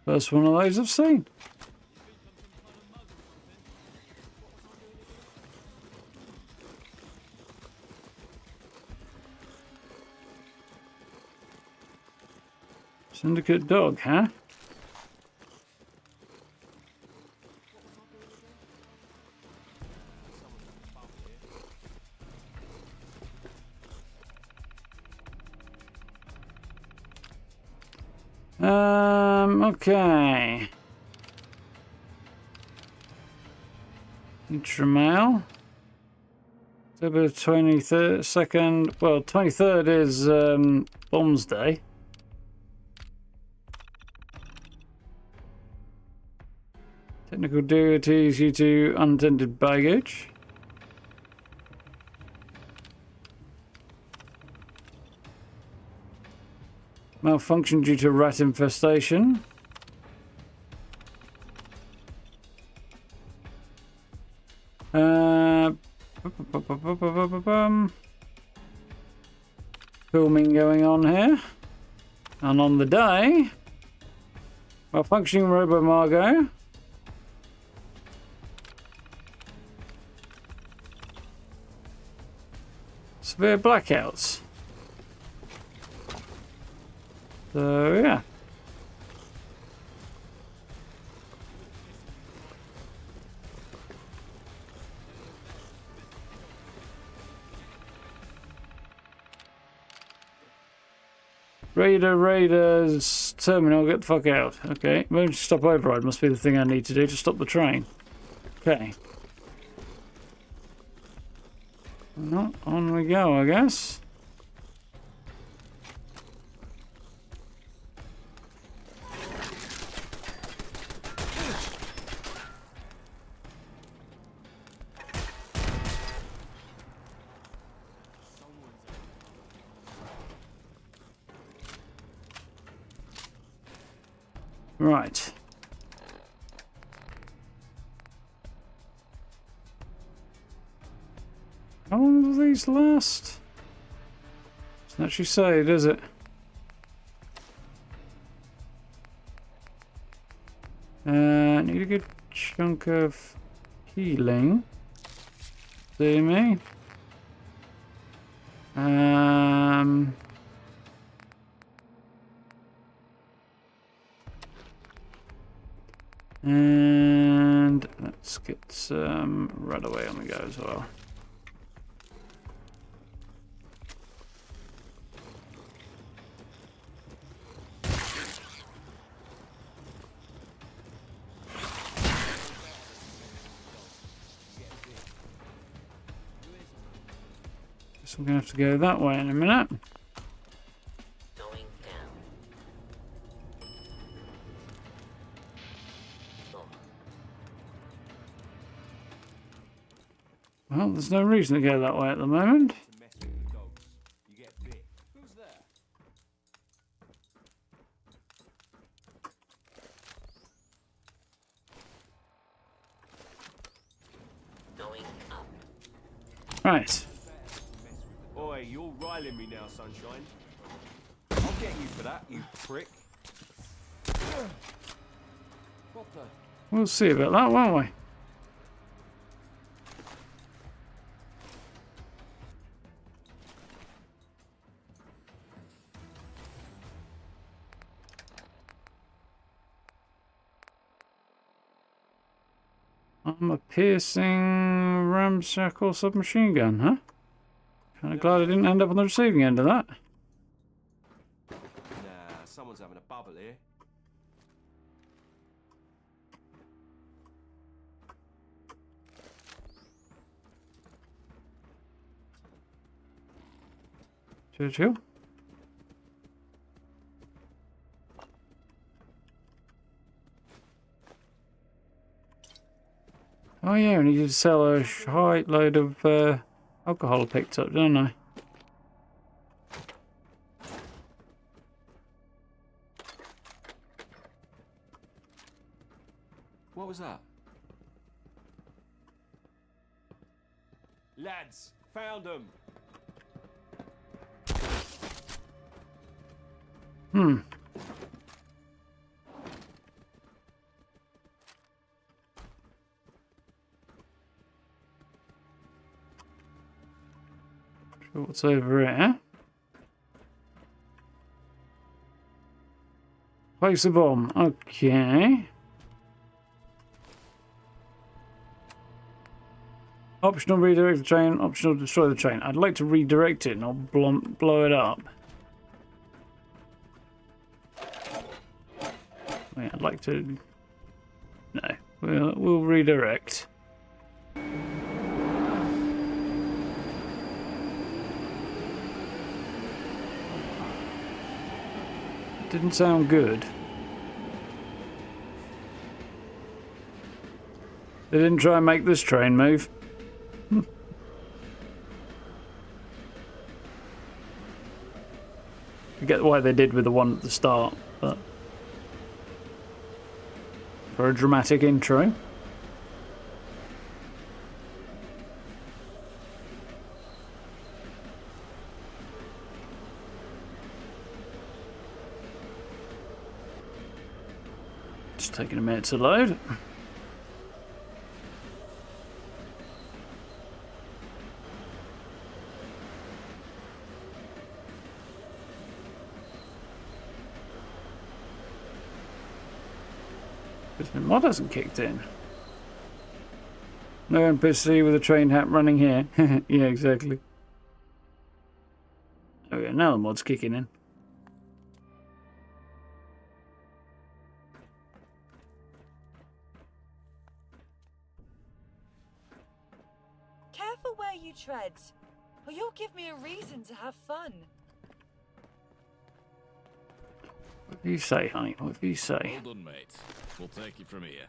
S1: First one of those I've seen. Syndicate dog, huh? Okay. Intramail. October 23rd, second. Well, 23rd is Bombs Day. Technical difficulties due to unattended baggage. Malfunction due to rat infestation. Filming going on here. And on the day, malfunctioning Robo Margo. Severe blackouts. So, yeah. Raiders terminal, get the fuck out. Okay, emergency stop override must be the thing I need to do to stop the train. Okay. Well, on we go, I guess. Right. How long do these last? Doesn't actually say, does it? Need a good chunk of healing. See me? And let's get some right away on the go as well. Guess I'm gonna have to go that way in a minute. Well, there's no reason to go that way at the moment. Right.
S12: Oi, you're riling me now, Sunshine. I'll get you for that, you prick. What the?
S1: We'll see about that, won't we? I'm a piercing ramshackle submachine gun, huh? Kind of glad I didn't end up on the receiving end of that.
S12: Nah, someone's having a bubble here.
S1: Chill. Oh yeah, I needed to sell a high load of alcohol I picked up, didn't I?
S12: What was that? Lads, found them.
S1: What's over here? Place a bomb. Okay. Optional redirect the train. Optional destroy the train. I'd like to redirect it, not blow it up. Wait, I'd like to. No, we'll redirect. Didn't sound good. They didn't try and make this train move. I get why they did with the one at the start, but for a dramatic intro. Just taking a minute to load. Because my mod hasn't kicked in. No NPC with a train hat running here. Yeah, exactly. Okay, now the mod's kicking in.
S4: Careful where you tread, or you'll give me a reason to have fun.
S1: What do you say, honey? What do you say?
S15: Well done, mate. We'll take it from here.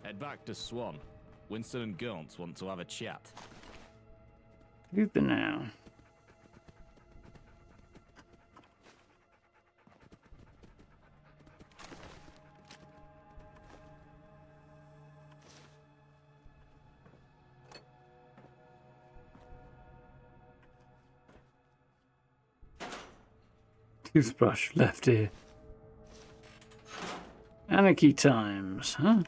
S15: Head back to Swan. Winston and Gaunt want to have a chat.
S1: Good now. Toothbrush left ear. Anarchy times, huh?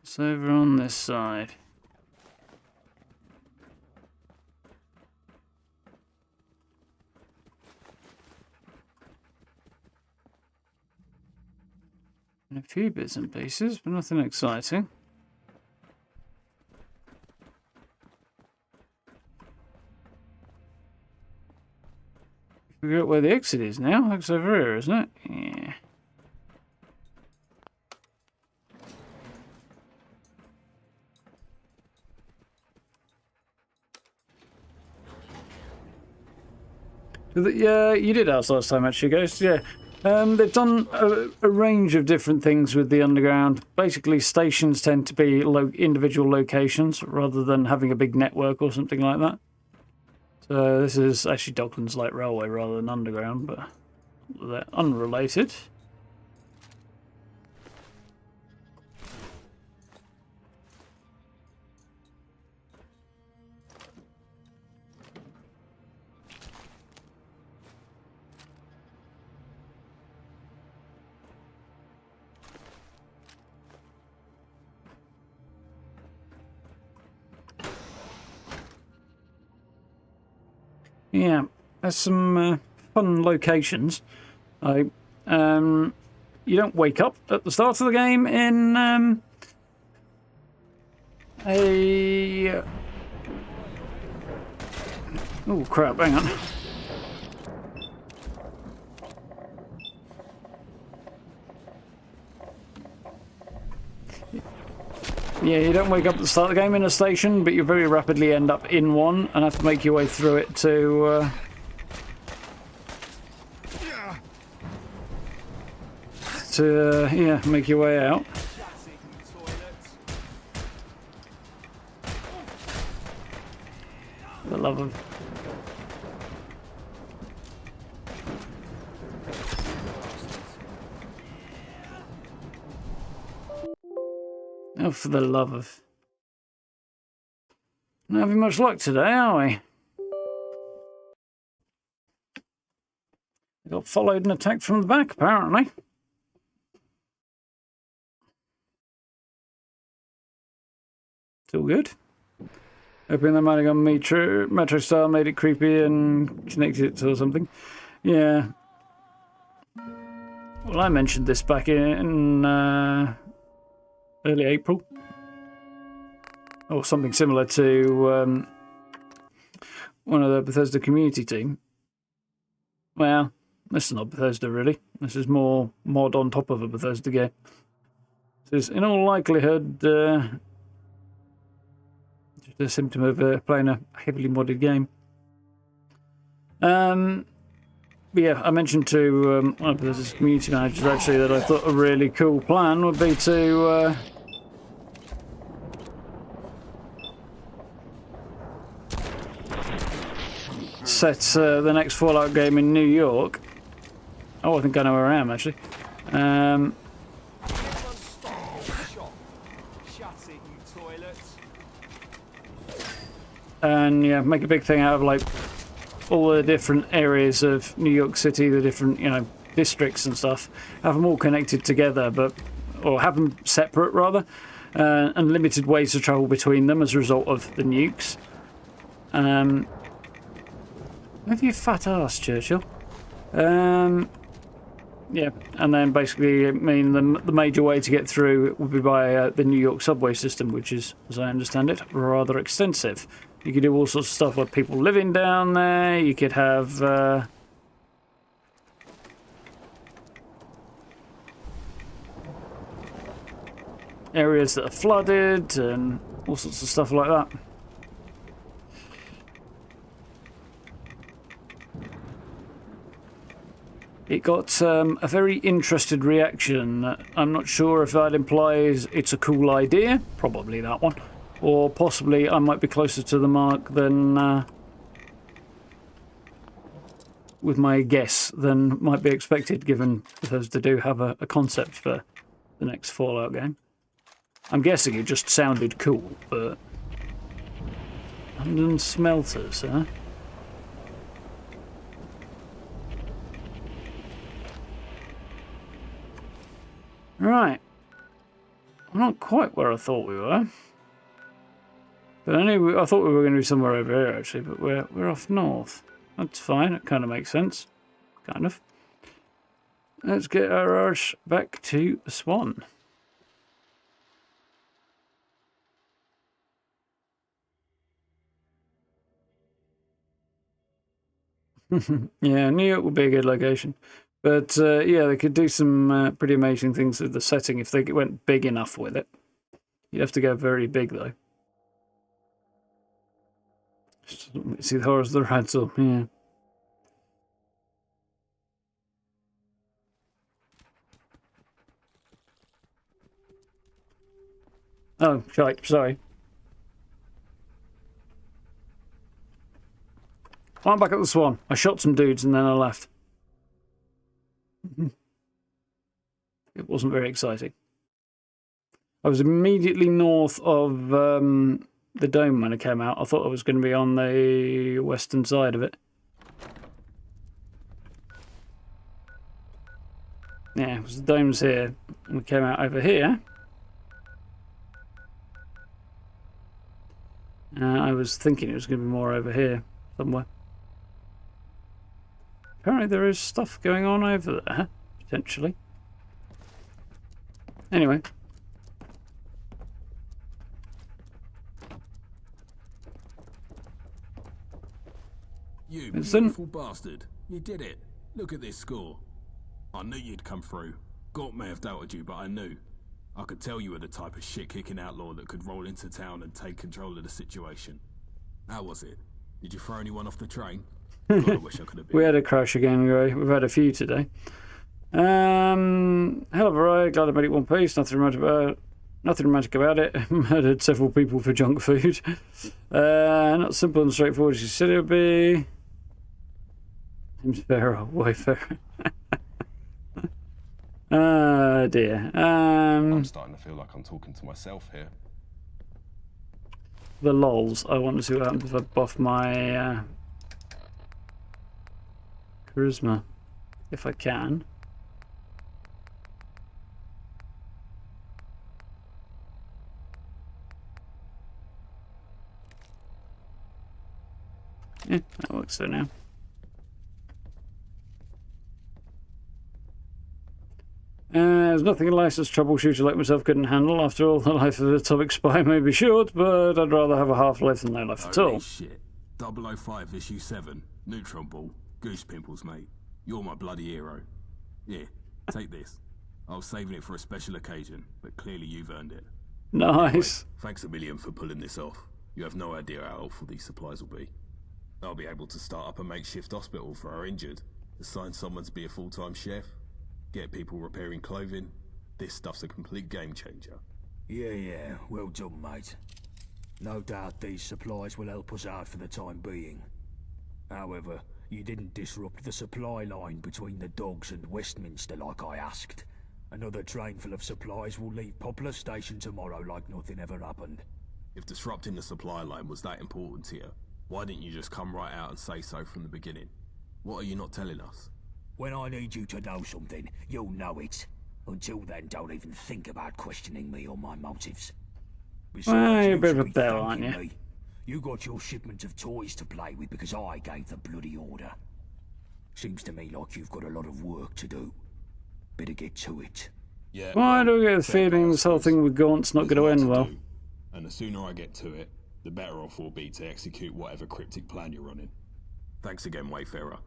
S1: It's over on this side. And a few bits and pieces, but nothing exciting. Figure out where the exit is now. It's over here, isn't it? Yeah. Yeah, you did ask last time, actually, Ghost. Yeah. They've done a range of different things with the underground. Basically, stations tend to be individual locations rather than having a big network or something like that. So this is actually Docklands Light Railway rather than underground, but they're unrelated. Yeah, there's some fun locations. You don't wake up at the start of the game in a... Oh crap, hang on. Yeah, you don't wake up at the start of the game in a station, but you very rapidly end up in one and have to make your way through it to yeah, make your way out. For the love of... Oh, for the love of... Not having much luck today, are we? We got followed and attacked from the back, apparently. It's all good. Hoping they might have gone Metro style, made it creepy and connected it to something. Yeah. Well, I mentioned this back in early April. Or something similar to one of the Bethesda community team. Well, this is not Bethesda, really. This is more mod on top of a Bethesda game. This is, in all likelihood, just a symptom of playing a heavily modded game. But yeah, I mentioned to one of Bethesda's community managers, actually, that I thought a really cool plan would be to... set the next Fallout game in New York. Oh, I think I know where I am, actually. And yeah, make a big thing out of like all the different areas of New York City, the different, you know, districts and stuff. Have them all connected together, or have them separate rather, and limited ways to travel between them as a result of the nukes. Have you fat ass, Churchill? Yeah, and then basically, I mean, the major way to get through would be by the New York subway system, which is, as I understand it, rather extensive. You could do all sorts of stuff like people living down there. You could have areas that are flooded and all sorts of stuff like that. It got a very interested reaction. I'm not sure if that implies it's a cool idea, probably that one, or possibly I might be closer to the mark than with my guess than might be expected, given Bethesda do have a concept for the next Fallout game. I'm guessing it just sounded cool, but London smelters, huh? Right. I'm not quite where I thought we were. But anyway, I thought we were going to be somewhere over here, actually, but we're off north. That's fine, it kind of makes sense. Kind of. Let's get our arse back to the Swan. Yeah, New York would be a good location. But yeah, they could do some pretty amazing things with the setting if they went big enough with it. You'd have to go very big, though. See the horrors of the Radsel, yeah. Oh, shite, sorry. I'm back at the Swan. I shot some dudes and then I left. It wasn't very exciting. I was immediately north of the dome when I came out. I thought I was going to be on the western side of it. Yeah, it was the dome's here. And we came out over here. I was thinking it was going to be more over here somewhere. Apparently there is stuff going on over there, potentially. Anyway.
S9: You
S1: Vincent?
S9: beautiful bastard. You did it. Look at this score. I knew you'd come through. Gort may have doubted you, but I knew. I could tell you were the type of shit-kicking outlaw that could roll into town and take control of the situation. How was it? Did you throw anyone off the train? God, I wish I could have been.
S1: We had a crash again, Gray. We've had a few today. Hell of a ride. Glad I made it one piece. Nothing romantic about it. Murdered several people for junk food. Not simple and straightforward as you said it would be. Name's Pharaoh. Wayfarer. Oh dear.
S19: I'm starting to feel like I'm talking to myself here.
S1: The lols. I want to see what happens if I buff my charisma. If I can. Yeah, that works for now. There's nothing a licensed troubleshooter like myself couldn't handle. After all, the life of an atomic spy may be short, but I'd rather have a half-life than no life at all.
S9: Holy shit. 005 issue 7. Neutron ball. Goose pimples, mate. You're my bloody hero. Here, take this. I was saving it for a special occasion, but clearly you've earned it.
S1: Nice.
S9: Anyway, thanks a million for pulling this off. You have no idea how helpful these supplies will be. I'll be able to start up a makeshift hospital for our injured, assign someone to be a full-time chef, get people repairing clothing. This stuff's a complete game changer.
S8: Yeah, well done, mate. No doubt these supplies will help us out for the time being. However, you didn't disrupt the supply line between the Dogs and Westminster like I asked. Another train full of supplies will leave Poplar Station tomorrow like nothing ever happened.
S9: If disrupting the supply line was that important to you, why didn't you just come right out and say so from the beginning? What are you not telling us?
S8: When I need you to know something, you'll know it. Until then, don't even think about questioning me or my motives.
S1: Well, you're a bit of a
S8: should be
S1: bell, aren't
S8: thanking
S1: you?
S8: me. You got your shipment of toys to play with because I gave the bloody order. Seems to me like you've got a lot of work to do. Better get to it.
S9: Yeah.
S1: Why do I get the
S9: fair
S1: feeling
S9: play,
S1: this whole thing with Gaunt's not
S9: There's
S1: going to
S9: a lot
S1: end well?
S9: do, and the sooner I get to it, the better off we'll be to execute whatever cryptic plan you're running. Thanks again, Wayfarer.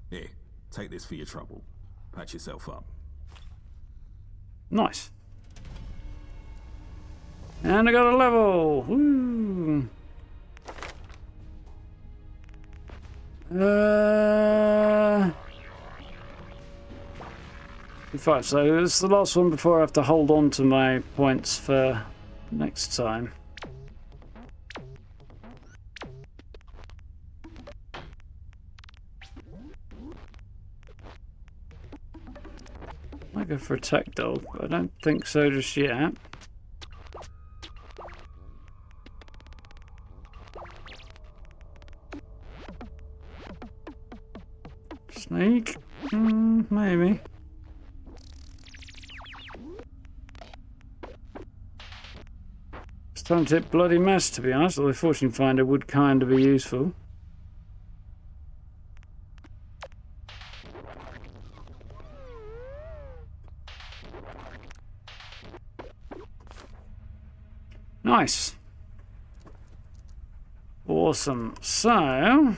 S9: Here, take this for your trouble. Patch yourself up.
S1: Nice. And I got a level! Woo! Five. So this is the last one before I have to hold on to my points for next time. Might go for a tech dog, but I don't think so just yet. Sneak? Maybe. It's time to hit bloody mess, to be honest, although fortune finder would kind of be useful. Nice. Awesome. So...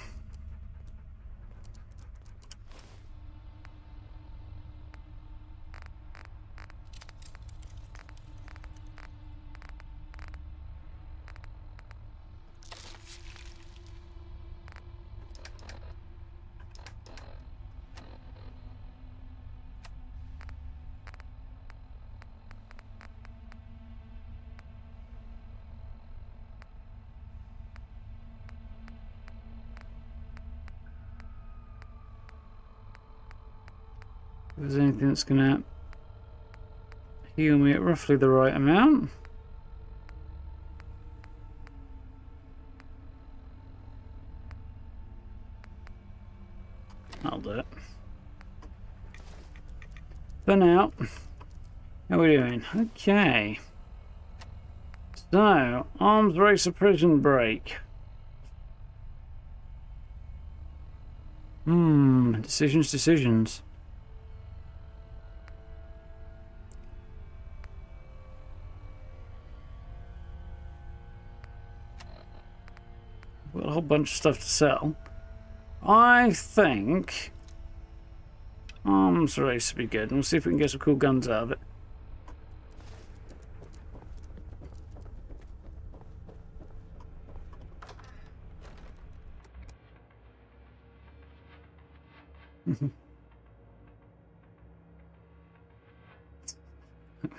S1: if there's anything that's going to heal me at roughly the right amount. I'll do it. For now, how are we doing? Okay. So, arms racer prison break. Decisions. Got a whole bunch of stuff to sell. I think arms race would be good. And we'll see if we can get some cool guns out of it.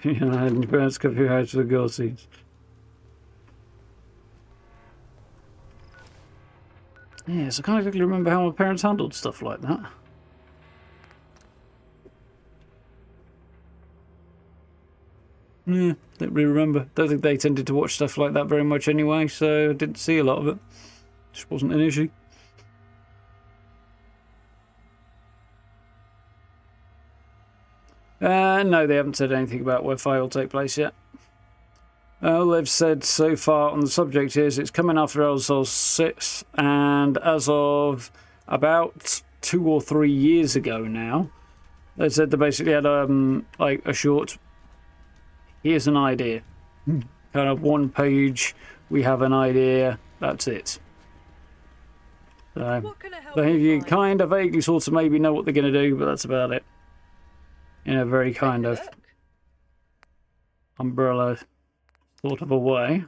S1: Yeah, and your parents cover your house with the girl seats. Yes, I can't exactly remember how my parents handled stuff like that. Yeah, don't really remember. Don't think they tended to watch stuff like that very much anyway, so I didn't see a lot of it. Just wasn't an issue. No, they haven't said anything about where Fire will take place yet. All they've said so far on the subject is it's coming after Elder Scrolls 6, and as of about 2 or 3 years ago now, they said they basically had like a short, here's an idea. Kind of one page, we have an idea, that's it. So, you kind of vaguely sort of maybe know what they're going to do, but that's about it. In a very kind of umbrella sort of a way.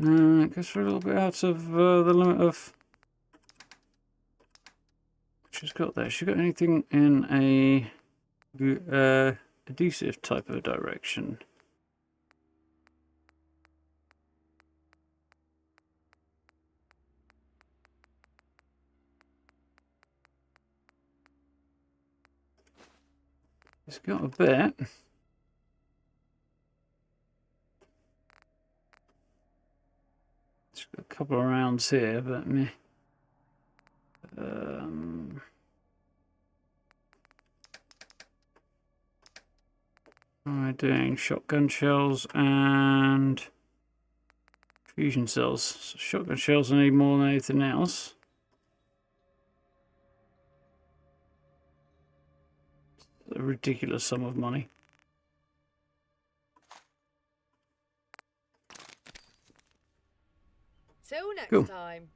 S1: It goes for a little bit out of the limit of what she's got there. She got anything in a adhesive type of direction? It's got a bit. It's got a couple of rounds here, but meh. What am I doing? Shotgun shells and fusion cells. So shotgun shells I need more than anything else. It's a ridiculous sum of money.
S4: Till next time.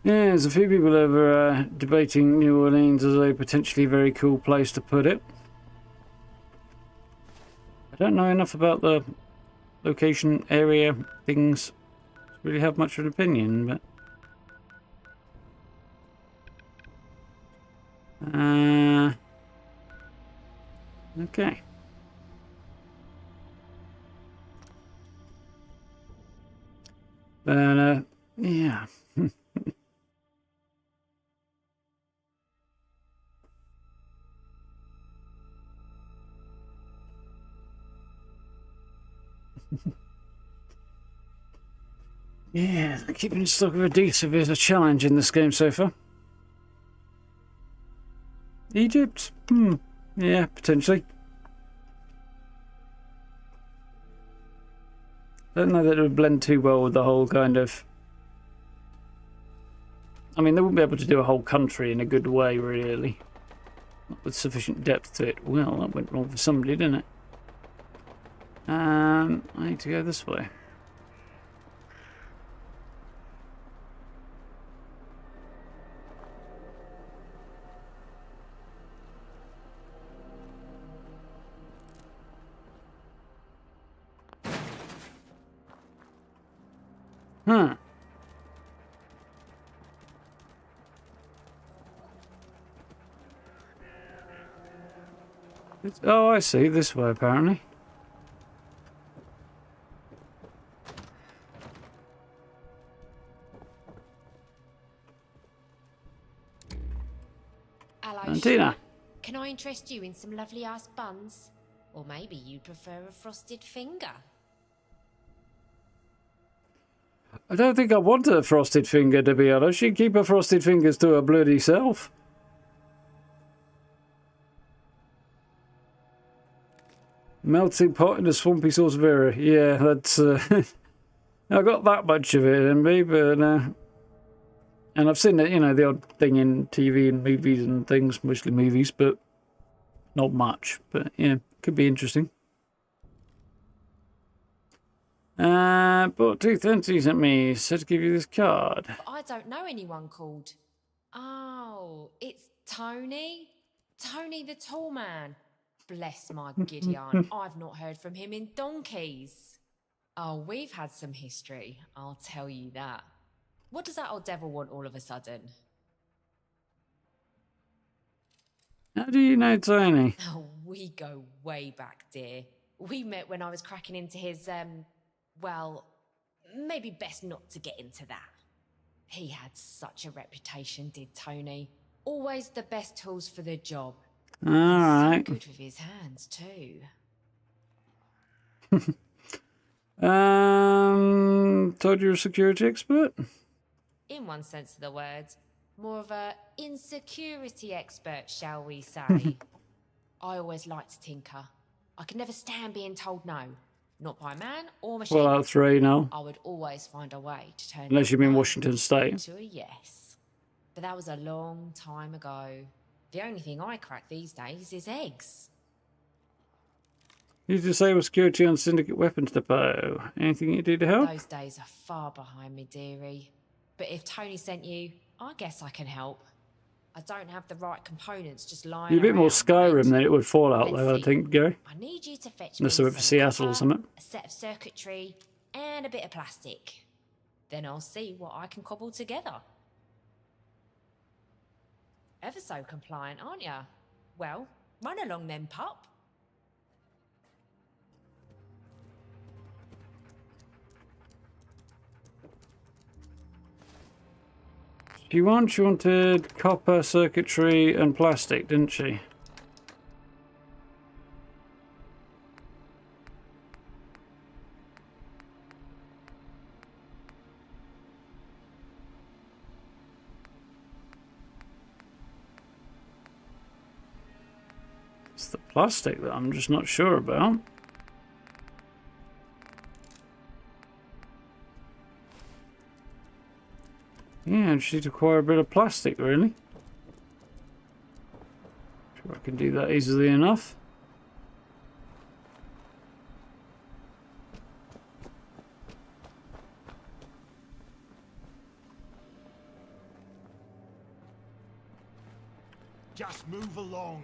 S1: Yeah, there's a few people over debating New Orleans as a potentially very cool place to put it. I don't know enough about the location, area, things to really have much of an opinion, but... Okay. But, yeah. Yeah, keeping stock of Aditya is a challenge in this game so far. Egypt? Yeah, potentially. I don't know that it would blend too well with the whole kind of... I mean, they wouldn't be able to do a whole country in a good way, really. Not with sufficient depth to it. Well, that went wrong for somebody, didn't it? I need to go this way. Huh. Oh, I see. This way, apparently.
S20: Hello,
S1: Antina.
S20: Can I interest you in some lovely ass buns? Or maybe you'd prefer a frosted finger?
S1: I don't think I want a frosted finger, to be honest. She'd keep her frosted fingers to her bloody self. Melting pot in a swampy sauce of error. Yeah, that's... I got that much of it in me, but... and I've seen it, you know, the odd thing in TV and movies and things, mostly movies, but not much. But, yeah, could be interesting. But 230 sent me, said to give you this card.
S20: But I don't know anyone called... Oh, it's Tony? Tony the tall man. Bless my giddy aunt. I've not heard from him in donkeys. Oh, we've had some history, I'll tell you that. What does that old devil want all of a sudden?
S1: How do you know Tony?
S20: Oh, we go way back, dear. We met when I was cracking into his, well, maybe best not to get into that. He had such a reputation, did Tony. Always the best tools for the job.
S1: Alright.
S20: So good with his hands, too.
S1: Told you're a security expert?
S20: In one sense of the word, more of a insecurity expert, shall we say. I always liked to tinker. I could never stand being told no. Not by man or machine.
S1: Well, out 3 now.
S20: I would always find a way to turn
S1: Unless you mean Washington State.
S20: to a yes. But that was a long time ago. The only thing I crack these days is eggs.
S1: You disable security on Syndicate Weapons Depot. Anything you do to help?
S20: Those days are far behind me, dearie. But if Tony sent you, I guess I can help. I don't have the right components just lying
S1: You're a bit more
S20: around,
S1: Skyrim
S20: right?
S1: than it would Fallout,
S20: Let's
S1: though, I
S20: see.
S1: think, Gary.
S20: I need you to fetch
S1: Unless
S20: me
S1: they went for
S20: some
S1: Seattle or
S20: copper,
S1: something.
S20: a set of circuitry, and a bit of plastic. Then I'll see what I can cobble together. Ever so compliant, aren't ya? Well, run along then, pup.
S1: She wanted copper, circuitry, and plastic, didn't she? It's the plastic that I'm just not sure about. Yeah, I just need to acquire a bit of plastic, really. Sure, I can do that easily enough.
S5: Just move along.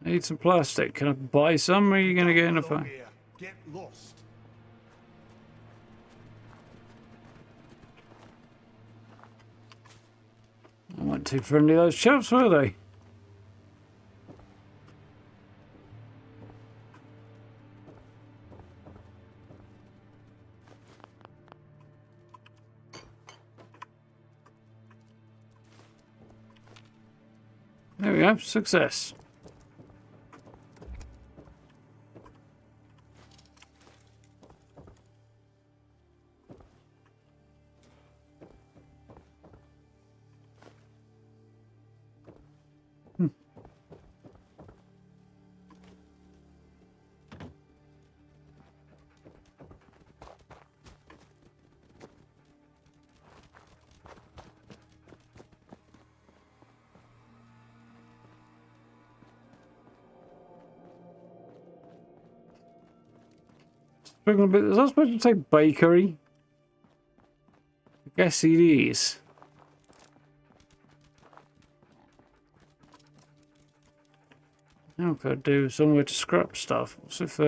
S1: Need some plastic. Can I buy some, or are you going to get in a fight?
S5: Get lost.
S1: They weren't too friendly, those chaps, were they? There we go, success. Speaking of, is that supposed to say bakery? I guess it is. Now I've got to do somewhere to scrap stuff. What's if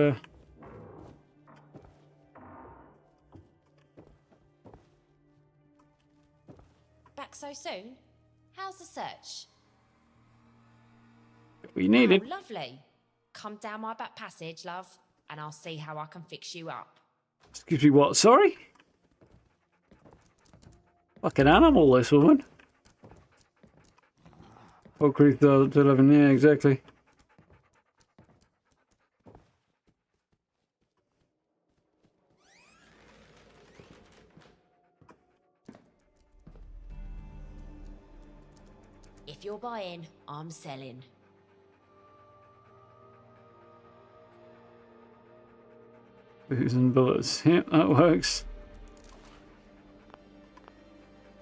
S20: Back so soon? How's the search?
S1: we needed?
S20: Oh, lovely. Come down my back passage, love, and I'll see how I can fix you up.
S1: Excuse me, what? Sorry? Like an animal, this woman. Oh, Creek 11, yeah, exactly.
S20: If you're buying, I'm selling.
S1: Booze and bullets. Yep, that works.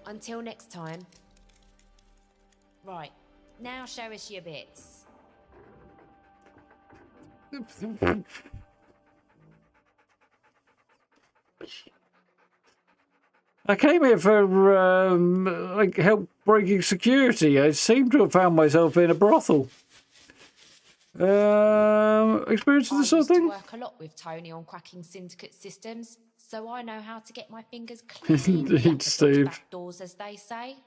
S20: Until next time. Right, now show us your bits.
S1: I came here for like help breaking security. I seem to have found myself in a brothel. Experience with this sort of thing?
S20: I used to work a lot with Tony on cracking syndicate systems, so I know how to get my fingers clean
S1: Indeed, Steve.
S20: back doors, as they say.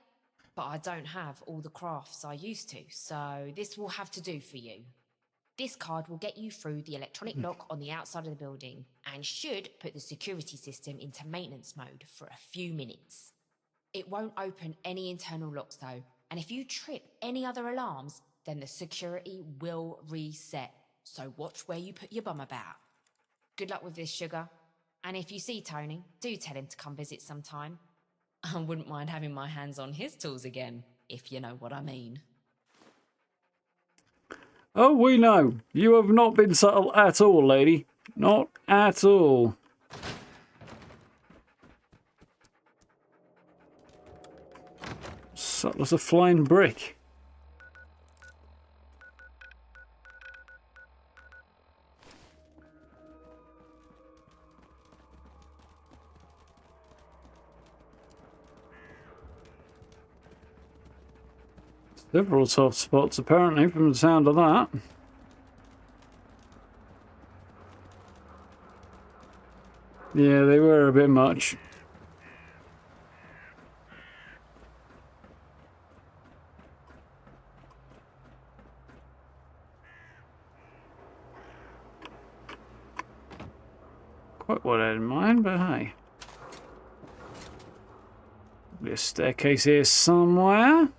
S20: But I don't have all the crafts I used to, so this will have to do for you. This card will get you through the electronic lock on the outside of the building and should put the security system into maintenance mode for a few minutes. It won't open any internal locks though, and if you trip any other alarms, then the security will reset. So watch where you put your bum about. Good luck with this, sugar. And if you see Tony, do tell him to come visit sometime. I wouldn't mind having my hands on his tools again, if you know what I mean.
S1: Oh, we know. You have not been subtle at all, lady. Not at all. Subtle as a flying brick. Several soft spots, apparently, from the sound of that. Yeah, they were a bit much. Quite what I had in mind, but hey. There's a staircase here somewhere.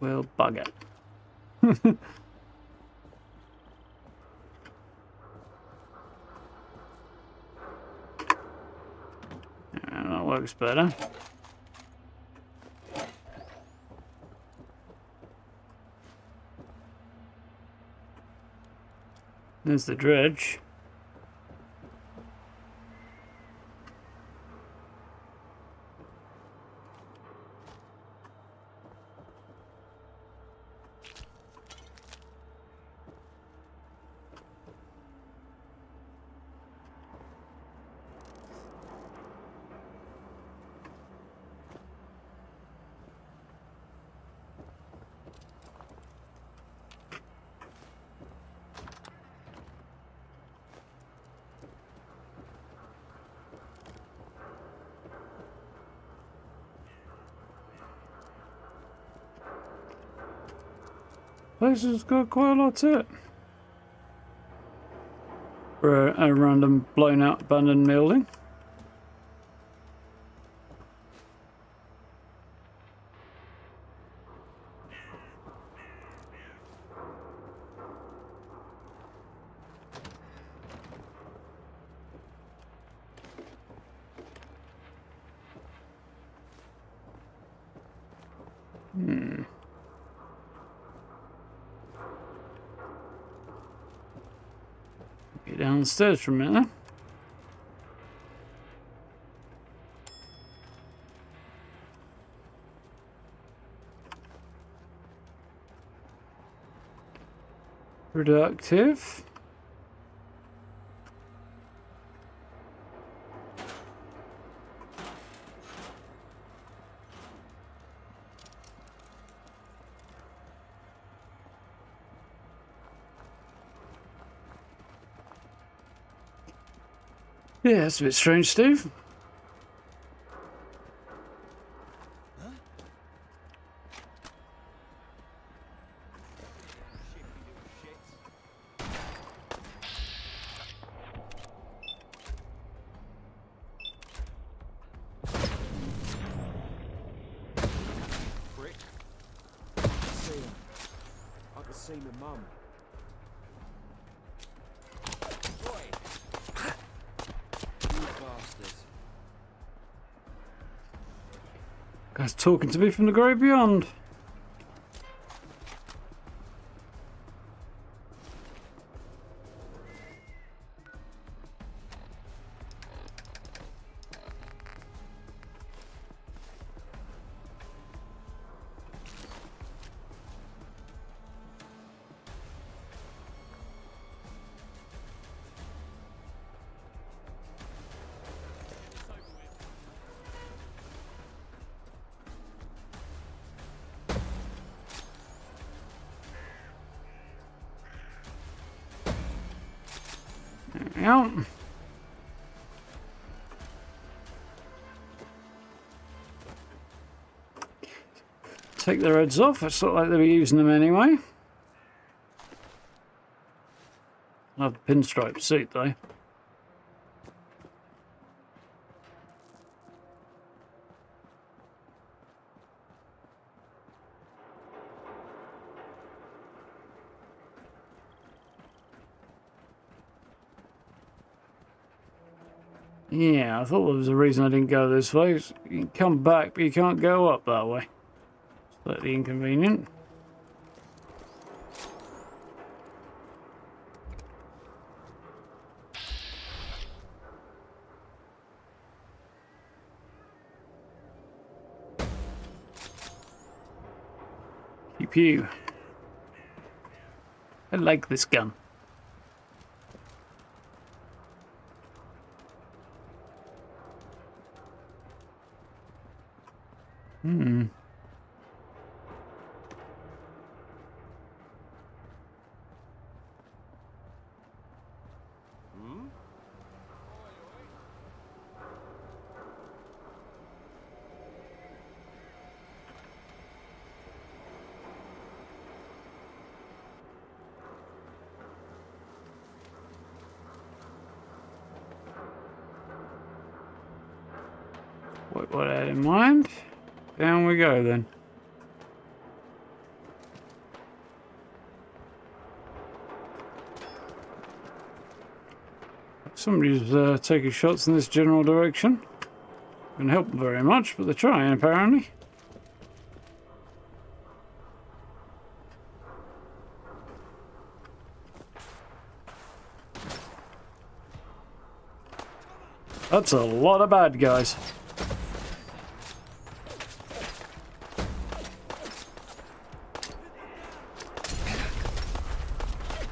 S1: Well, bugger. That works better. There's the dredge. Place has got quite a lot to it. For a random blown out abandoned building. Get downstairs for a minute then. Productive. Yeah, that's a bit strange, Steve.
S12: Prick. See him. I can see my mum.
S1: Guy's talking to me from the great beyond. Yep. Take their heads off. It's not like they were using them anyway. Love the pinstripe suit though. Yeah, I thought there was a reason I didn't go this way. You can come back, but you can't go up that way. Slightly inconvenient. Pew pew. I like this gun. What I had in mind. Down we go then. Somebody's taking shots in this general direction. Doesn't help them very much, but they're trying apparently. That's a lot of bad guys.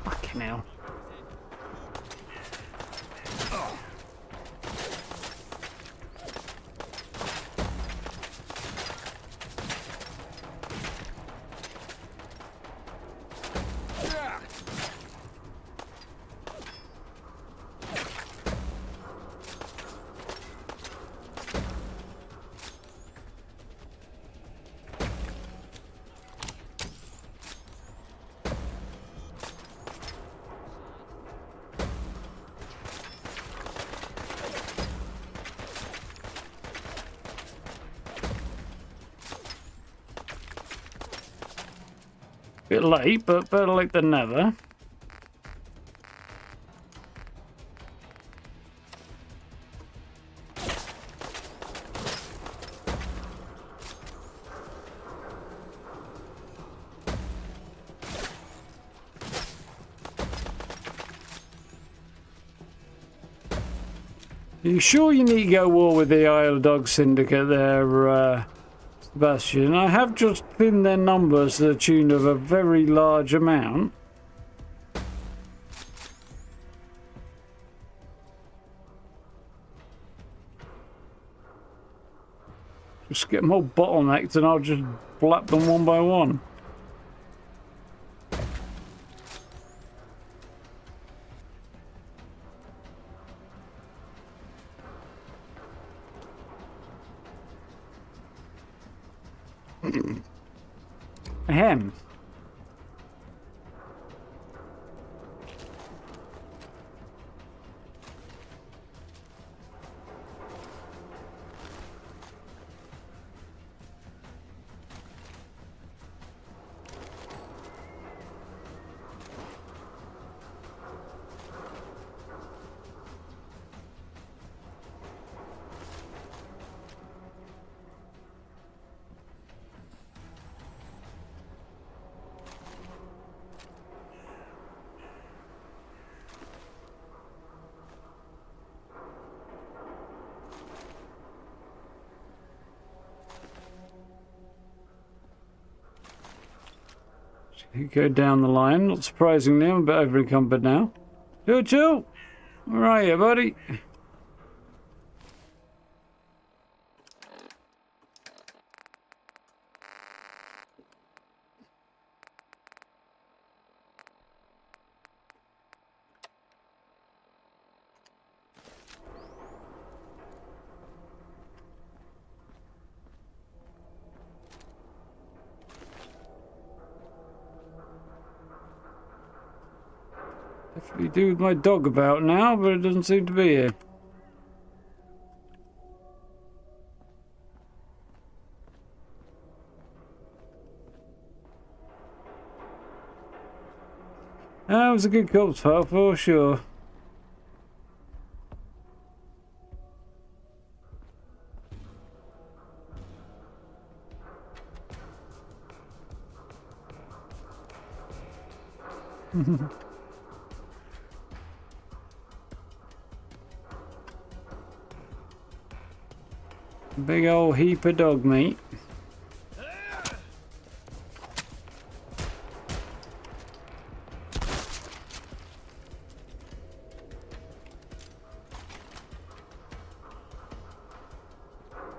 S1: Fucking hell. Bit late, but better late than never. Are you sure you need to go war with the Isle Dog Syndicate there, Sebastian? I have just pinned their numbers to the tune of a very large amount. Just get them all bottlenecked and I'll just blap them one by one. Ahem. You go down the line. Not surprisingly, I'm a bit over-encumbered now. Choo-choo! Where are you, buddy? Definitely do with my dog about now, but it doesn't seem to be here. That was a good corpse file for sure. Big old heap of dog meat.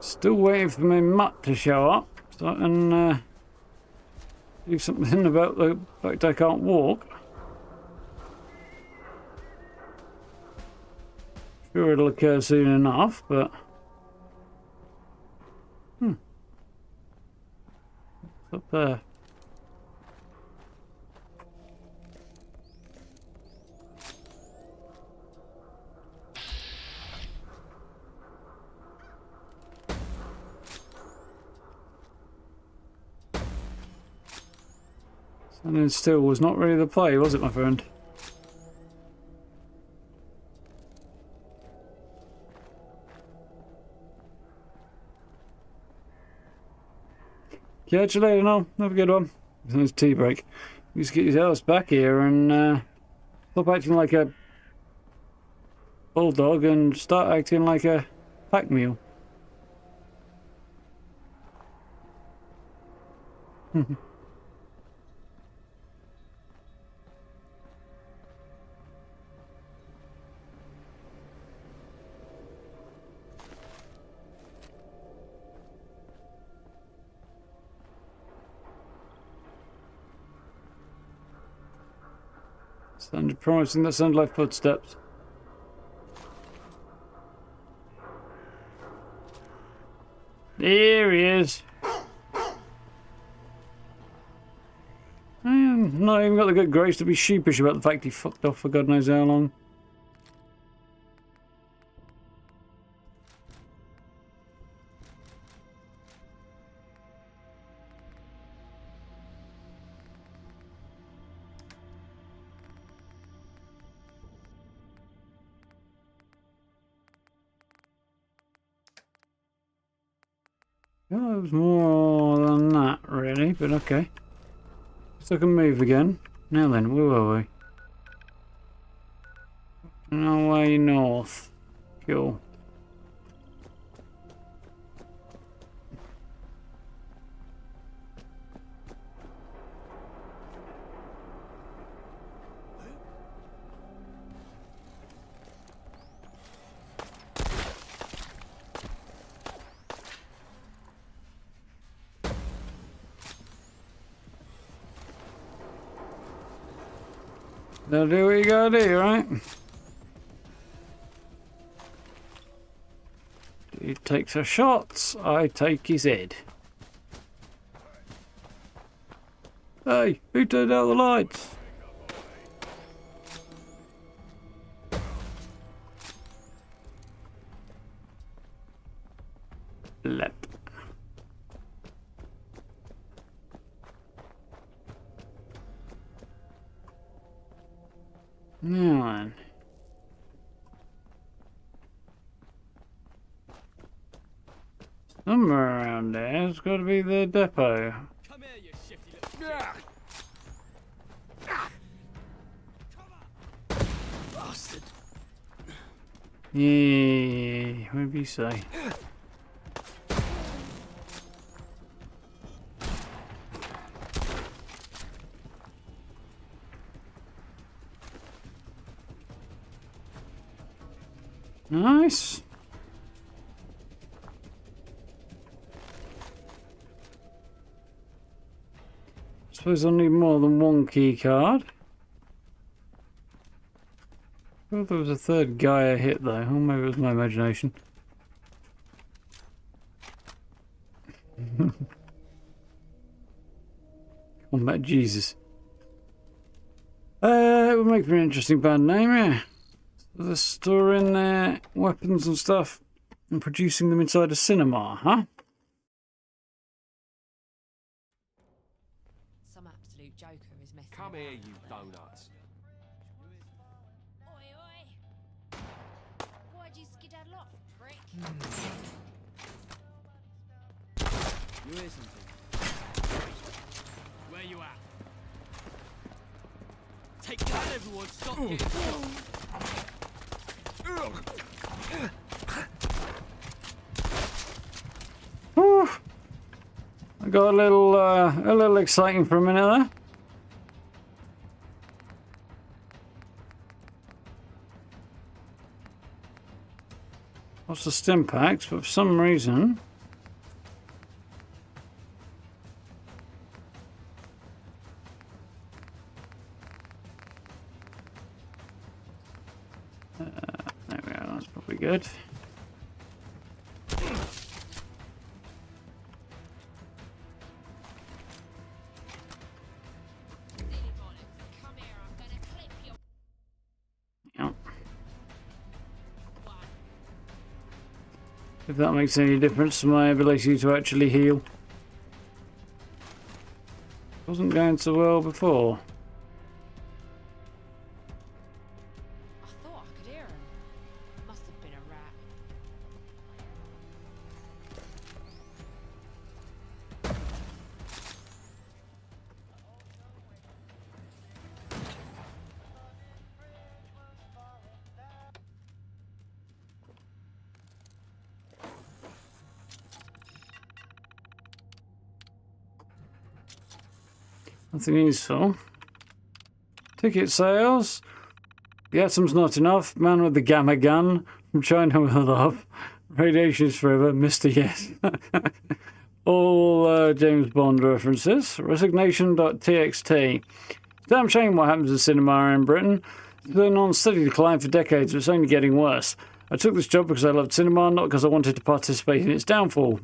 S1: Still waiting for my mutt to show up so I can do something about the fact I can't walk. Sure, it'll occur soon enough, but up there. Standing still was not really the play, was it, my friend? Catch you later, Noel. Have a good one. It's tea break. You just get your ass back here and stop acting like a bulldog and start acting like a pack mule. Sounded promising. That sounded like footsteps. There he is. I'm not even got the good grace to be sheepish about the fact he fucked off for God knows how long. Well, it was more than that, really, but okay. So I can move again. Now then, where were we? On our way north. Cool. Gotta do what you gotta do, right? He takes her shots, I take his head. Hey, who turned out the lights? Lep. Now then. Somewhere around there, it's got to be the depot.
S12: Come here, you shifty little
S5: Bastard.
S1: Yeah, what do you say? Nice. Suppose I'll need more than one key card. I thought there was a third guy I hit though. Oh, maybe it was my imagination. Combat Jesus. It would make for an interesting band name, yeah. They're storing their weapons and stuff and producing them inside a cinema, huh?
S20: Some absolute joker is messing
S12: Come here, you donuts.
S20: Oi, oi! Why'd you skedaddle off, prick?
S12: You hear something? Where you at? Take that, everyone! Stop getting shot!
S1: Whew. I got a little exciting for a minute there. Lots of stim packs, but for some reason there we go, that's probably good. Yep. If that makes any difference to my ability to actually heal. Wasn't going so well before.
S20: I thought I could hear him. Must have been a rat.
S1: Nothing useful. Ticket sales. The atom's not enough. Man with the gamma gun. From China with love. Radiation's forever. Mr. Yes. All James Bond references. Resignation.txt. Damn shame what happens to cinema in Britain. It's been on steady decline for decades, but it's only getting worse. I took this job because I loved cinema, not because I wanted to participate in its downfall.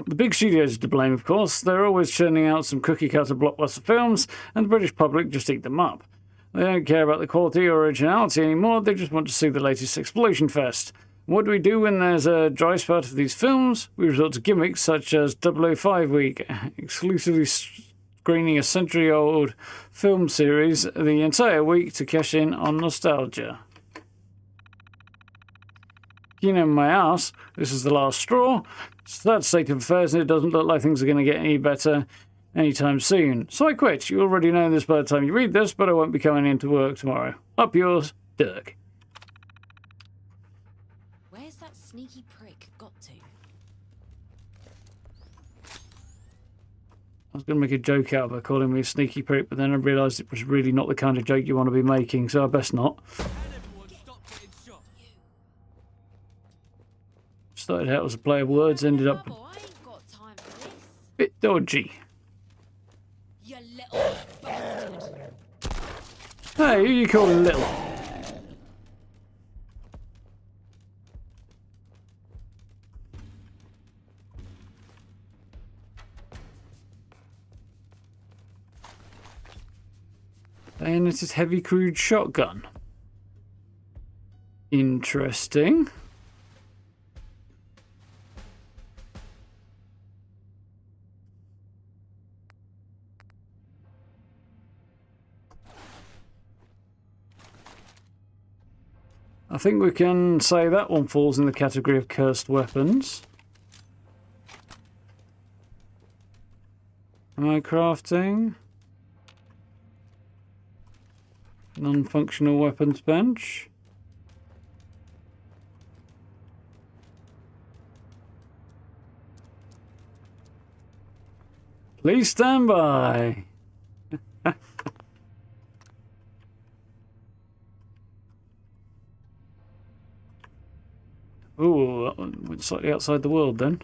S1: The big studios are to blame, of course. They're always churning out some cookie-cutter blockbuster films, and the British public just eat them up. They don't care about the quality or originality anymore, they just want to see the latest explosion fest. What do we do when there's a dry spell of these films? We resort to gimmicks such as 005 Week, exclusively screening a century-old film series the entire week to cash in on nostalgia. you know my ass. This is the last straw. It's that state of affairs, and it doesn't look like things are going to get any better anytime soon. So I quit. You already know this by the time you read this, but I won't be coming into work tomorrow. Up yours, Dirk.
S20: Where's that sneaky prick got to?
S1: I was going to make a joke out of her calling me a sneaky prick, but then I realised it was really not the kind of joke you want to be making, so I best not. Started out as a play of words, ended up a bit dodgy.
S20: You little bastard.
S1: Hey, who you calling little? Bayoneted heavy crude shotgun. Interesting. I think we can say that one falls in the category of cursed weapons. Am I crafting? Non-functional weapons bench. Please stand by. Ooh, that one went slightly outside the world then.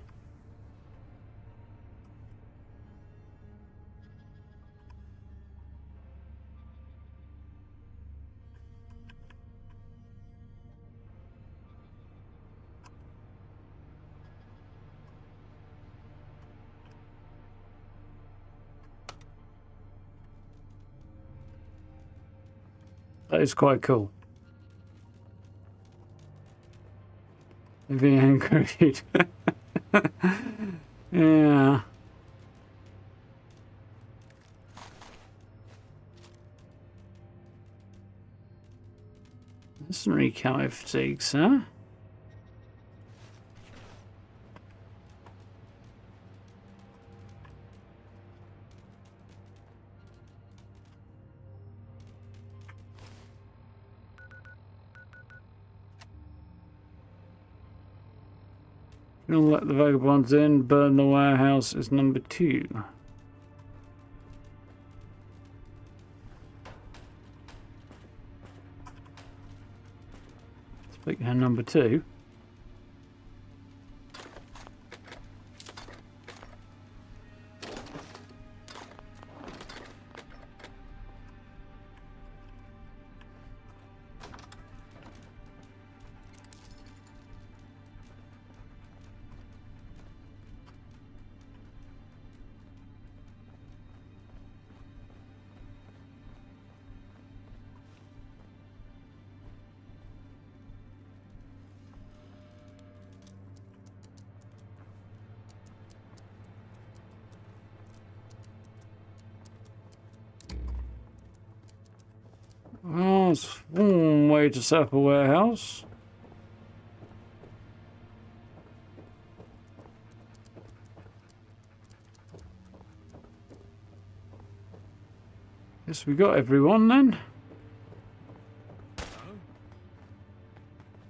S1: That is quite cool. Being angry. Yeah. Mercenary camo fatigues, huh? You'll let the vagabonds in, burn the warehouse is number 2. Speaking of number 2. Well, it's one way to set up a warehouse. Guess we got everyone then.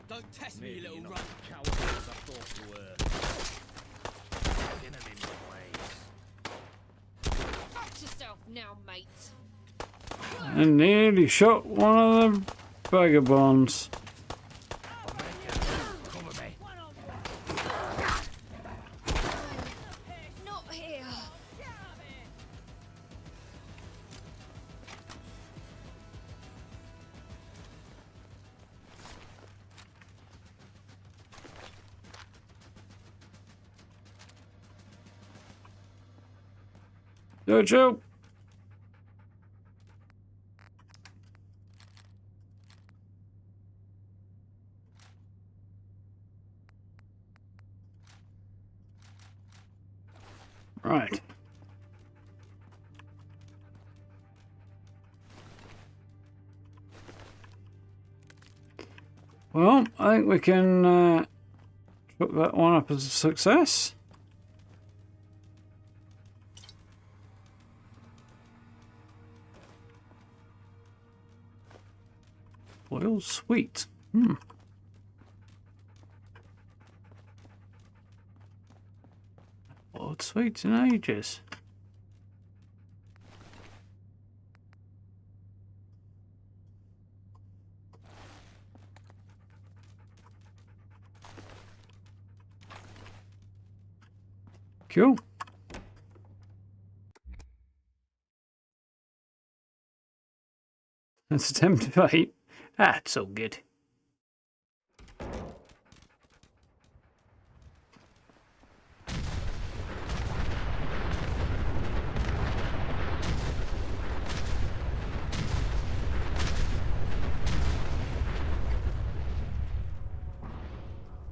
S17: Don't test me, you little run. Coward as I thought you were. In them in ways.
S20: Fuck yourself now, mate.
S1: And nearly shot one of the vagabonds.
S20: Not here.
S1: Jojo. Right. Well, I think we can Put that one up as a success. Oil sweet. Oiled sweets in ages. Cool. That's attempt to fight. That's all good.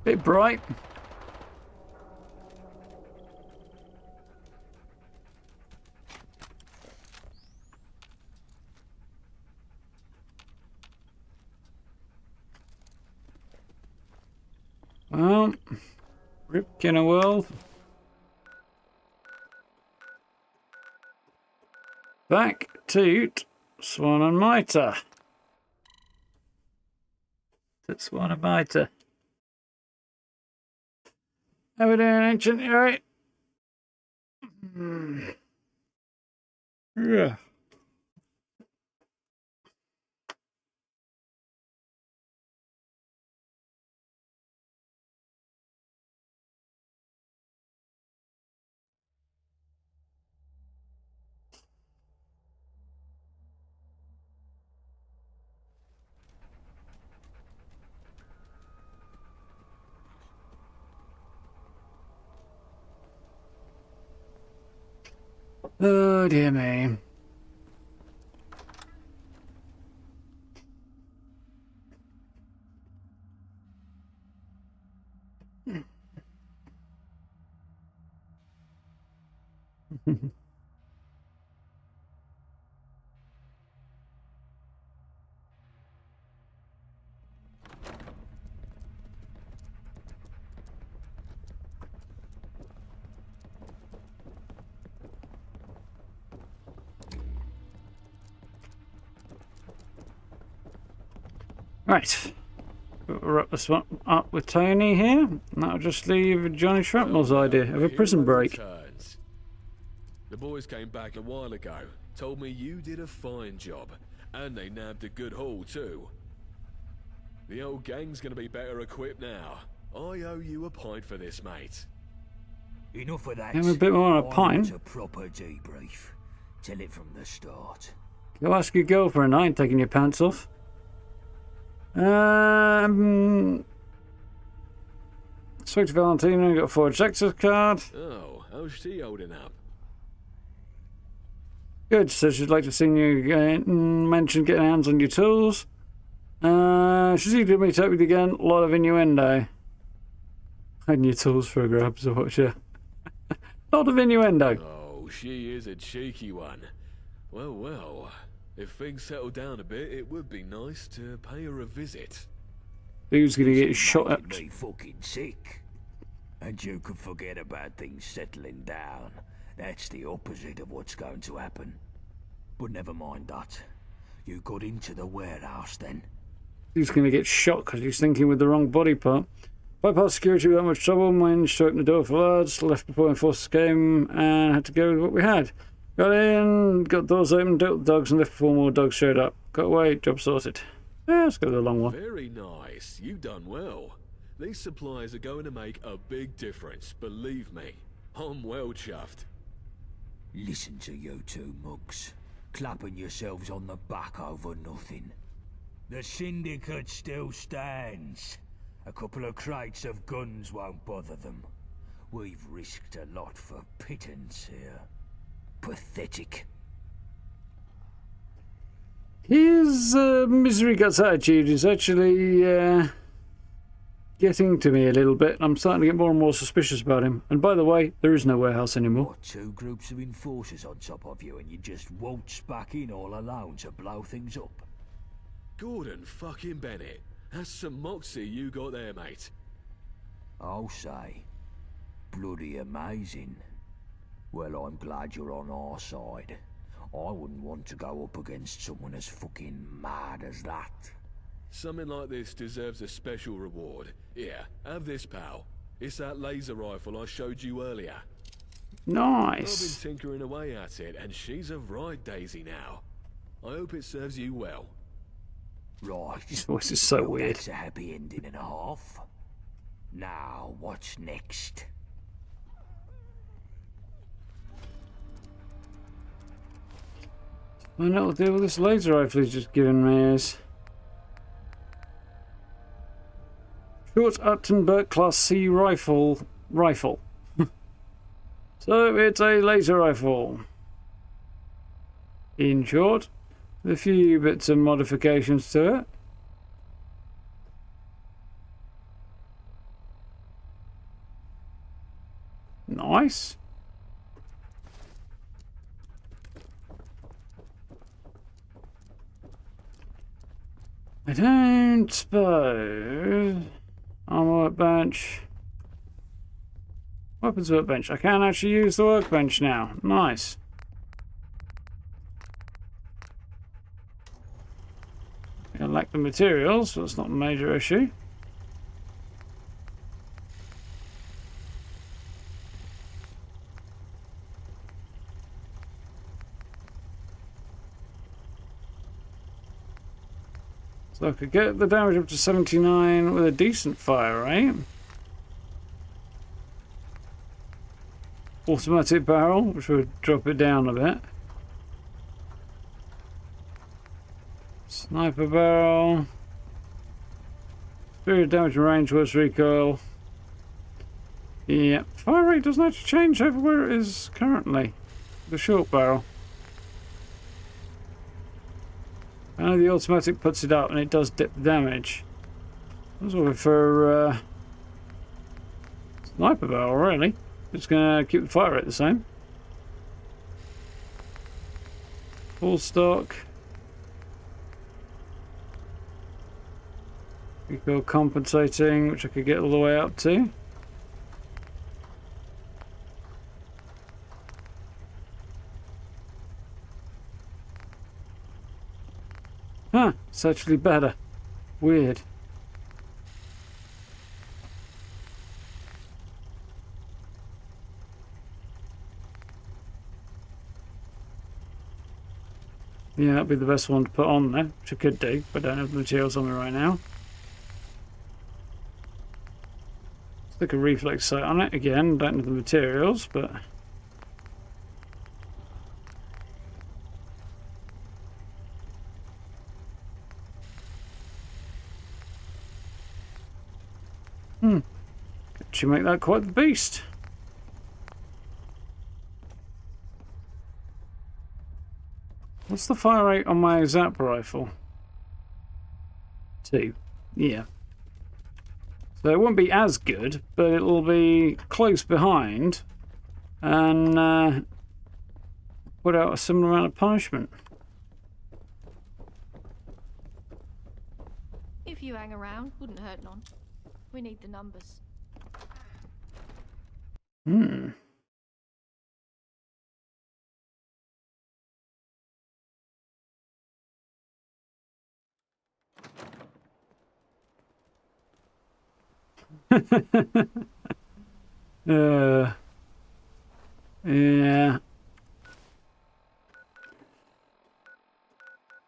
S1: Bit bright. Well, rip can a world. Back to Swan and Mitre. To Swan and Mitre. How we doing, Ancient? You alright? Yeah. Oh dear me. Right. We'll wrap this one up with Tony here. And that'll just leave Johnny Shrapnel's idea of a prison break.
S7: The boys came back a while ago, told me you did a fine job, and they nabbed a good haul too. The old gang's gonna be better equipped now. I owe you a pint for this, mate.
S8: Enough of that.
S1: Give him a bit more on a pint.
S8: A proper debrief. Tell it from the start.
S1: Go ask your girlfriend. I ain't taking your pants off. Spoke to Valentino, got a forged access card.
S7: Oh, how's she holding up?
S1: Good, so she'd like to see you mention getting hands on your tools. She's eager to meet up with you again. A lot of innuendo. Hiding your tools for a grab, so watch ya. Lot of innuendo.
S7: Oh, she is a cheeky one. Well, well. If things settle down a bit, it would be nice to pay her a visit.
S1: Who's gonna get shot at?
S8: Me fucking sick. And you can forget about things settling down. That's the opposite of what's going to happen. But never mind that. You got into the warehouse then.
S1: Who's gonna get shot because he's thinking with the wrong body part? Bypass security without much trouble, managed to open the door for lads, left before enforcers came, and had to go with what we had. Got in, got doors open, dealt with dogs, and left before more dogs showed up. Got away, job sorted. Yeah, let's go with the long one.
S7: Very nice. You done well. These supplies are going to make a big difference, believe me. I'm well chuffed.
S8: Listen to you two mugs. Clapping yourselves on the back over nothing. The syndicate still stands. A couple of crates of guns won't bother them. We've risked a lot for pittance here. Pathetic.
S1: His misery guts attitude is actually getting to me a little bit. I'm starting to get more and more suspicious about him. And by the way, there is no warehouse anymore.
S8: What, two groups of enforcers on top of you and you just waltz back in all alone to blow things up?
S7: Gordon fucking Bennett. That's some moxie you got there, mate.
S8: I'll say. Bloody amazing. Well, I'm glad you're on our side. I wouldn't want to go up against someone as fucking mad as that.
S7: Something like this deserves a special reward. Here, have this, pal. It's that laser rifle I showed you earlier.
S1: Nice.
S7: I've been tinkering away at it, and she's a right daisy now. I hope it serves you well.
S8: Right.
S1: His voice is so weird.
S8: That's a happy ending and a half. Now, what's next?
S1: I know what the deal with this laser rifle he's just given me is. Short Upton Class C rifle. So it's a laser rifle. In short, with a few bits of modifications to it. Nice. I don't suppose on a workbench. Weapons workbench. I can actually use the workbench now. Nice. I lack the materials, so that's not a major issue. So I could get the damage up to 79 with a decent fire rate. Automatic barrel, which would drop it down a bit. Sniper barrel. Superior damage and range, worse recoil. Yeah, fire rate doesn't actually change over where it is currently. The short barrel. I know the automatic puts it up and it does dip the damage. That's all for sniper barrel, really. It's going to keep the fire rate the same. Full stock. Recoil compensating, which I could get all the way up to. Huh, it's actually better. Weird. Yeah, that'd be the best one to put on there, which I could do, but I don't have the materials on me right now. Stick a reflex sight on it again, don't have the materials, but... Could you make that quite the beast? What's the fire rate on my Zap rifle? 2. Yeah. So it won't be as good, but it'll be close behind and put out a similar amount of punishment.
S6: If you hang around, wouldn't hurt none. We need the numbers.
S1: Yeah.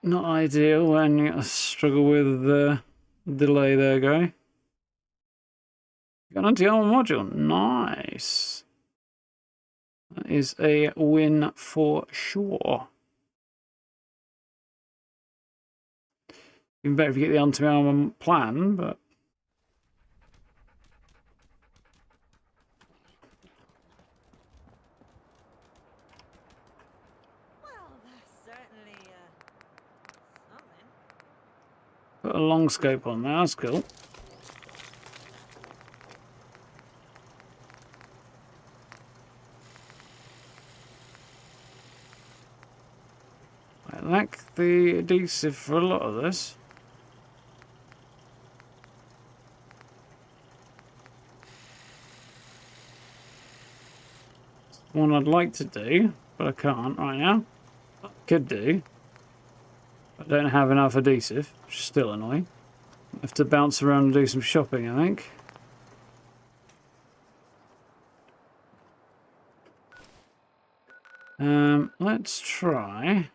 S1: Not ideal when you struggle with the delay there, guy. Got an anti-armor module. Nice. That is a win for sure. Even better if you get the anti-armor plan, but...
S21: Well, that's certainly something.
S1: Put a long scope on there, that's cool. I lack the adhesive for a lot of this. one I'd like to do, but I can't right now. I could do. I don't have enough adhesive, which is still annoying. I have to bounce around and do some shopping, I think. Let's try.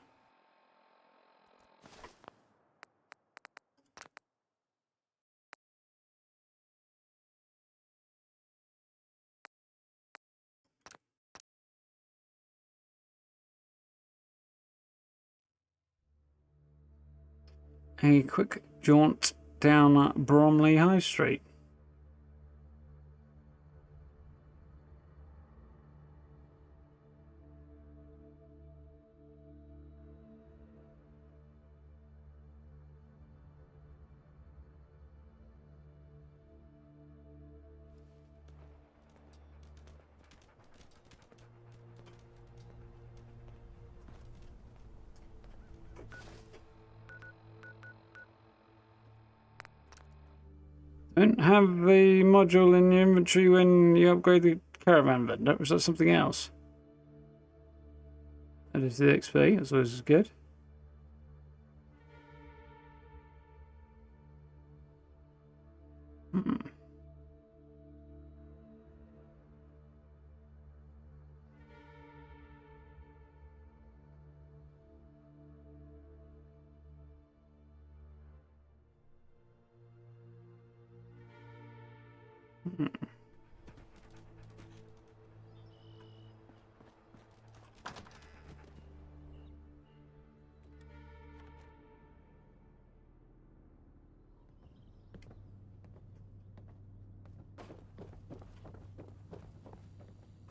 S1: A quick jaunt down Bromley High Street. Don't have the module in your inventory when you upgrade the caravan vendor. Was that something else? That is the XP. That's always good.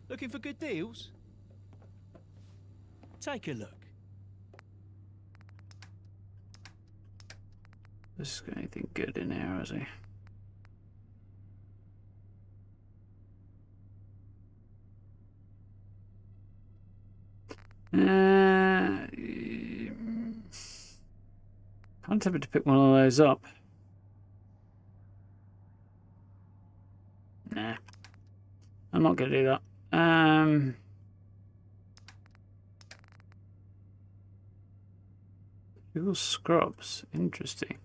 S10: Looking for good deals? Take a look.
S1: This is got anything good in here, is he? I'm tempted to pick one of those up. Nah. I'm not going to do that. Fuel scrubs. Interesting.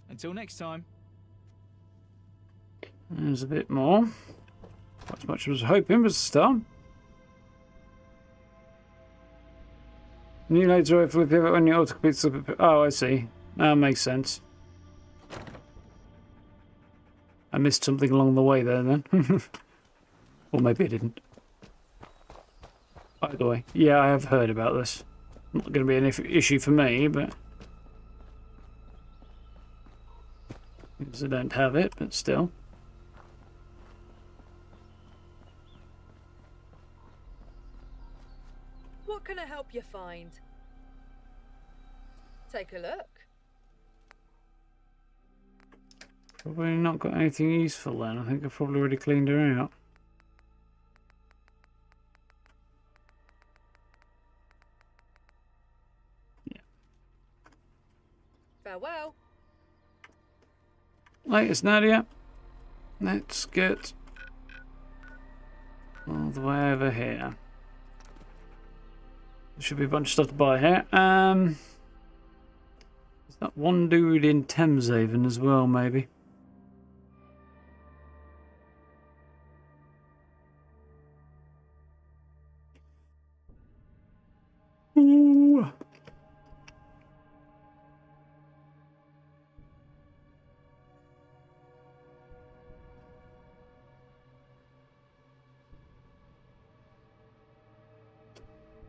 S10: Until next time.
S1: There's a bit more. Not as much as I was hoping, but still. New loads are hopefully pivot when you auto completes the. Oh, I see. That makes sense. I missed something along the way there then. Or maybe I didn't. By the way, yeah, I have heard about this. Not going to be an issue for me, but. Because I don't have it, but still.
S4: What can I help you find? Take a look.
S1: Probably not got anything useful then. I think I've probably already cleaned her out. Yeah.
S4: Farewell.
S1: Latest Nadia. Let's get all the way over here. There should be a bunch of stuff to buy here. There's that one dude in Thameshaven as well, maybe. Ooh.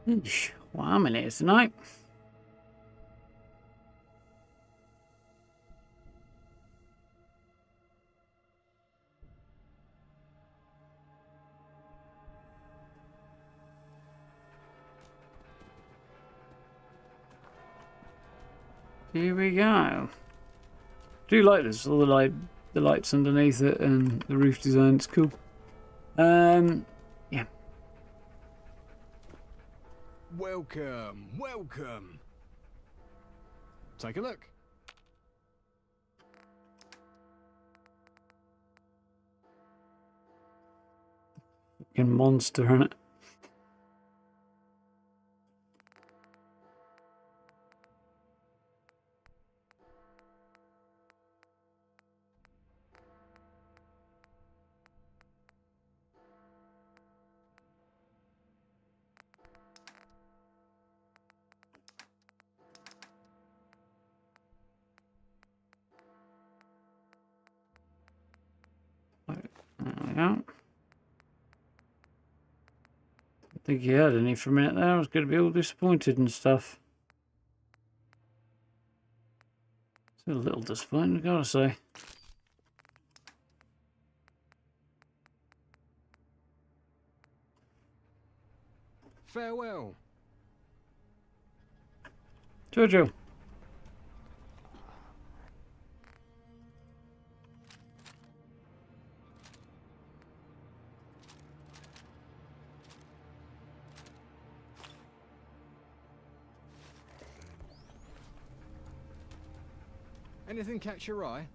S1: Eesh, well, I'm in here tonight. Here we go. Do like this, all the lights underneath it and the roof design. It's cool. Yeah.
S16: Welcome, welcome. Take a look.
S1: Fucking monster, innit? Yeah. I think he had any for a minute there. I was going to be all disappointed and stuff. It's a little disappointing, I gotta say.
S16: Farewell.
S1: Jojo.
S16: Anything catch your eye?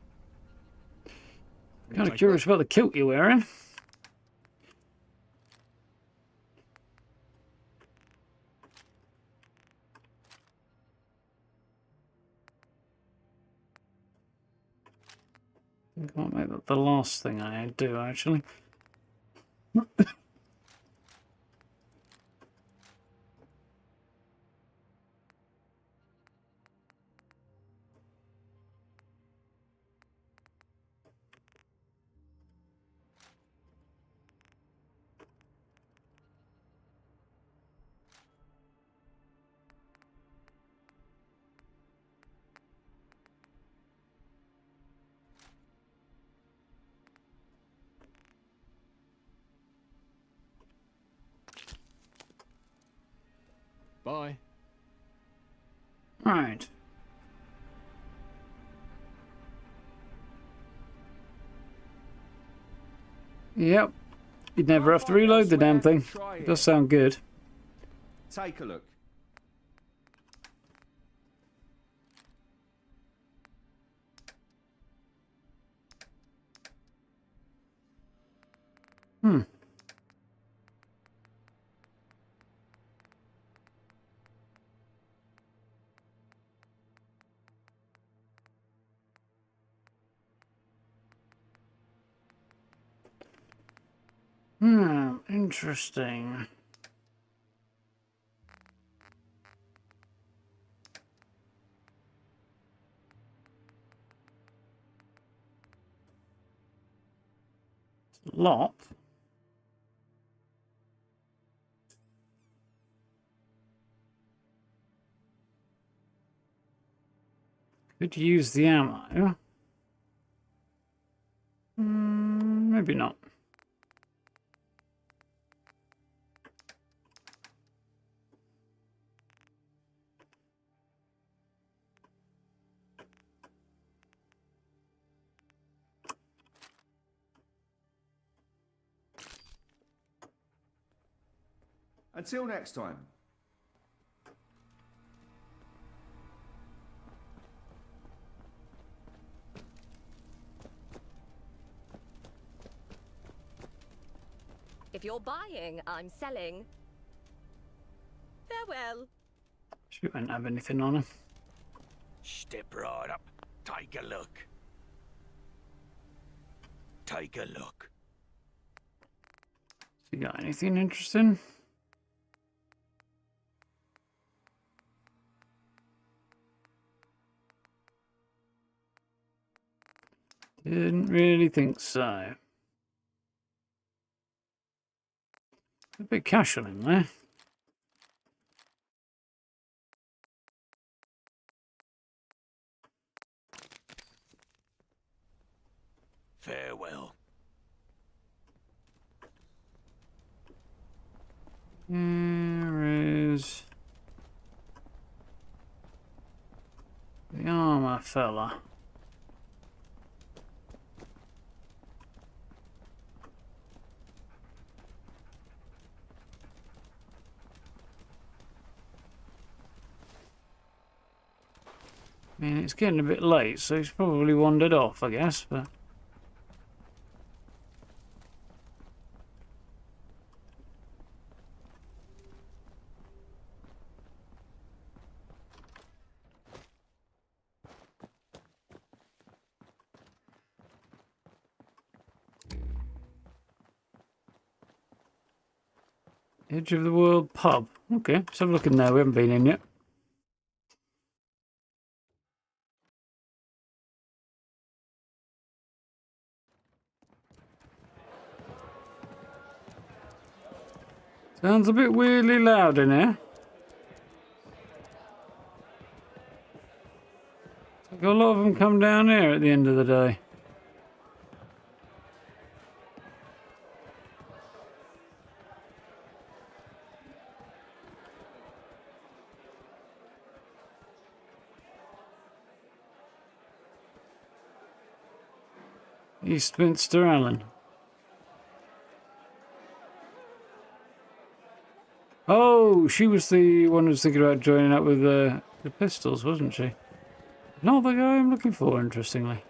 S1: Kind of curious about the kilt you're wearing. I think I might make that the last thing I do, actually.
S16: Bye.
S1: Right. Yep. You'd never have to reload the damn thing. It does sound good.
S13: Take a look.
S1: Hmm. Interesting. Lot. Could use the ammo. Maybe not.
S13: Until next time.
S2: If you're buying, I'm selling. Farewell.
S1: She won't have anything on her.
S8: Step right up. Take a look. Take a look.
S1: You got anything interesting? Didn't really think so. A bit of cash on him there.
S8: Farewell.
S1: There is the fella. I mean, it's getting a bit late, so he's probably wandered off, I guess, but... Edge of the World pub. Okay, let's have a look in there. We haven't been in yet. Sounds a bit weirdly loud in here. Like a lot of them come down here at the end of the day. Eastminster Allen. Oh, she was the one who was thinking about joining up with the pistols, wasn't she? Not the guy I'm looking for, interestingly.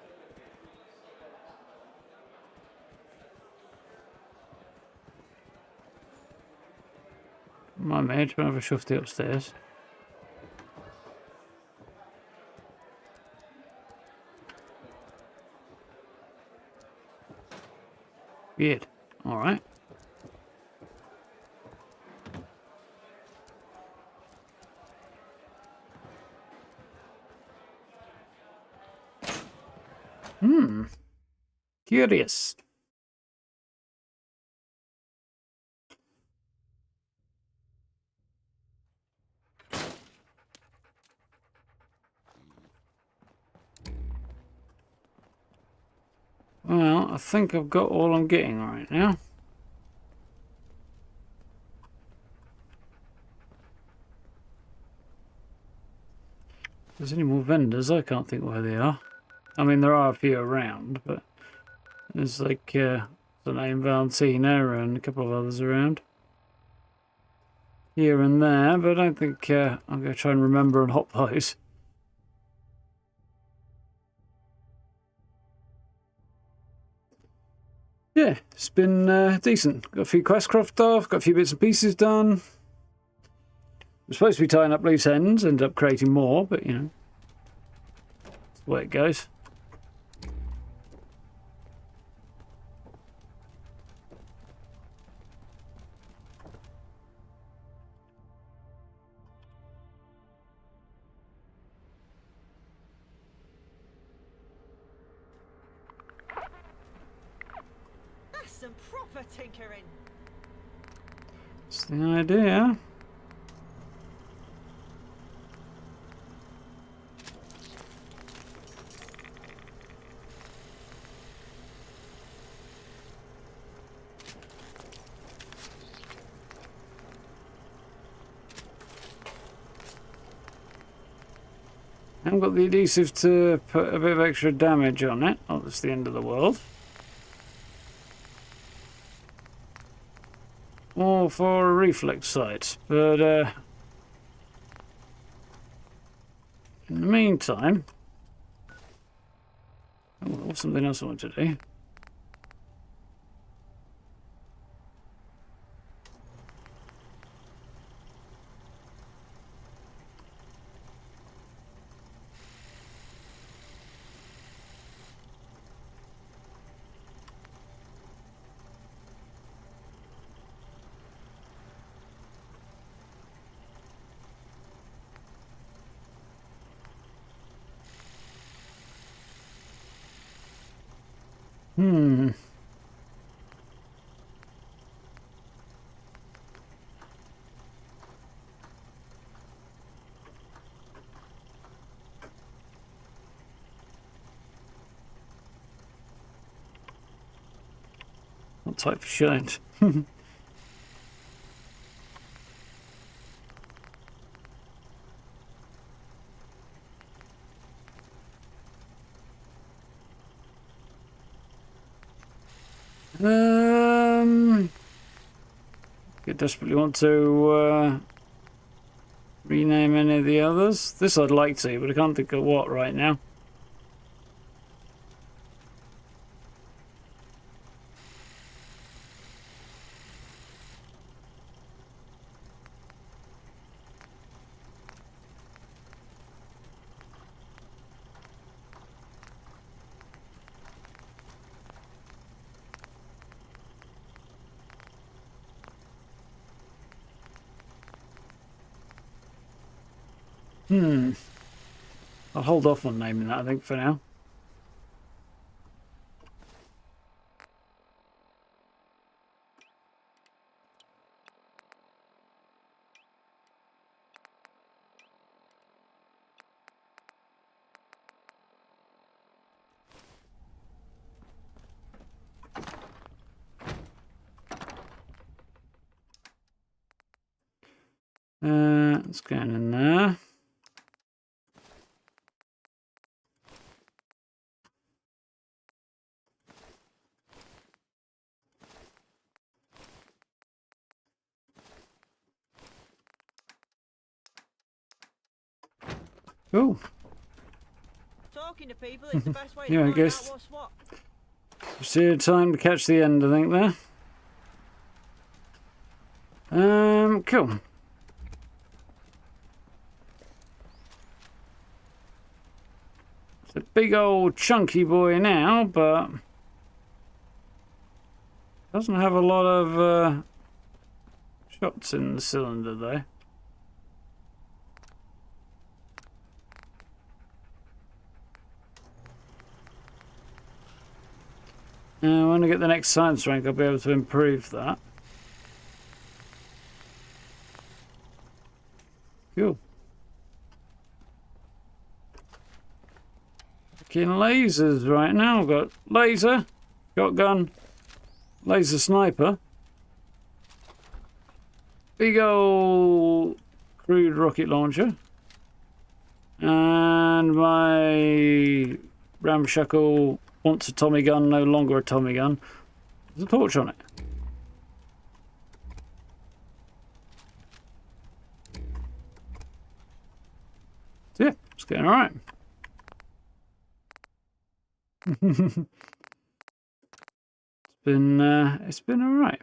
S1: My mate, might have a shufty upstairs. Weird. Alright. Curious. Well, I think I've got all I'm getting right now. If there's any more vendors, I can't think where they are. I mean, there are a few around, but there's like the name Valentina and a couple of others around. Here and there, but I don't think I'm going to try and remember and hop those. Yeah, it's been decent. Got a few quests crossed off, got a few bits and pieces done. I'm supposed to be tying up loose ends, ended up creating more, but you know, that's the way it goes.
S21: That's some proper tinkering.
S1: That's the idea. I haven't got the adhesive to put a bit of extra damage on it. Oh, that's the end of the world. Or for a reflex sight. But in the meantime, oh, what's something else I want to do? Not type for shines. I desperately want to rename any of the others. This I'd like to, but I can't think of what right now. I'll hold off on naming that, I think, for now. Let's go in there. Cool.
S21: Talking to people is the best way to
S1: Yeah, I
S21: find
S1: guess.
S21: out what's what.
S1: Still time to catch the end, I think, there. Cool. It's a big old chunky boy now, but doesn't have a lot of shots in the cylinder, though. When I get the next science rank, I'll be able to improve that. Cool. Fucking lasers right now. I've got laser, shotgun, laser sniper, big old crude rocket launcher, and my ramshackle once a Tommy gun, no longer a Tommy gun. There's a torch on it. So yeah, it's getting alright. It's been alright.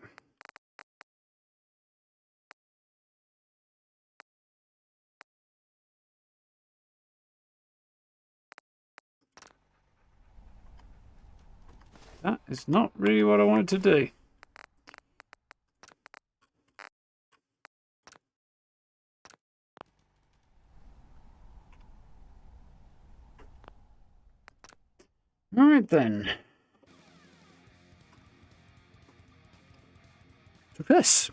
S1: That is not really what I wanted to do. Alright then. Took this.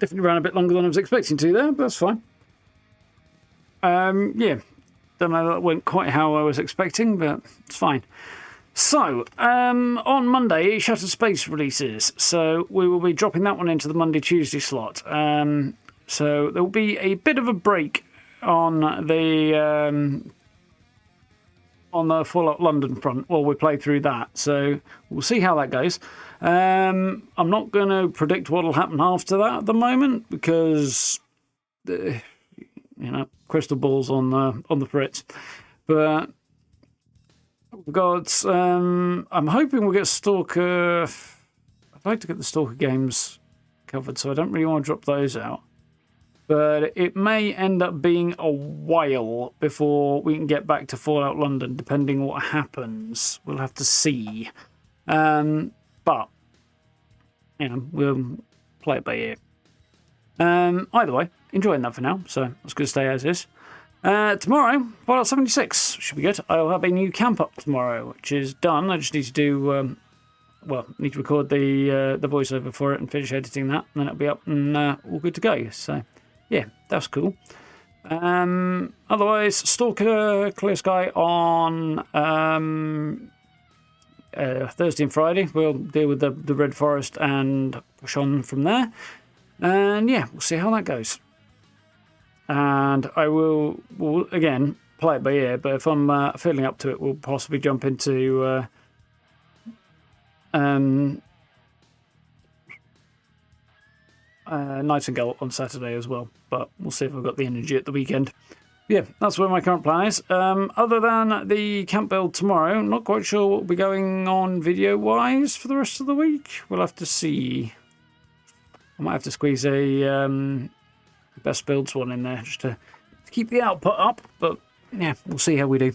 S1: Definitely ran a bit longer than I was expecting to there, but that's fine. Yeah. Don't know that went quite how I was expecting, but it's fine. So, on Monday, Shattered Space releases, so we will be dropping that one into the Monday-Tuesday slot. So there will be a bit of a break on the Fallout London front while we play through that. So we'll see how that goes. I'm not going to predict what will happen after that at the moment because, you know, crystal balls on the fritz. But we've got, I'm hoping we'll get Stalker. I'd like to get the Stalker games covered, so I don't really want to drop those out. But it may end up being a while before we can get back to Fallout London, depending what happens. We'll have to see. But, you know, we'll play it by ear. Either way, enjoying that for now, so it's going to stay as is. Tomorrow, Fallout 76 should be good. I'll have a new camp up tomorrow, which is done. I just need to do, need to record the voiceover for it and finish editing that, and then it'll be up and all good to go. So, yeah, that's cool. Otherwise, Stalker Clear Sky on Thursday and Friday. We'll deal with the Red Forest and push on from there. And yeah, we'll see how that goes. And I will again play it by ear, but if I'm feeling up to it, we'll possibly jump into Nightingale on Saturday as well, but we'll see if I've got the energy at the weekend. Yeah, that's where my current plan is. Other than the camp build tomorrow, not quite sure what will be going on video-wise for the rest of the week. We'll have to see. I might have to squeeze a best builds one in there just to keep the output up. But yeah, we'll see how we do.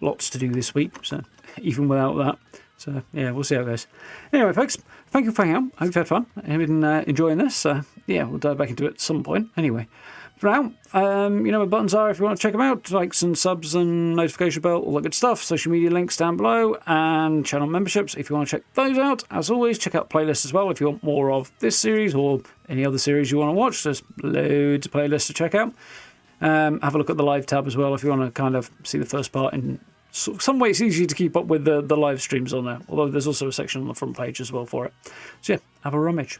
S1: Lots to do this week, so even without that. So yeah, we'll see how it goes. Anyway, folks, thank you for hanging out. I hope you've had fun. I've been enjoying this. Yeah, we'll dive back into it at some point. Anyway. For now, you know where buttons are if you want to check them out. Likes and subs and notification bell, all that good stuff. Social media links down below and channel memberships if you want to check those out. As always, check out playlists as well if you want more of this series or any other series you want to watch. There's loads of playlists to check out. Have a look at the live tab as well if you want to kind of see the first part. In some way, it's easy to keep up with the live streams on there, although there's also a section on the front page as well for it. So yeah, have a rummage.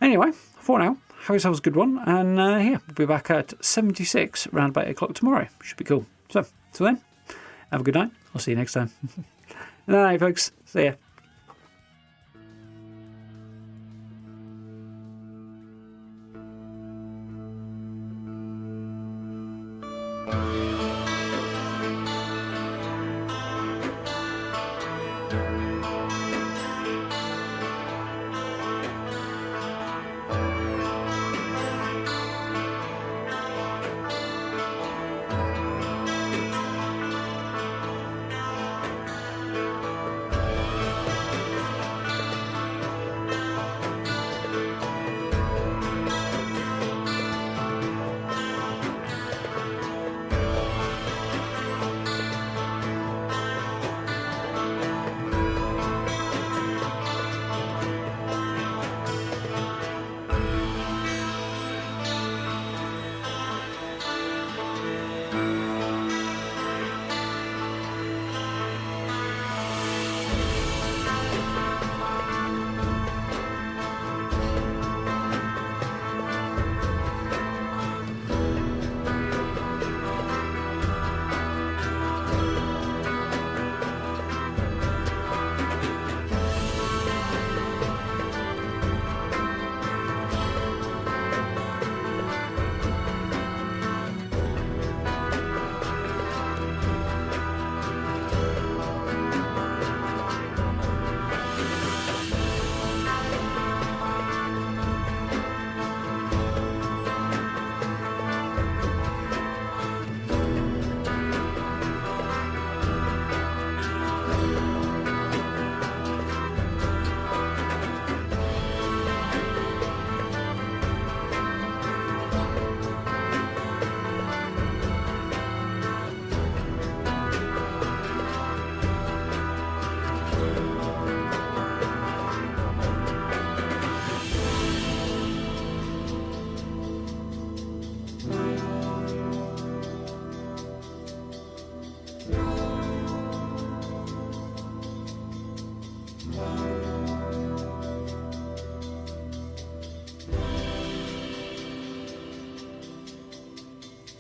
S1: Anyway, for now, have yourselves a good one, and yeah, we'll be back at 76 around about 8 o'clock tomorrow. Should be cool. So, till then, have a good night. I'll see you next time. Good night, folks. See ya.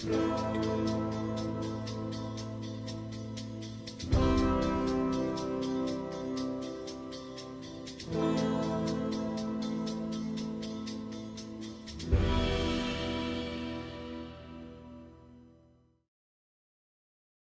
S14: Yeah.